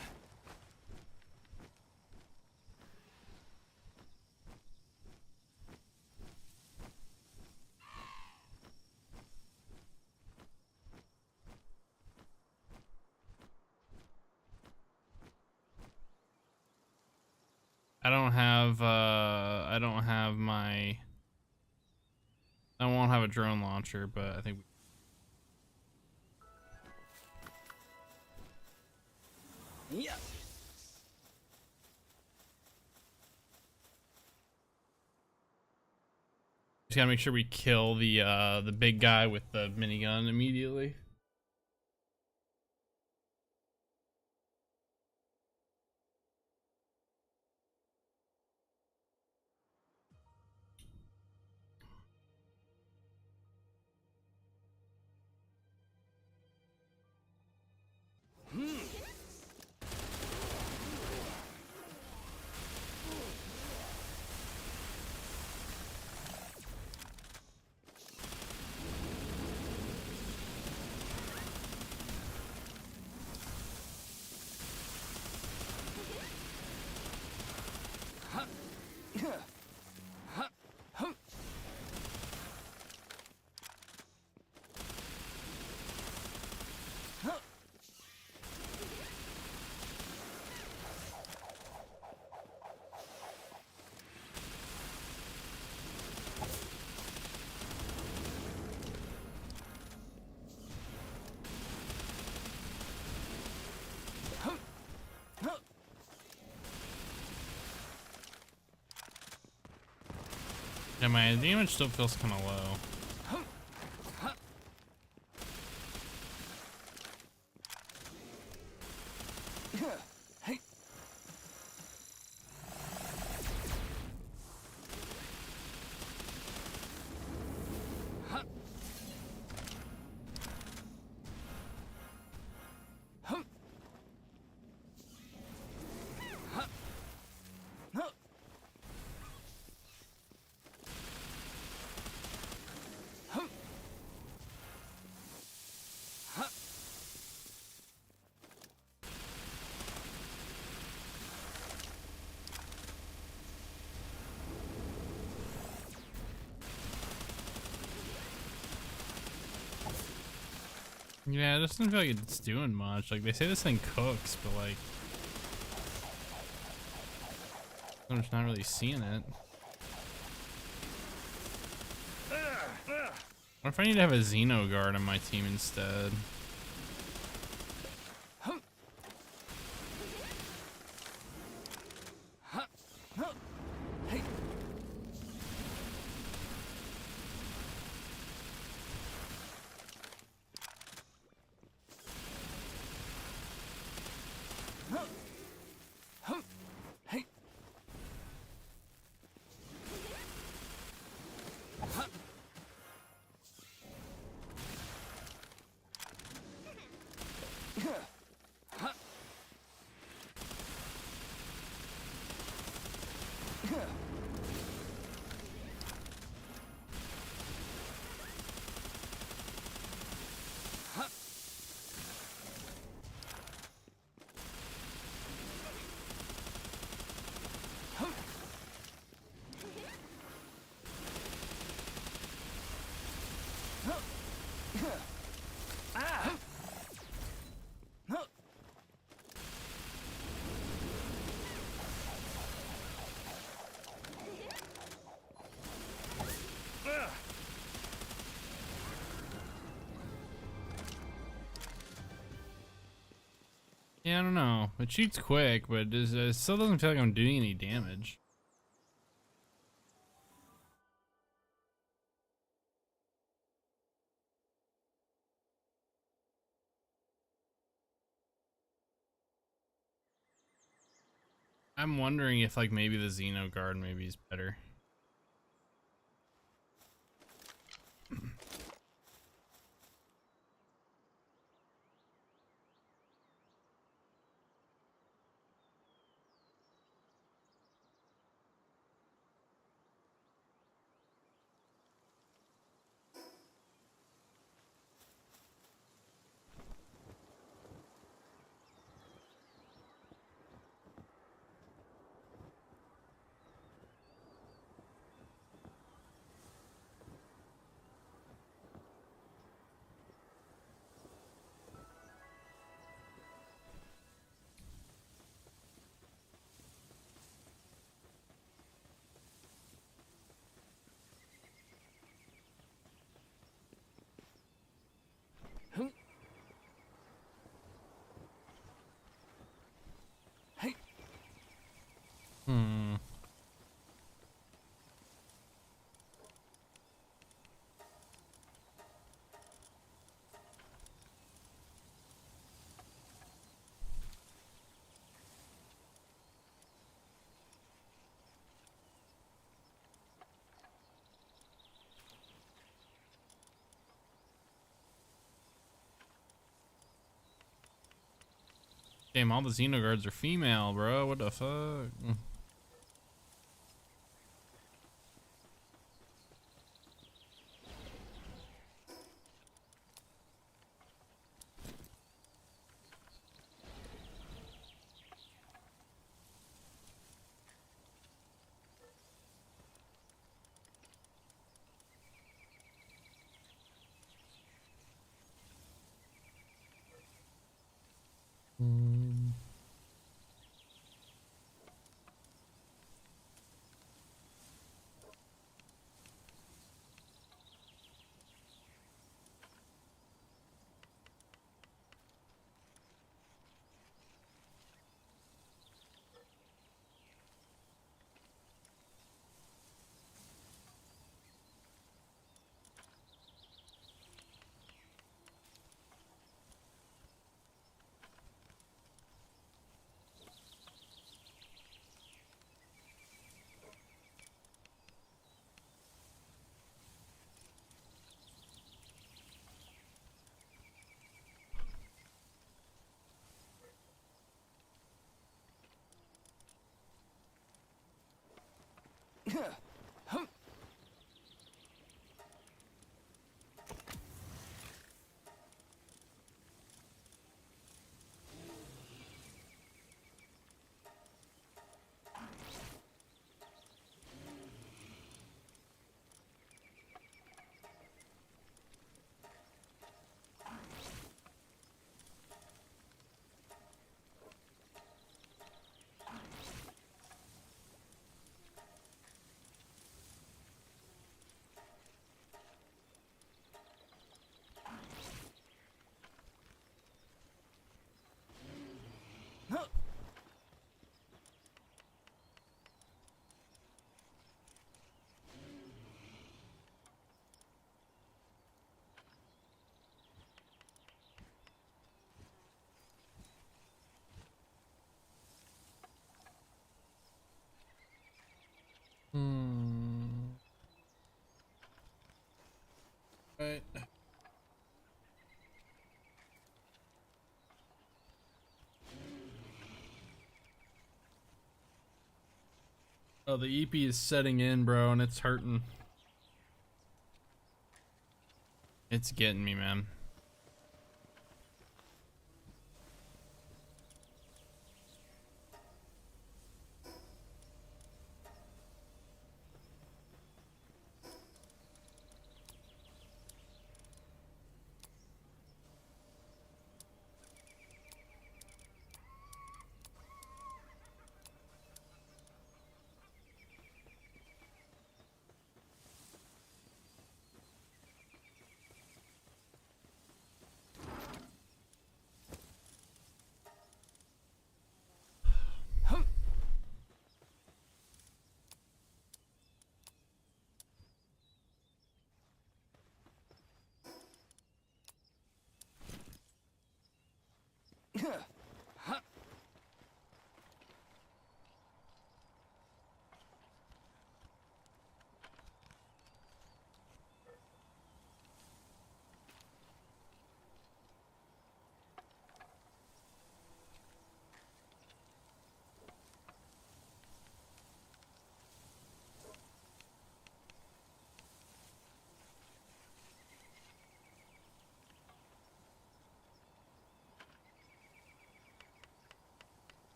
I don't have my, I won't have a drone launcher, but I think Yeah. just gotta make sure we kill the big guy with the minigun immediately. Yeah, my damage still feels kind of low. Hey. Yeah, it doesn't feel like it's doing much. Like, they say this thing cooks, but like, I'm just not really seeing it. What if I need to have a Xeno guard on my team instead? Hey. Hey. Yeah, I don't know. It shoots quick, but it still doesn't feel like I'm doing any damage. I'm wondering if like maybe the Xeno guard maybe is better. Damn, all the Xenoguards are female, bro. What the fuck? Right. Oh, the EP is setting in, bro, and it's hurting. It's getting me, man.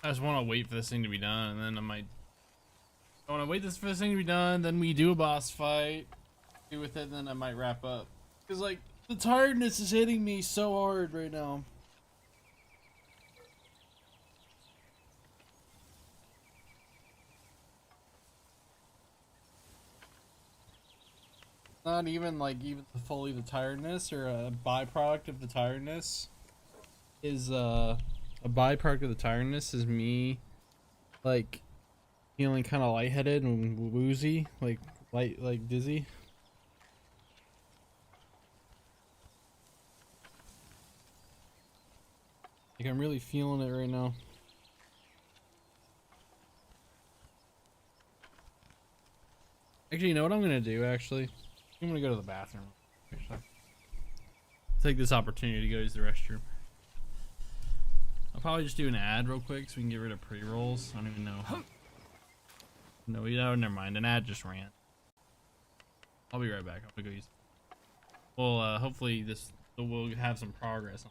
I just want to wait for this thing to be done, and then I want to wait for this thing to be done, then we do a boss fight, do with it, and then I might wrap up. Because, like, the tiredness is hitting me so hard right now. Not even like even fully the tiredness or a byproduct of the tiredness is a byproduct of the tiredness is me like feeling kind of lightheaded and woozy, like dizzy. Like I'm really feeling it right now. Actually, you know what I'm gonna do? Actually, I'm gonna go to the bathroom. Actually, take this opportunity to go use the restroom. I'll probably just do an ad real quick so we can get rid of pre-rolls. I don't even know. No, never mind. An ad just ran. I'll be right back. I'm gonna go use. Well, hopefully we'll have some progress.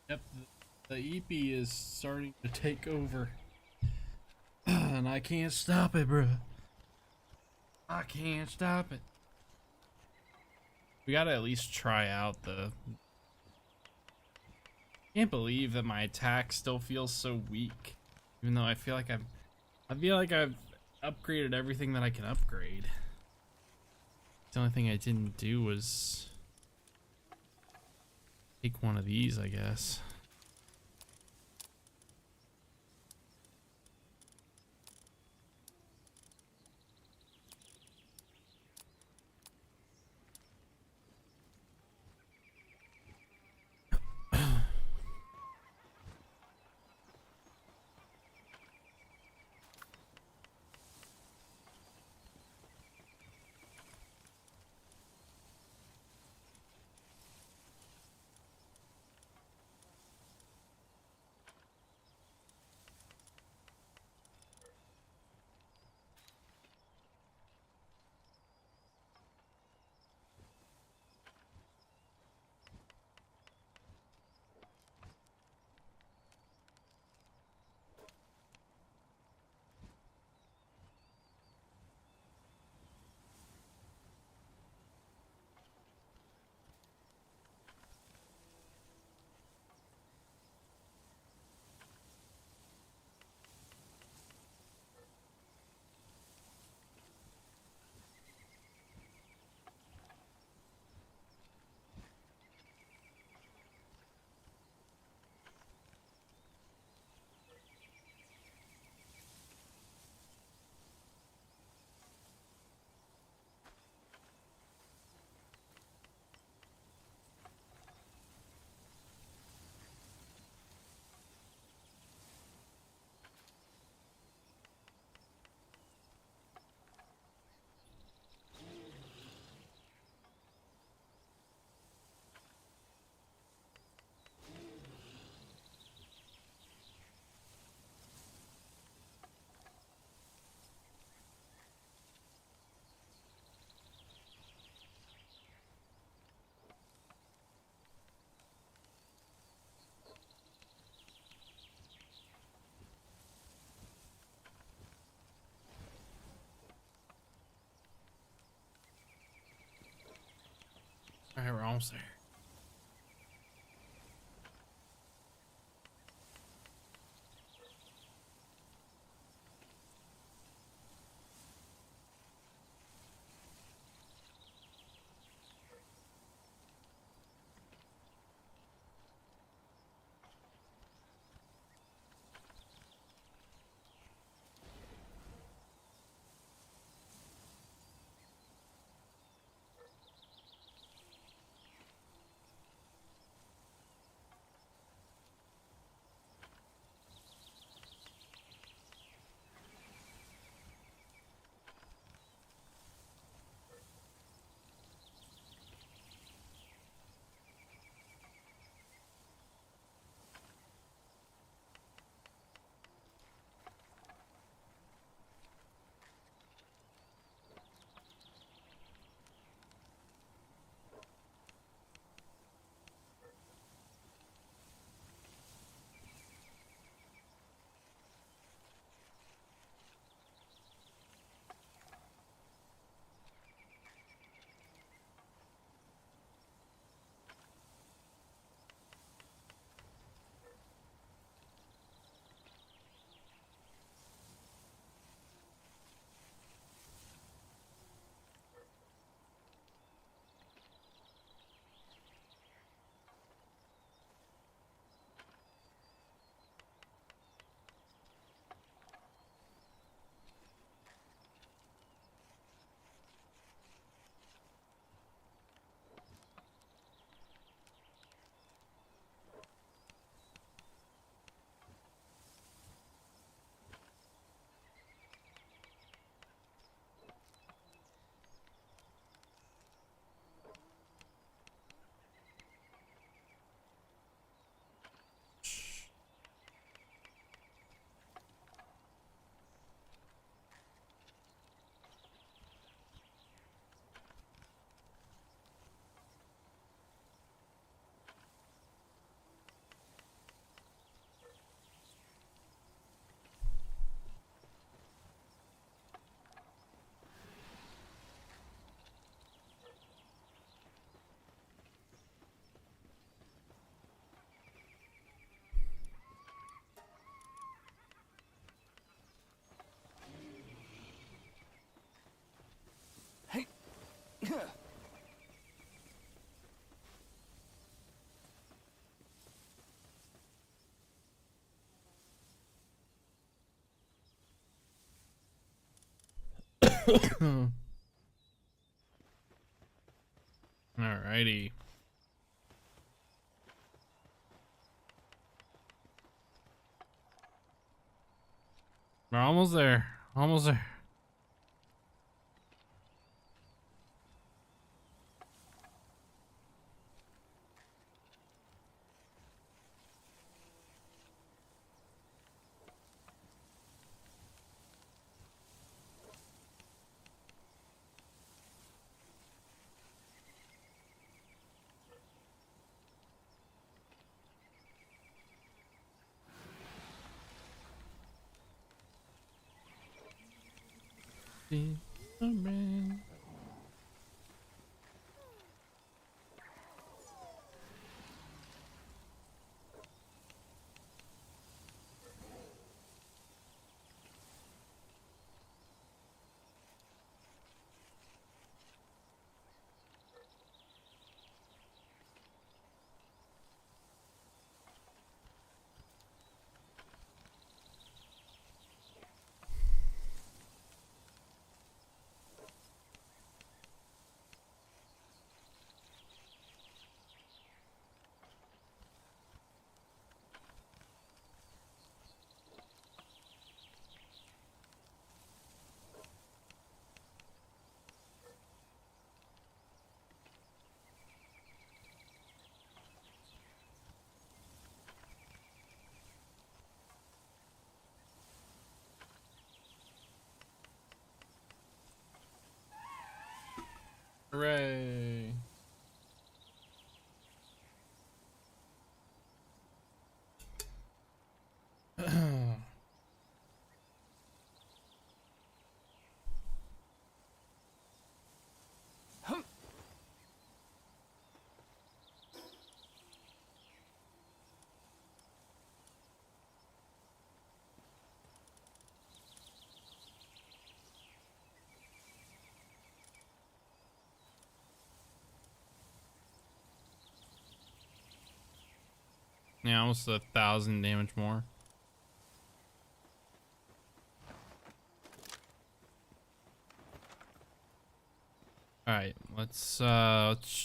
Yep, the EP is starting to take over. And I can't stop it, bro. I can't stop it. We gotta at least try out the... Can't believe that my attack still feels so weak. Even though I feel like I've upgraded everything that I can upgrade. The only thing I didn't do was take one of these, I guess. Alright, we're almost there. Alrighty. We're almost there. Almost there. See the rain. Hooray. Yeah, almost 1,000 damage more. All right, let's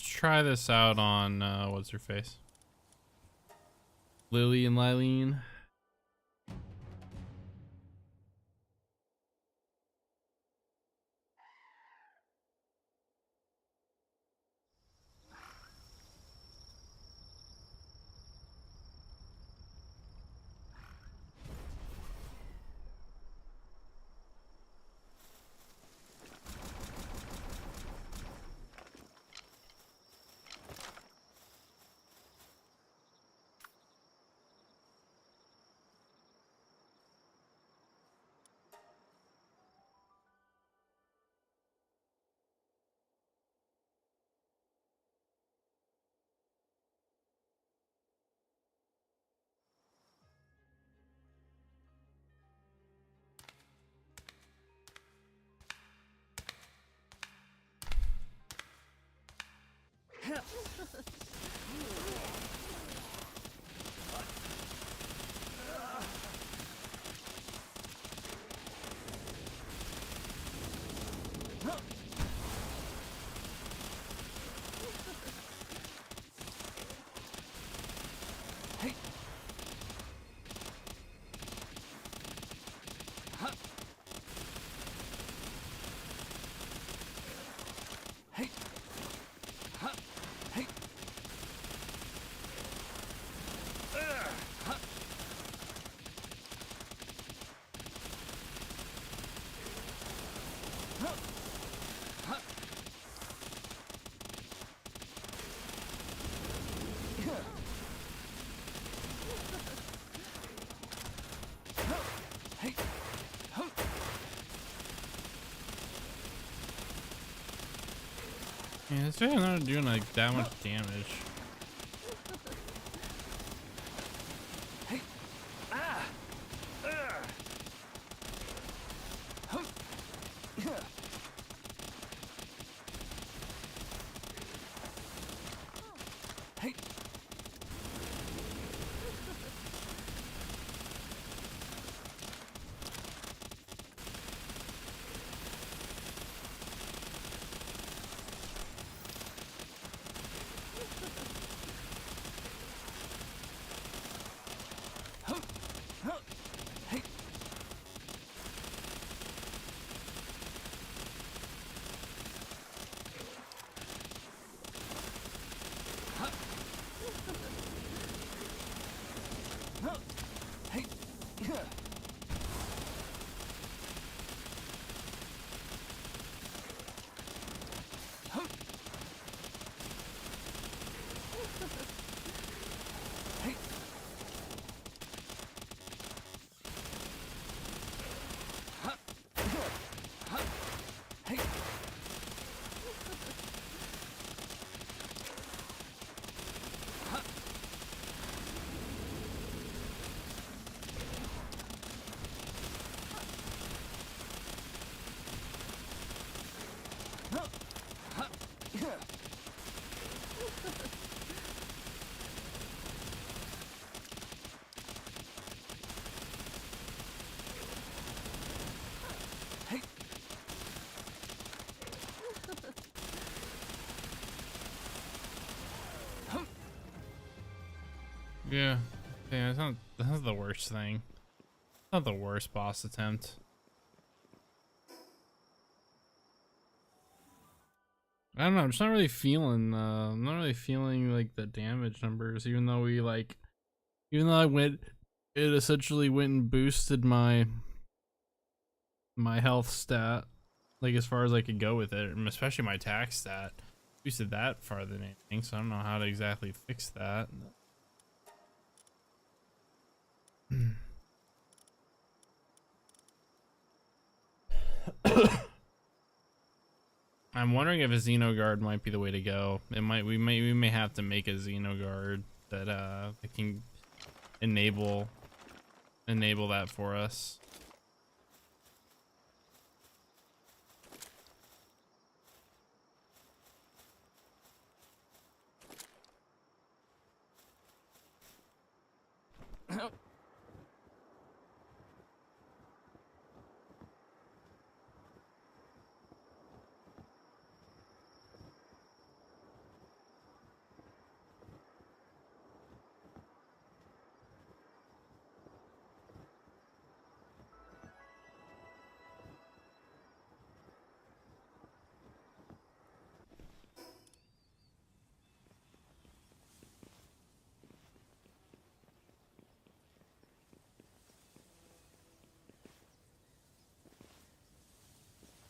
try this out on what's her face, Lily and Lylene. Yeah, this guy's not doing like that much damage. Yeah. Yeah, that's not the worst thing. Not the worst boss attempt. I don't know, I'm just not really feeling I'm not really feeling like the damage numbers, even though I went it essentially went and boosted my health stat, like as far as I could go with it, and especially my attack stat. Boosted that farther than anything, so I don't know how to exactly fix that. I'm wondering if a Xenoguard might be the way to go. We may have to make a Xenoguard that can enable that for us.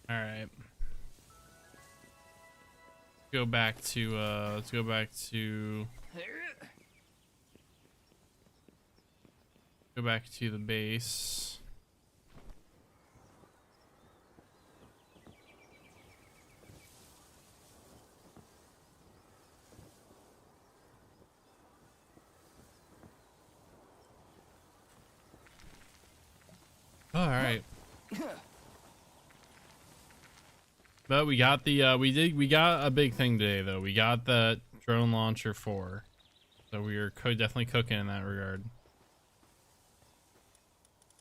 All right. Go back to let's go back to the base. All right. But we got the we got a big thing today though. We got the drone launcher 4. So we are definitely cooking in that regard.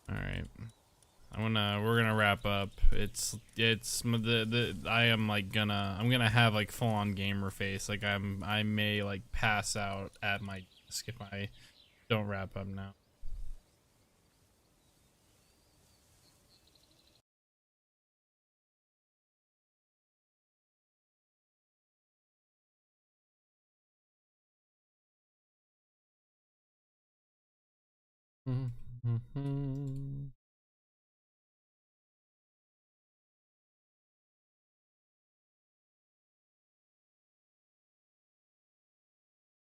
All right. We're gonna wrap up. I'm gonna have like full on gamer face. Like I may like pass out at my desk if I don't wrap up now.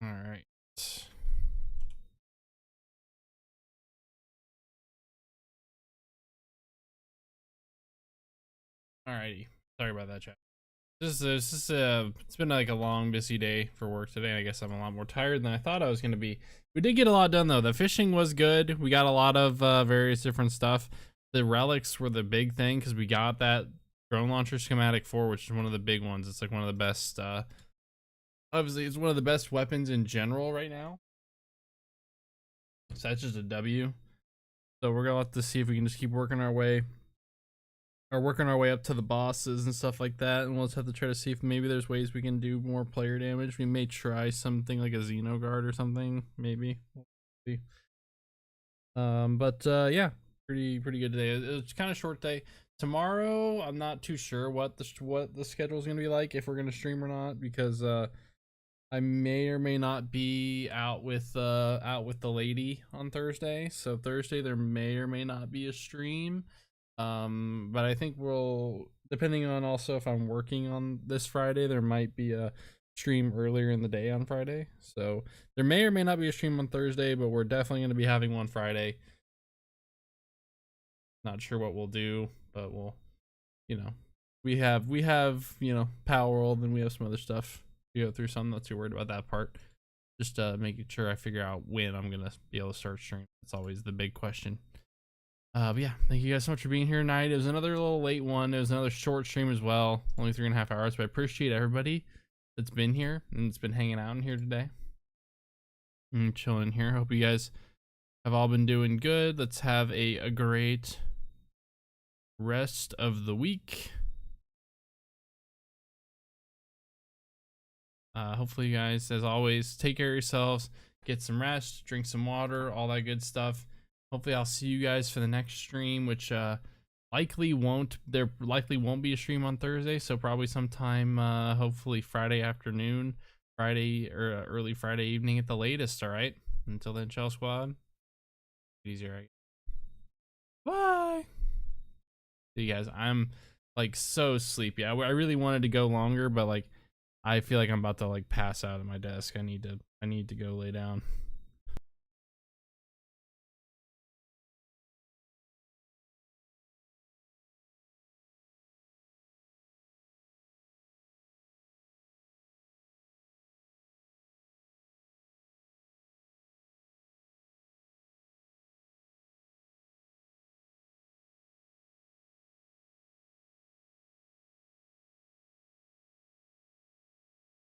All right. Alrighty. Sorry about that, chat. It's been like a long, busy day for work today. I guess I'm a lot more tired than I thought I was going to be. We did get a lot done though. The fishing was good. We got a lot of various different stuff. The relics were the big thing because we got that drone launcher schematic 4, which is one of the big ones. It's like one of the best. Obviously, it's one of the best weapons in general right now. So that's just a W. So we're gonna have to see if we can just keep working our way up to the bosses and stuff like that, and we'll just have to try to see if maybe there's ways we can do more player damage. We may try something like a Xenoguard or something, maybe. We'll see. Yeah, pretty good day. It's kind of short day. Tomorrow, I'm not too sure what the schedule is gonna be like, if we're gonna stream or not, because I may or may not be out with the lady on Thursday. So Thursday there may or may not be a stream. But I think we'll, depending on also if I'm working on this Friday, there might be a stream earlier in the day on Friday. So there may or may not be a stream on Thursday, but we're definitely going to be having one Friday. Not sure what we'll do, but we'll, you know, we have Power World, and we have some other stuff to go through. So I'm not too worried about that part. Just making sure I figure out when I'm gonna be able to start streaming. That's always the big question. But yeah, thank you guys so much for being here tonight. It was another little late one. It was another short stream as well, only 3.5 hours. But I appreciate everybody that's been here and it's been hanging out in here today and chilling here. Hope you guys have all been doing good. Let's have a great rest of the week. Hopefully you guys, as always, take care of yourselves, get some rest, drink some water, all that good stuff. Hopefully I'll see you guys for the next stream, which likely won't be a stream on Thursday, so probably sometime hopefully Friday afternoon, Friday or early Friday evening at the latest. All right, until then, Shell Squad, easier, right? Bye. See you guys. I'm like so sleepy. I really wanted to go longer, but like I feel like I'm about to like pass out at my desk. I need to go lay down.